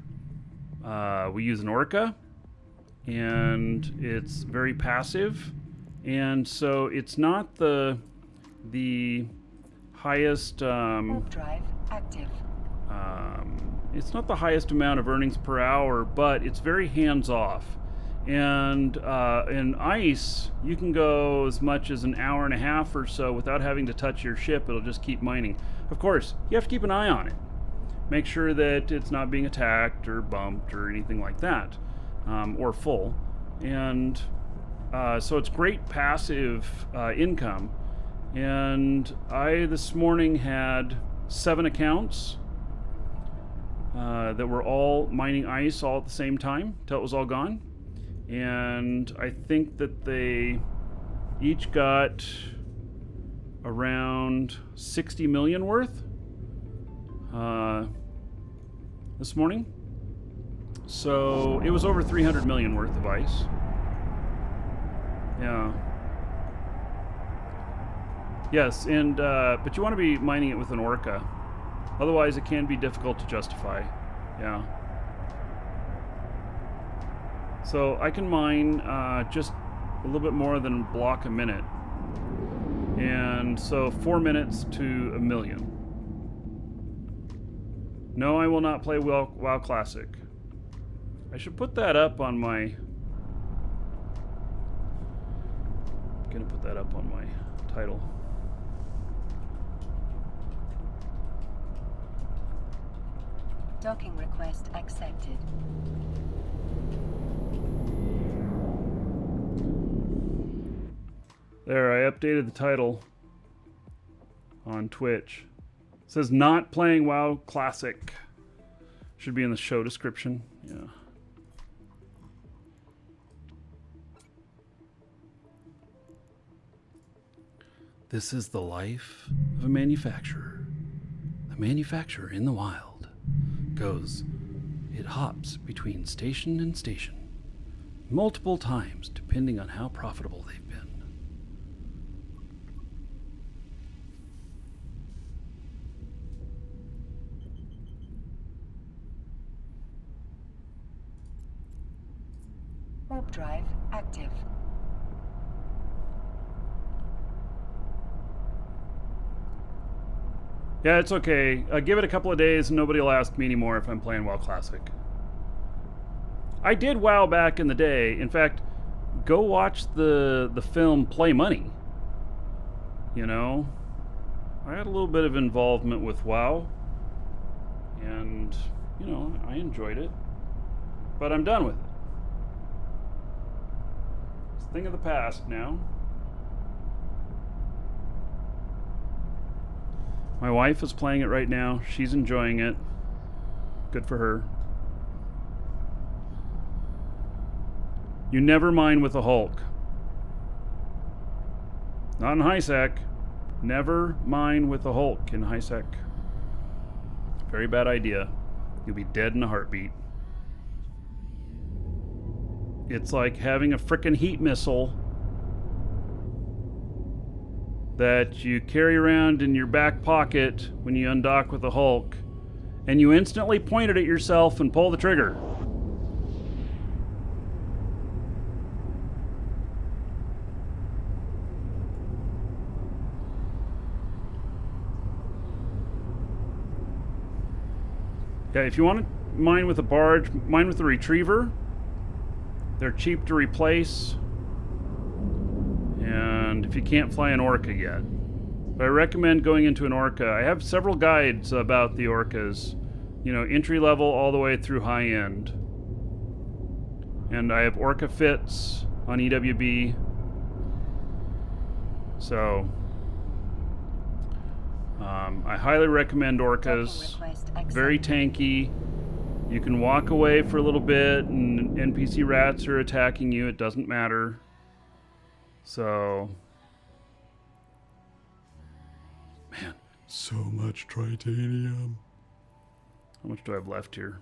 we use an orca, and it's very passive, and so it's not the highest. Warp drive active. It's not the highest amount of earnings per hour, but it's very hands-off. And in ice, you can go as much as an hour and a half or so without having to touch your ship. It'll just keep mining. Of course, you have to keep an eye on it. Make sure that it's not being attacked or bumped or anything like that, or full. And so it's great passive income. And I, this morning, had 7 accounts that were all mining ice all at the same time till it was all gone. And I think that they each got around 60 million worth this morning. So it was over 300 million worth of ice. Yeah. Yes, and but you want to be mining it with an orca. Otherwise, it can be difficult to justify. Yeah. So I can mine just a little bit more than a block a minute. And so 4 minutes to a million. No, I will not play WoW Classic. I should put that up on my... I'm gonna put that up on my title. Docking request accepted. There, I updated the title on Twitch. It says not playing WoW Classic. Should be in the show description. Yeah. This is the life of a manufacturer. The manufacturer in the wild it hops between station and station multiple times depending on how profitable they've been. Warp drive active. Yeah, it's okay. Give it a couple of days and nobody will ask me anymore if I'm playing WoW Classic. I did WoW back in the day. In fact, go watch the film Play Money. You know? I had a little bit of involvement with WoW. And, you know, I enjoyed it. But I'm done with it. It's a thing of the past now. My wife is playing it right now. She's enjoying it. Good for her. You never mine with a Hulk. Not in high-sec. Never mine with a Hulk in high-sec. Very bad idea. You'll be dead in a heartbeat. It's like having a frickin' heat missile that you carry around in your back pocket when you undock with a Hulk, and you instantly point it at yourself and pull the trigger. Yeah, if you want to mine with a barge, mine with a retriever. They're cheap to replace. And if you can't fly an orca yet. But I recommend going into an orca. I have several guides about the orcas. You know, entry level all the way through high end. And I have orca fits on EWB. So, I highly recommend orcas. Very tanky. You can walk away for a little bit and NPC rats are attacking you. It doesn't matter. So, man, so much tritanium. How much do I have left here?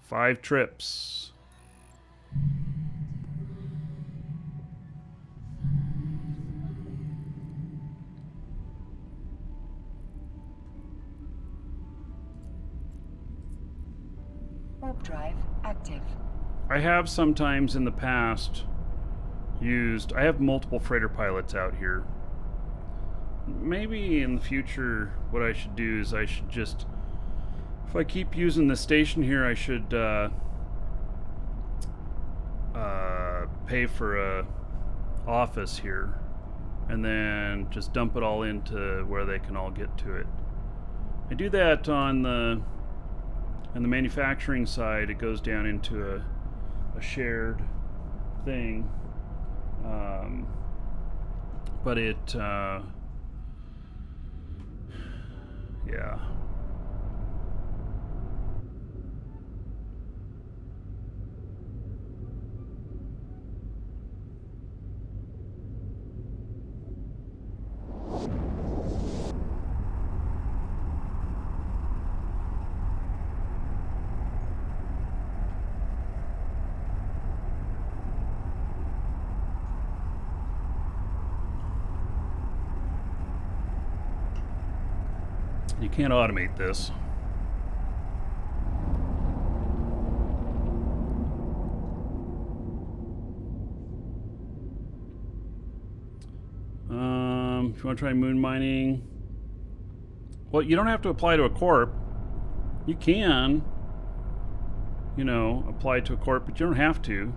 5 trips. Warp drive active. I have sometimes in the past used... I have multiple freighter pilots out here. Maybe in the future what I should do is I should just... If I keep using the station here, I should pay for a office here and then just dump it all into where they can all get to it. I do that on the manufacturing side. It goes down into a shared thing, but it yeah. You can't automate this. If you want to try moon mining, well, you don't have to apply to a corp. You can, apply to a corp, but you don't have to.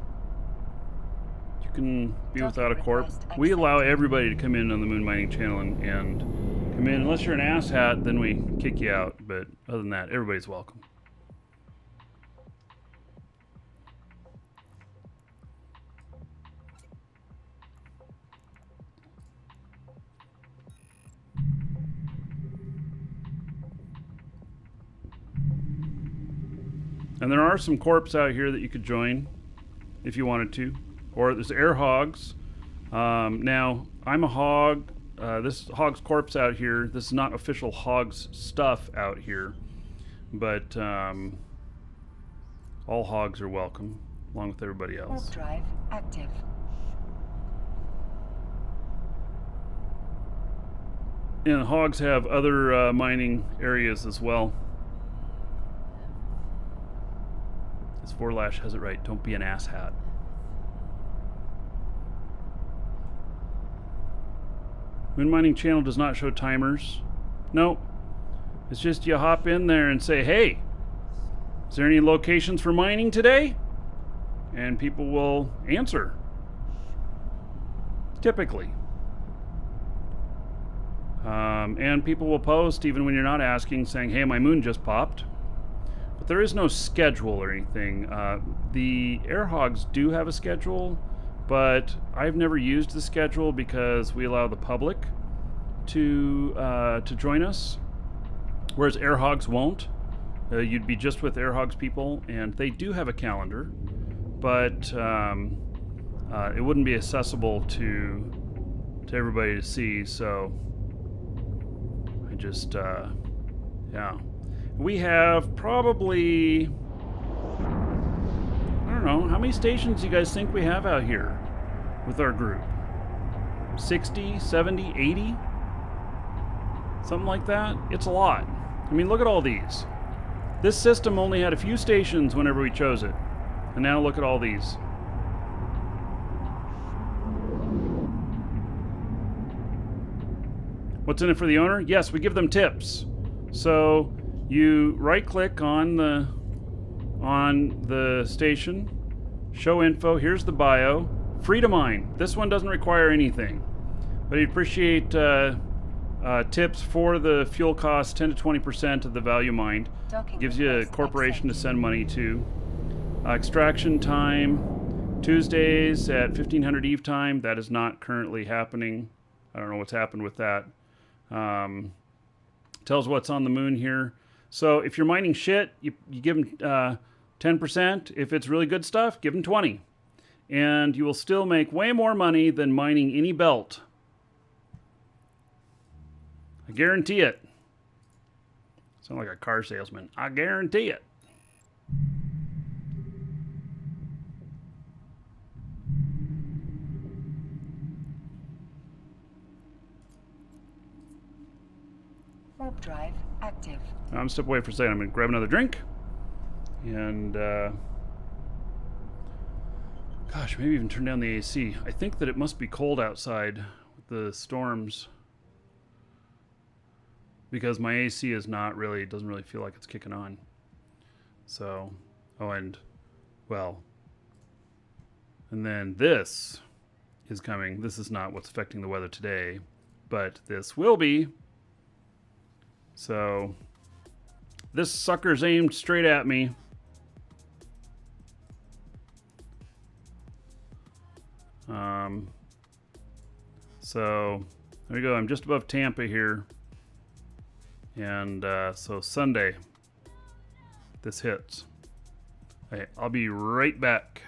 You can be without a corp. We allow everybody to come in on the moon mining channel and come in. Unless you're an asshat, then we kick you out. But other than that, everybody's welcome. And there are some corps out here that you could join if you wanted to. Or there's air hogs. Now, I'm a hog. This Hogs Corpse out here. This is not official Hogs stuff out here. But all hogs are welcome, along with everybody else. Warp drive active. And the hogs have other mining areas as well. This Forlash has it right. Don't be an asshat. Moon mining channel does not show timers. Nope. It's just you hop in there and say, hey, is there any locations for mining today? And people will answer. Typically. And people will post even when you're not asking, saying, hey, my moon just popped. But there is no schedule or anything. The air hogs do have a schedule, but I've never used the schedule because we allow the public to join us, whereas air hogs won't. You'd be just with air hogs people, and they do have a calendar, but it wouldn't be accessible to everybody to see. So I just yeah. We have probably, I don't know, how many stations do you guys think we have out here with our group? 60, 70, 80? Something like that? It's a lot. I mean, look at all these. This system only had a few stations whenever we chose it. And now look at all these. What's in it for the owner? Yes, we give them tips. So you right-click on the station, show info. Here's the bio. Free to mine. This one doesn't require anything, but you'd appreciate tips for the fuel cost, 10 to 20% of the value mined. Gives you a corporation to send money to. Extraction time, Tuesdays at 1500 Eve time. That is not currently happening. I don't know what's happened with that. Tells what's on the moon here. So if you're mining shit, you give them 10%. If it's really good stuff, give them 20. And you will still make way more money than mining any belt. I guarantee it. Sound like a car salesman. I guarantee it. Warp drive active. I'm step away for a second. I'm going to grab another drink. And, gosh, maybe even turn down the AC. I think that it must be cold outside with the storms. Because my AC is not really, it doesn't really feel like it's kicking on. So, and then this is coming. This is not what's affecting the weather today, but this will be. So, this sucker's aimed straight at me. So, there you go. I'm just above Tampa here. And so Sunday, this hits. Okay, I'll be right back.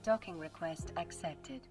docking request accepted.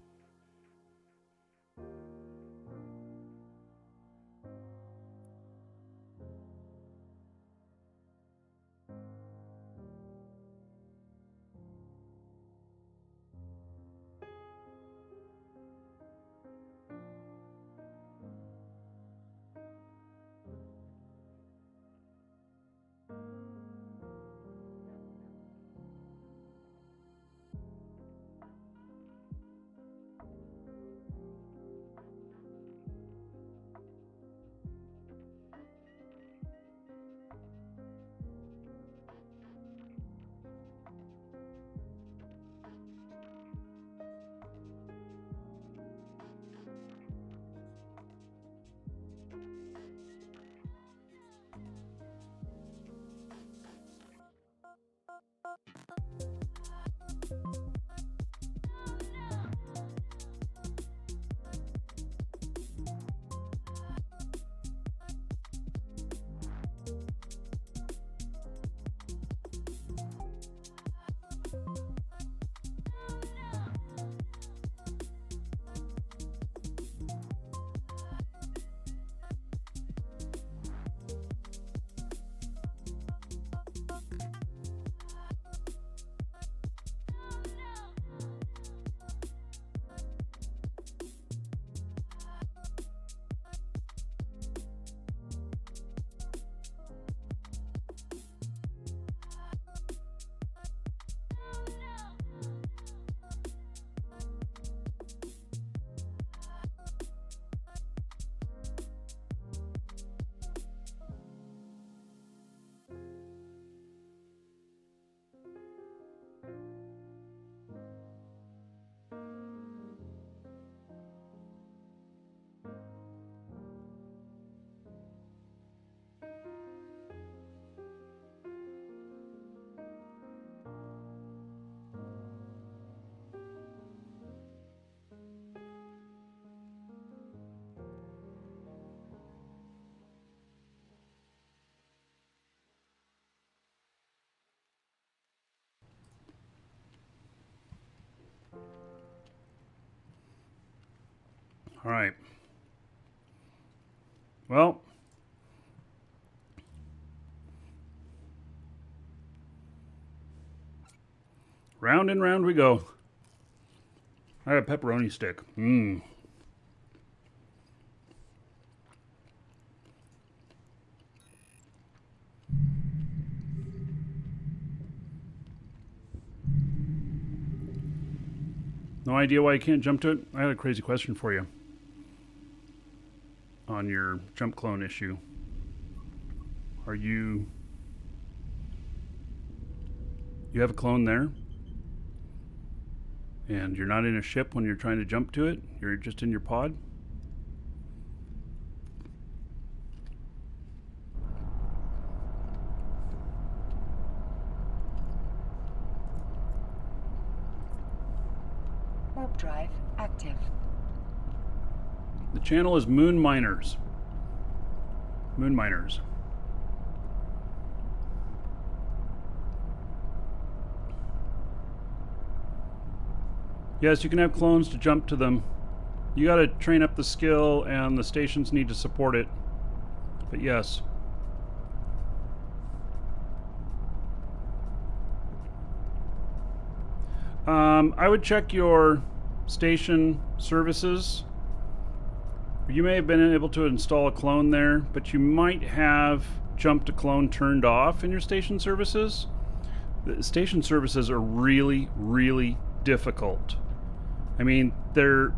All right. Well, round and round we go. I got a pepperoni stick. Mmm. No idea why you can't jump to it? I had a crazy question for you on your jump clone issue. Are you have a clone there? And you're not in a ship when you're trying to jump to it? You're just in your pod? Warp drive active. The channel is Moon Miners. Moon Miners. Yes, you can have clones to jump to them. You gotta train up the skill and the stations need to support it. But yes. I would check your station services. You may have been able to install a clone there, but you might have jump to clone turned off in your station services. The station services are really, really difficult. I mean, there's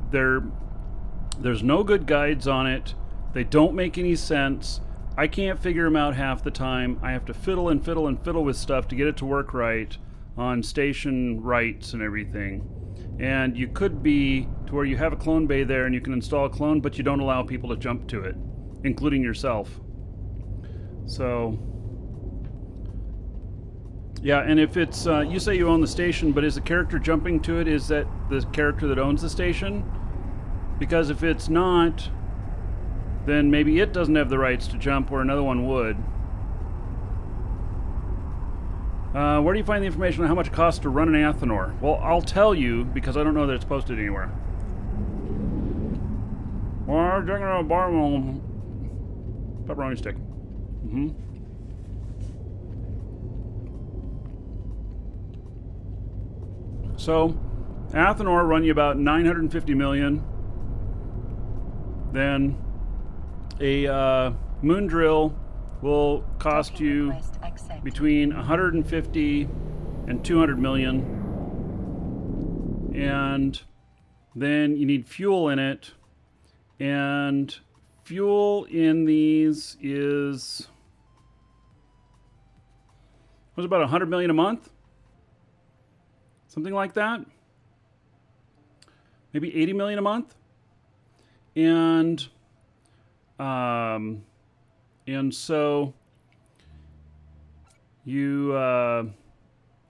no good guides on it. They don't make any sense. I can't figure them out half the time. I have to fiddle and fiddle and fiddle with stuff to get it to work right on station rights and everything. And you could be to where you have a clone bay there and you can install a clone, but you don't allow people to jump to it, including yourself. So, yeah, and if it's, you say you own the station, but is the character jumping to it, is that the character that owns the station? Because if it's not, then maybe it doesn't have the rights to jump where another one would. Where do you find the information on how much it costs to run an Athenor? Well, I'll tell you because I don't know that it's posted anywhere. Well, drinking a bar pepperoni stick. Mm-hmm. So, Athenor run you about 950 million. Then a moon drill will cost you between 150 and 200 million. And then you need fuel in it. And fuel in these is, was about 100 million a month? Something like that. Maybe 80 million a month. And so you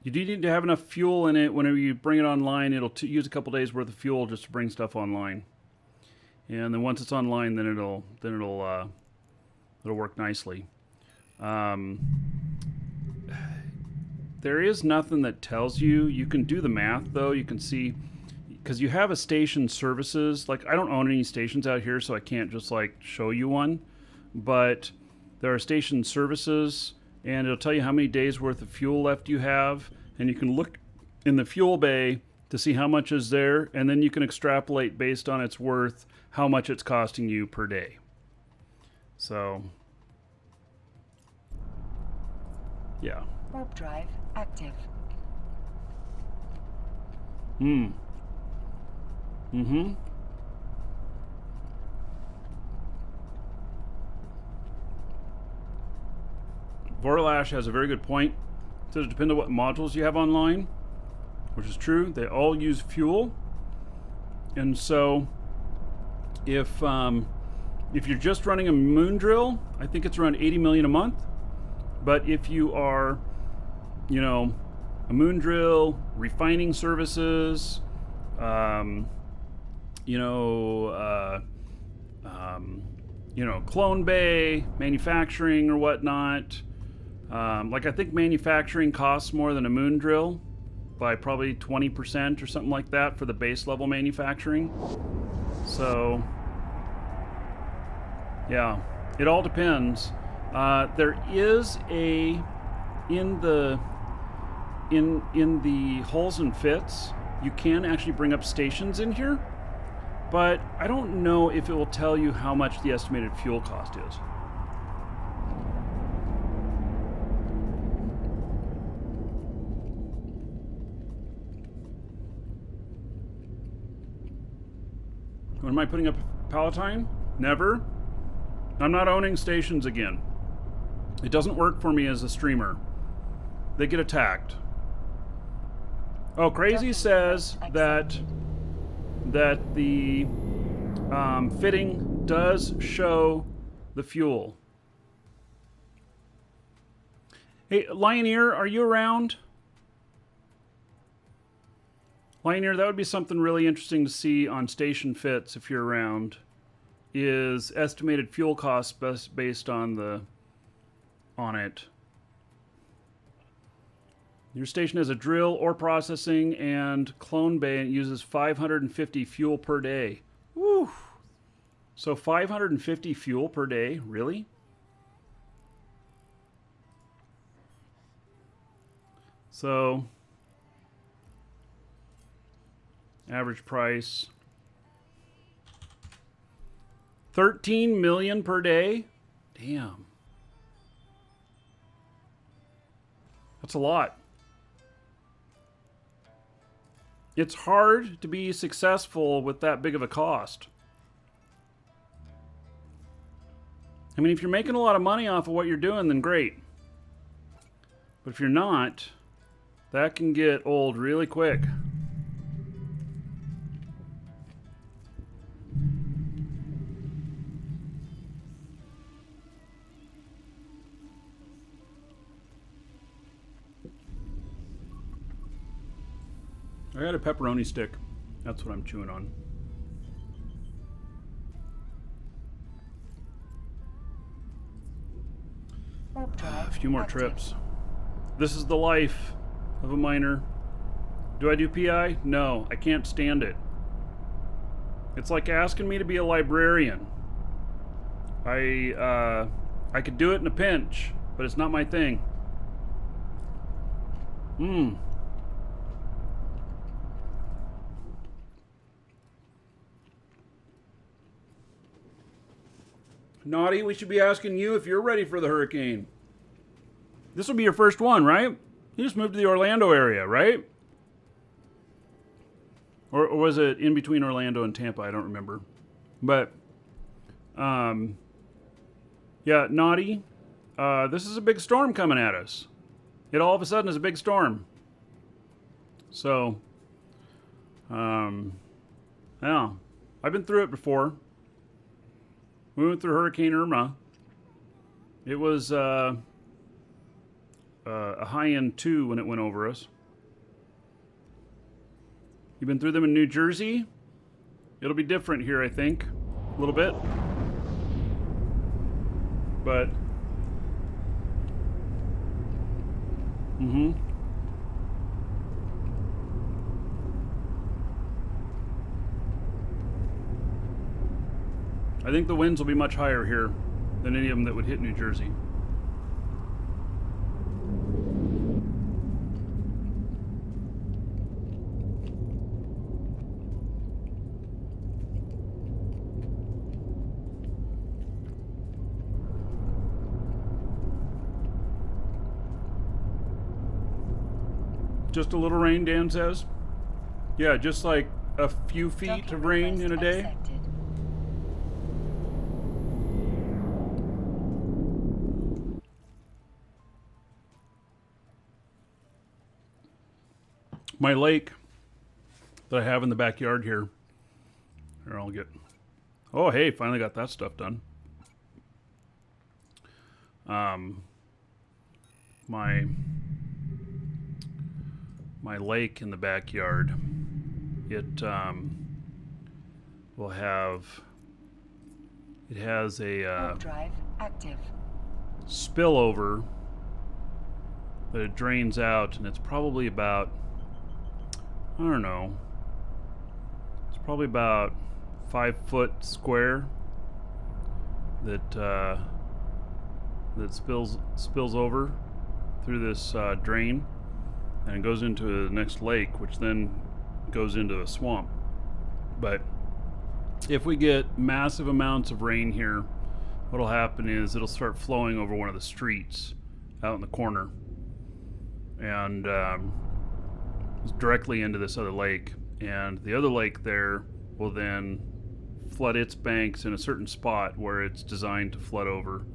do need to have enough fuel in it. Whenever you bring it online, it'll use a couple days worth of fuel just to bring stuff online. And then once it's online, then it'll work nicely. There is nothing that tells you. You can do the math though. You can see, because you have a station services. Like, I don't own any stations out here, so I can't just like show you one. But there are station services, and it'll tell you how many days worth of fuel left you have, and you can look in the fuel bay to see how much is there, and then you can extrapolate based on its worth how much it's costing you per day. So, yeah. Warp drive active. Mm-hmm. Vorlash has a very good point. It says it depends on what modules you have online, which is true. They all use fuel. And so if you're just running a moon drill, I think it's around 80 million a month. But if you are, you know, a moon drill, refining services, clone bay, manufacturing or whatnot. Like, I think manufacturing costs more than a moon drill by probably 20% or something like that for the base level manufacturing. So, yeah, it all depends. There is in the holes and fits, you can actually bring up stations in here, but I don't know if it will tell you how much the estimated fuel cost is. When am I putting up Palatine? Never. I'm not owning stations again. It doesn't work for me as a streamer. They get attacked. Oh, Crazy says that the fitting does show the fuel. Hey, Lioneer, are you around? Lioneer, that would be something really interesting to see on station fits if you're around. Is estimated fuel costs based on it. Your station has a drill, ore processing, and clone bay, and it uses 550 fuel per day. Woo! So 550 fuel per day? Really? So, average price, 13 million per day? Damn. That's a lot. It's hard to be successful with that big of a cost. I mean, if you're making a lot of money off of what you're doing, then great. But if you're not, that can get old really quick. I got a pepperoni stick. That's what I'm chewing on. A few more trips. This is the life of a miner. Do I do PI? No, I can't stand it. It's like asking me to be a librarian. I could do it in a pinch, but it's not my thing. Naughty, we should be asking you if you're ready for the hurricane. This will be your first one, right? You just moved to the Orlando area, right? Or was it in between Orlando and Tampa? I don't remember. But, yeah, Naughty, this is a big storm coming at us. It all of a sudden is a big storm. So, yeah, I've been through it before. We went through Hurricane Irma. It was a high end 2 when it went over us. You've been through them in New Jersey? It'll be different here, I think. A little bit. But... I think the winds will be much higher here than any of them that would hit New Jersey. Just a little rain, Dan says. Yeah, just like a few feet of rain in a day. Accepted. My lake that I have in the backyard here. Here, I'll get... Oh, hey, finally got that stuff done. My lake in the backyard, it will have... It has a Warp drive active. spillover that it drains out, and it's probably about... I don't know. It's probably about 5 foot square that that spills over through this drain, and it goes into the next lake, which then goes into a swamp. But if we get massive amounts of rain here, what'll happen is it'll start flowing over one of the streets out in the corner, and directly into this other lake, and the other lake there will then flood its banks in a certain spot where it's designed to flood over,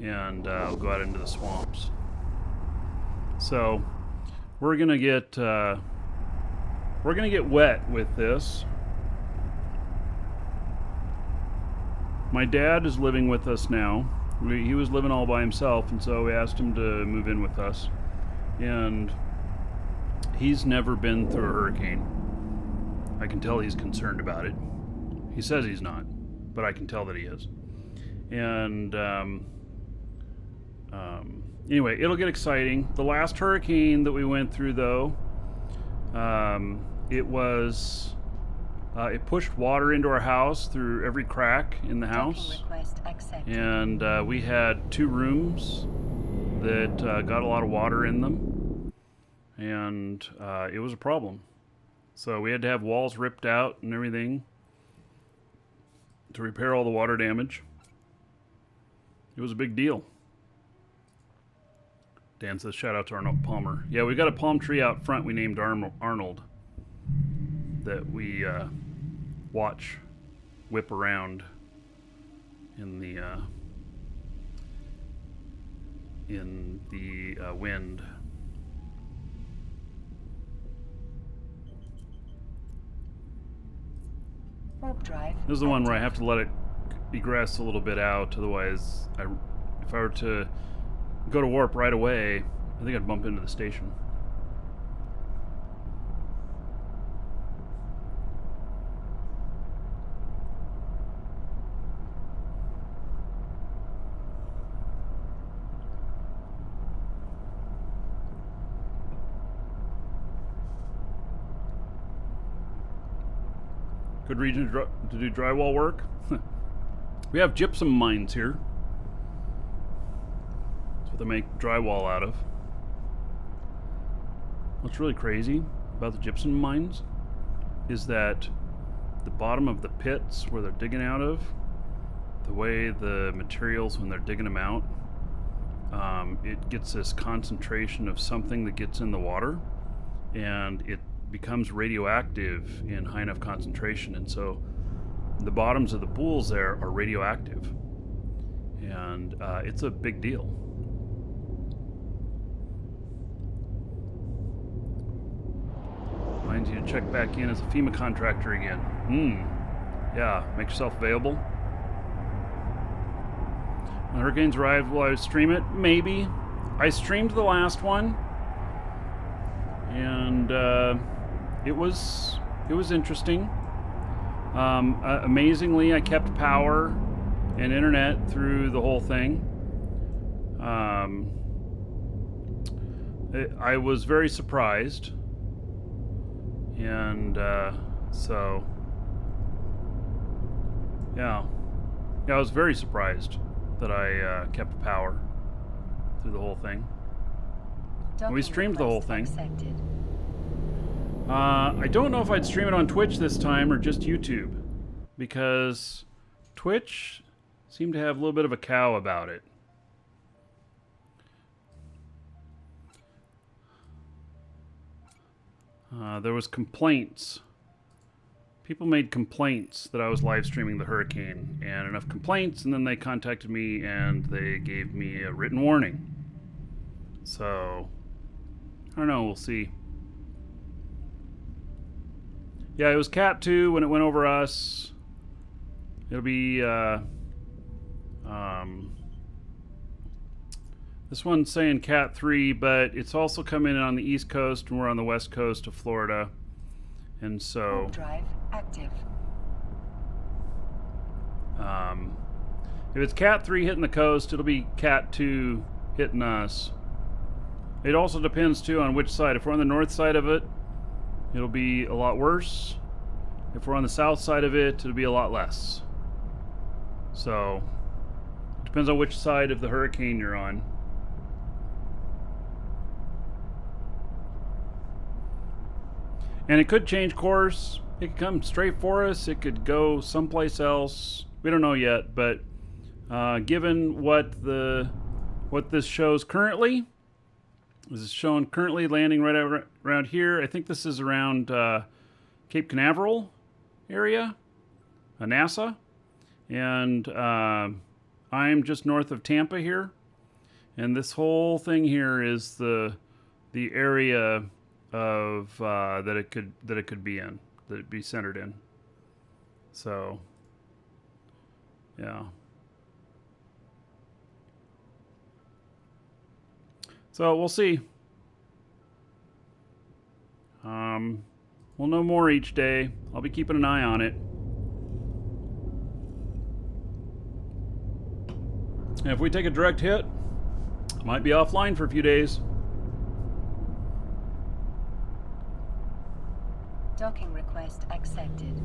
and will go out into the swamps. So we're gonna get wet with this. My dad is living with us now. He was living all by himself, and so we asked him to move in with us, and he's never been through a hurricane. I can tell he's concerned about it. He says he's not, but I can tell that he is. And anyway, it'll get exciting. The last hurricane that we went through, though, it pushed water into our house through every crack in the house. Docking request accepted. And we had 2 rooms that got a lot of water in them. And it was a problem. So we had to have walls ripped out and everything to repair all the water damage. It was a big deal. Dan says, shout out to Arnold Palmer. Yeah, we got a palm tree out front we named Arnold that we watch whip around in the wind. Warp drive. This is the one where I have to let it egress a little bit out, otherwise if I were to go to warp right away, I think I'd bump into the station. Good region to do drywall work. We have gypsum mines here. That's what they make drywall out of. What's really crazy about the gypsum mines is that the bottom of the pits where they're digging out of, the way the materials when they're digging them out, it gets this concentration of something that gets in the water, and it becomes radioactive in high enough concentration, and so the bottoms of the pools there are radioactive, and it's a big deal. Reminds you to check back in as a FEMA contractor again. Yeah, make yourself available. When hurricanes arrive, will I stream it? Maybe. I streamed the last one, and it was interesting. Amazingly, I kept power and internet through the whole thing. I was very surprised, and so yeah, I was very surprised that I kept power through the whole thing. And we streamed the whole thing. Accepted. I don't know if I'd stream it on Twitch this time or just YouTube, because Twitch seemed to have a little bit of a cow about it. There was complaints. People made complaints that I was live streaming the hurricane, and enough complaints, and then they contacted me and they gave me a written warning. So, I don't know, we'll see. Yeah, it was Cat 2 when it went over us. It'll be, this one's saying Cat 3, but it's also coming in on the East Coast, and we're on the West Coast of Florida. And so... Warp drive active. If it's Cat 3 hitting the coast, it'll be Cat 2 hitting us. It also depends, too, on which side. If we're on the north side of it, it'll be a lot worse. If we're on the south side of it, it'll be a lot less. So, it depends on which side of the hurricane you're on. And it could change course. It could come straight for us. It could go someplace else. We don't know yet, but given what this shows currently, this is showing currently landing right around here. I think this is around Cape Canaveral area, NASA, and I'm just north of Tampa here. And this whole thing here is the area of that it could be in, that it'd be centered in. So, yeah. So we'll see. We'll know more each day. I'll be keeping an eye on it. And if we take a direct hit, I might be offline for a few days. Docking request accepted.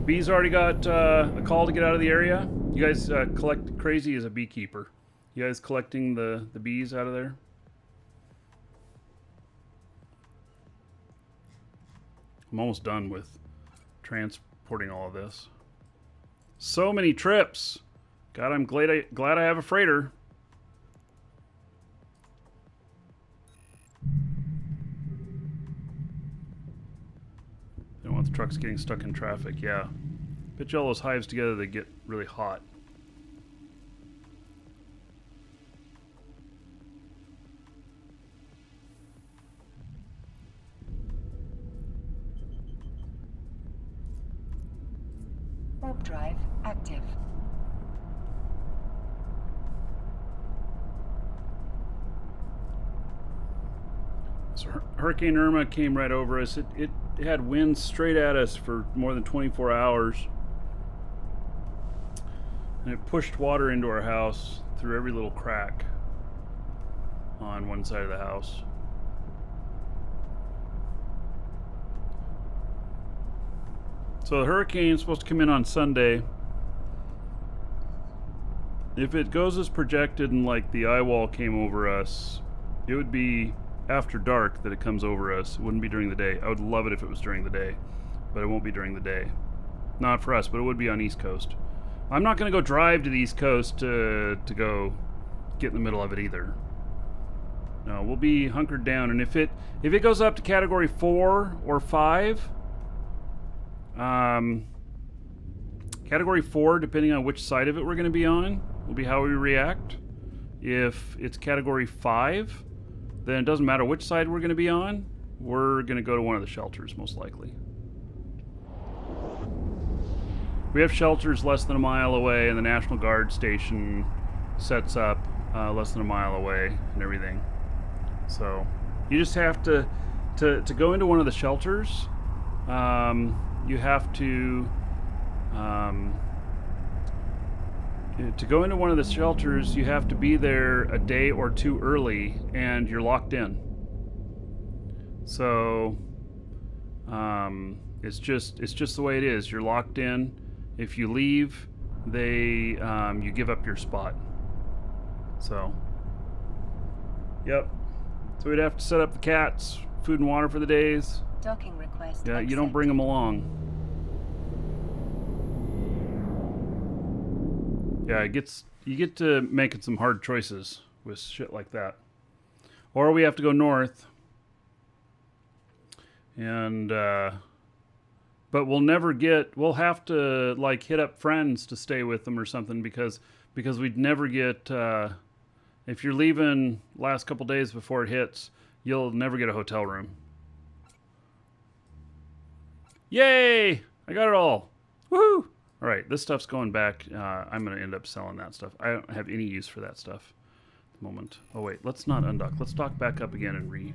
Bees already got a call to get out of the area. You guys collect. Crazy as a beekeeper. You guys collecting the bees out of there? I'm almost done with transporting all of this. So many trips. God, I'm glad I have a freighter. Don't want the trucks getting stuck in traffic. Yeah. Pitch all those hives together, they get really hot. Warp drive active. So Hurricane Irma came right over us. It had winds straight at us for more than 24 hours. And it pushed water into our house through every little crack on one side of the house. So the hurricane is supposed to come in on Sunday. If it goes as projected and like the eye wall came over us, it would be after dark that it comes over us. It wouldn't be during the day. I would love it if it was during the day, but it won't be during the day. Not for us, but it would be on East Coast. I'm not going to go drive to the East Coast to go get in the middle of it either. No, we'll be hunkered down, and if it goes up to Category 4 or 5, Category 4, depending on which side of it we're going to be on, will be how we react. If it's Category 5, then it doesn't matter which side we're going to be on. We're going to go to one of the shelters, most likely. We have shelters less than a mile away, and the National Guard station sets up less than a mile away and everything. So you just have to go into one of the shelters. You have to go into one of the shelters. You have to be there a day or two early, and you're locked in. So it's just the way it is. You're locked in. If you leave, you give up your spot. So, yep. So we'd have to set up the cats, food and water for the days. Docking request. Yeah, you don't bring them along. Yeah, you get to making some hard choices with shit like that. Or we have to go north. And but we'll have to like hit up friends to stay with them or something because we'd never get if you're leaving last couple days before it hits, you'll never get a hotel room. Yay! I got it all. Woohoo! All right, this stuff's going back. I'm going to end up selling that stuff. I don't have any use for that stuff at the moment. Oh, wait. Let's not undock. Let's dock back up again and we're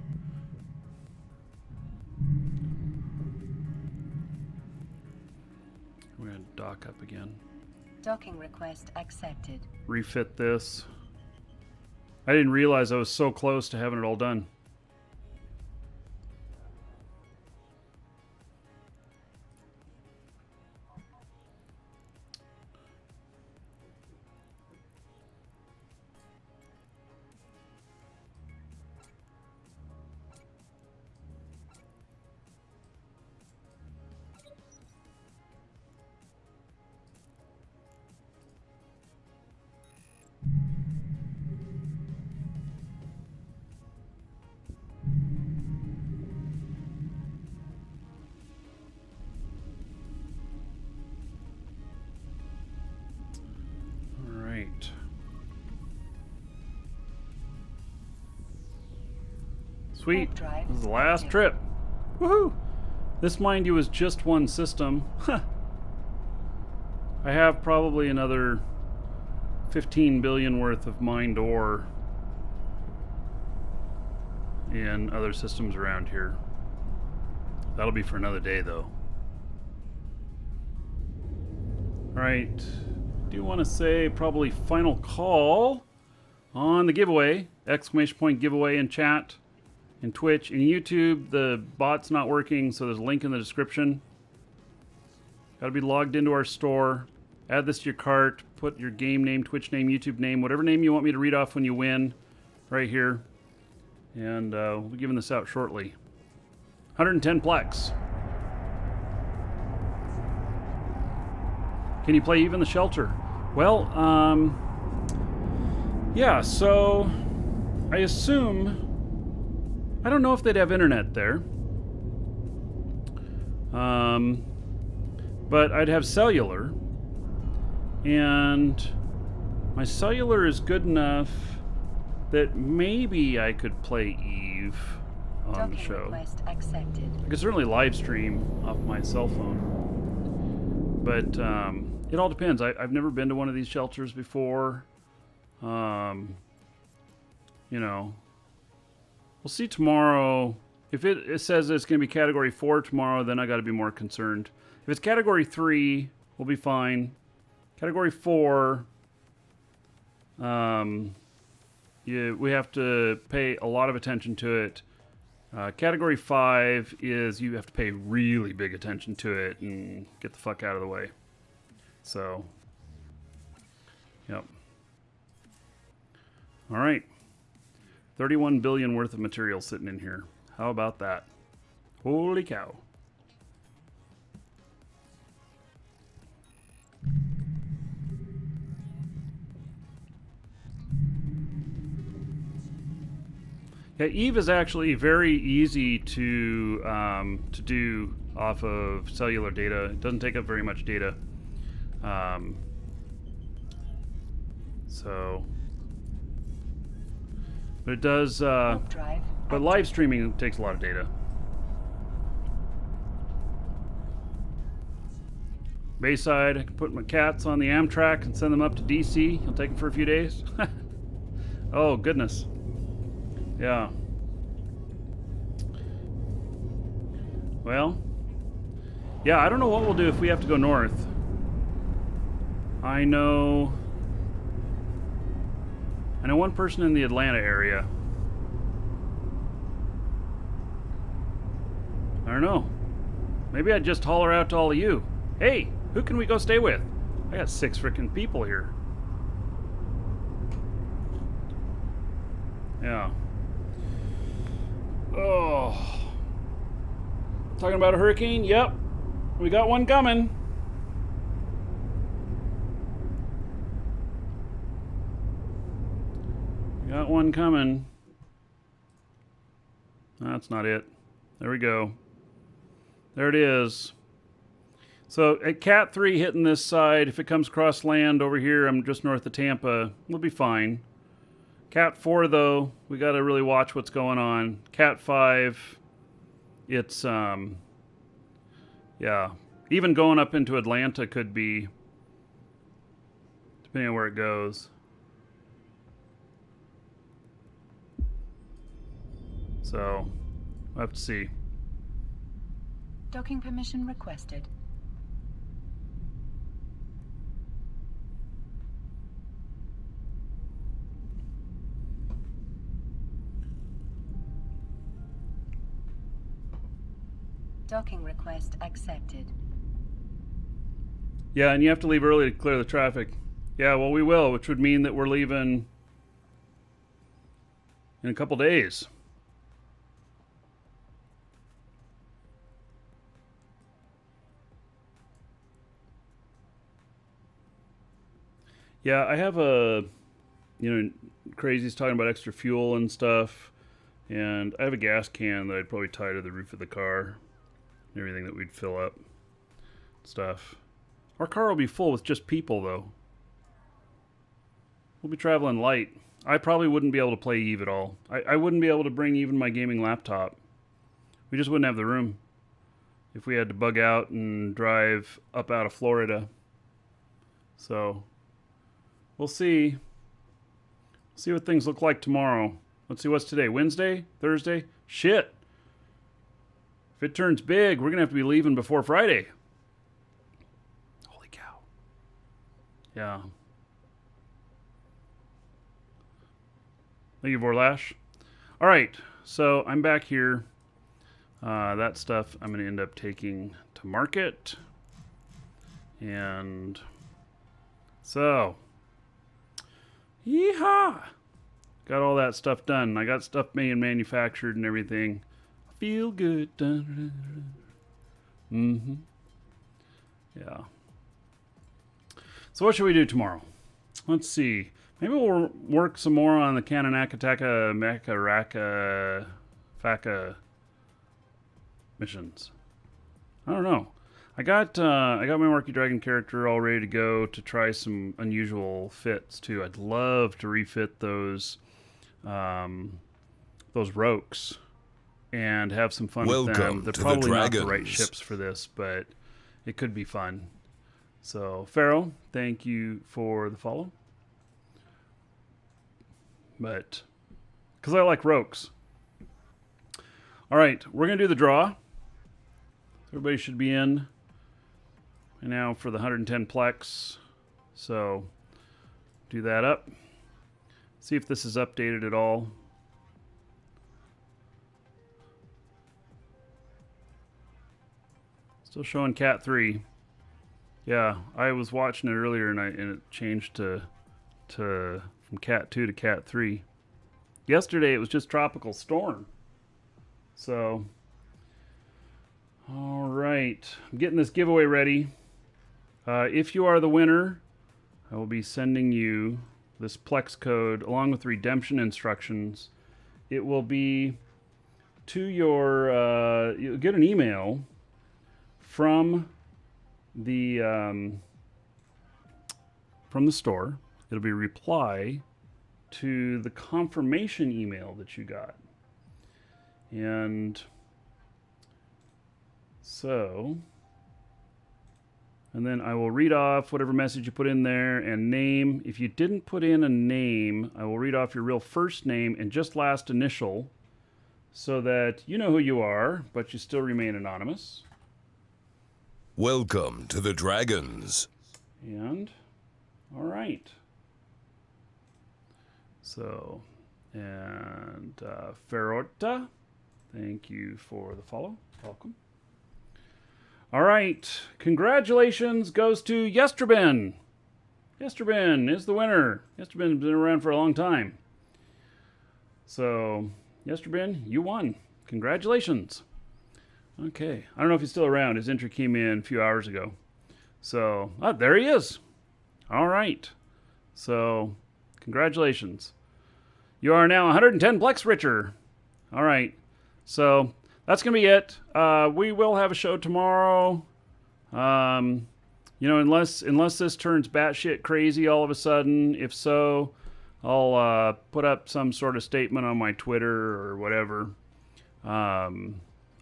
going to dock up again. Docking request accepted. Refit this. I didn't realize I was so close to having it all done. Sweet. This is the last trip. Woohoo! This, mind you, is just one system. I have probably another 15 billion worth of mined ore in other systems around here. That'll be for another day, though. Alright. Do want to say probably final call on the giveaway. Exclamation point giveaway in chat. In Twitch, in YouTube, the bot's not working, so there's a link in the description. Got to be logged into our store. Add this to your cart. Put your game name, Twitch name, YouTube name, whatever name you want me to read off when you win, right here. And we'll be giving this out shortly. 110 Plex. Can you play Even the Shelter? Well, yeah, so I assume... I don't know if they'd have internet there. But I'd have cellular. And my cellular is good enough that maybe I could play Eve on the show. I could certainly live stream off my cell phone. But it all depends. I've never been to one of these shelters before. You know... We'll see tomorrow. If it says it's going to be Category 4 tomorrow, then I got to be more concerned. If it's Category 3, we'll be fine. Category 4, we have to pay a lot of attention to it. Category 5 is you have to pay really big attention to it and get the fuck out of the way. So, yep. All right. 31 billion worth of material sitting in here. How about that? Holy cow. Yeah, Eve is actually very easy to do off of cellular data. It doesn't take up very much data. But it does. But live streaming takes a lot of data. Bayside, I can put my cats on the Amtrak and send them up to DC. You'll take them for a few days. Oh goodness. Yeah. Well, yeah, I don't know what we'll do if we have to go north. I know one person in the Atlanta area. I don't know. Maybe I'd just holler out to all of you. Hey, who can we go stay with? I got 6 freaking people here. Yeah. Oh. Talking about a hurricane? Yep. We got one coming. Got one coming. That's not it. There we go. There it is. So at Cat 3 hitting this side, if it comes across land over here, I'm just north of Tampa, we'll be fine. Cat 4 though, we got to really watch what's going on. Cat 5, it's yeah, even going up into Atlanta could be, depending on where it goes. So we'll have to see. Docking permission requested. Docking request accepted. Yeah, and you have to leave early to clear the traffic. Yeah, well, we will, which would mean that we're leaving in a couple days. Yeah, I have Crazy's talking about extra fuel and stuff, and I have a gas can that I'd probably tie to the roof of the car. Everything that we'd fill up. Stuff. Our car will be full with just people, though. We'll be traveling light. I probably wouldn't be able to play Eve at all. I wouldn't be able to bring even my gaming laptop. We just wouldn't have the room if we had to bug out and drive up out of Florida. So, we'll see. See what things look like tomorrow. Let's see, what's today? Wednesday? Thursday? Shit. If it turns big, we're going to have to be leaving before Friday. Holy cow. Yeah. Thank you, Vorlash. All right, so I'm back here. That stuff I'm going to end up taking to market. And so, yeehaw! Got all that stuff done. I got stuff being manufactured and everything. Feel good. Mm-hmm. Yeah. So what should we do tomorrow? Let's see. Maybe we'll work some more on the Kananakataka Makaraka Faka missions. I don't know. I got my Markee Dragon character all ready to go to try some unusual fits too. I'd love to refit those Rokes and have some fun with them. They're probably not the right ships for this, but it could be fun. So, Pharaoh, thank you for the follow. But, because I like Rokes. All right, we're going to do the draw. Everybody should be in right now for the 110 Plex. So, do that up. See if this is updated at all. Still showing Cat 3. Yeah, I was watching it earlier and it changed from Cat 2 to Cat 3. Yesterday it was just Tropical Storm. So, all right. I'm getting this giveaway ready. If you are the winner, I will be sending you this Plex code along with redemption instructions. It will be to your, you'll get an email from the store. It'll be a reply to the confirmation email that you got. And so, and then I will read off whatever message you put in there and name. If you didn't put in a name, I will read off your real first name and just last initial so that you know who you are, but you still remain anonymous. Welcome to the Dragons. And, all right. So, and Ferrota, thank you for the follow. Welcome. All right. Congratulations goes to Yesterben. Yesterben is the winner. Yesterben's been around for a long time. So, Yesterben, you won. Congratulations. Okay. I don't know if he's still around. His entry came in a few hours ago. So, there he is. All right. So, congratulations. You are now 110 Plex richer. All right. So, that's going to be it. We will have a show tomorrow. Unless this turns batshit crazy all of a sudden. If so, I'll put up some sort of statement on my Twitter or whatever.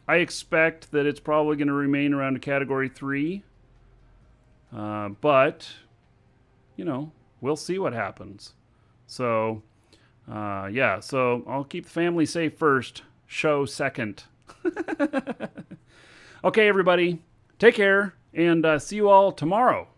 I expect that it's probably going to remain around a Category 3. But, we'll see what happens. So, so I'll keep the family safe first. Show second. Okay, everybody. Take care, and see you all tomorrow.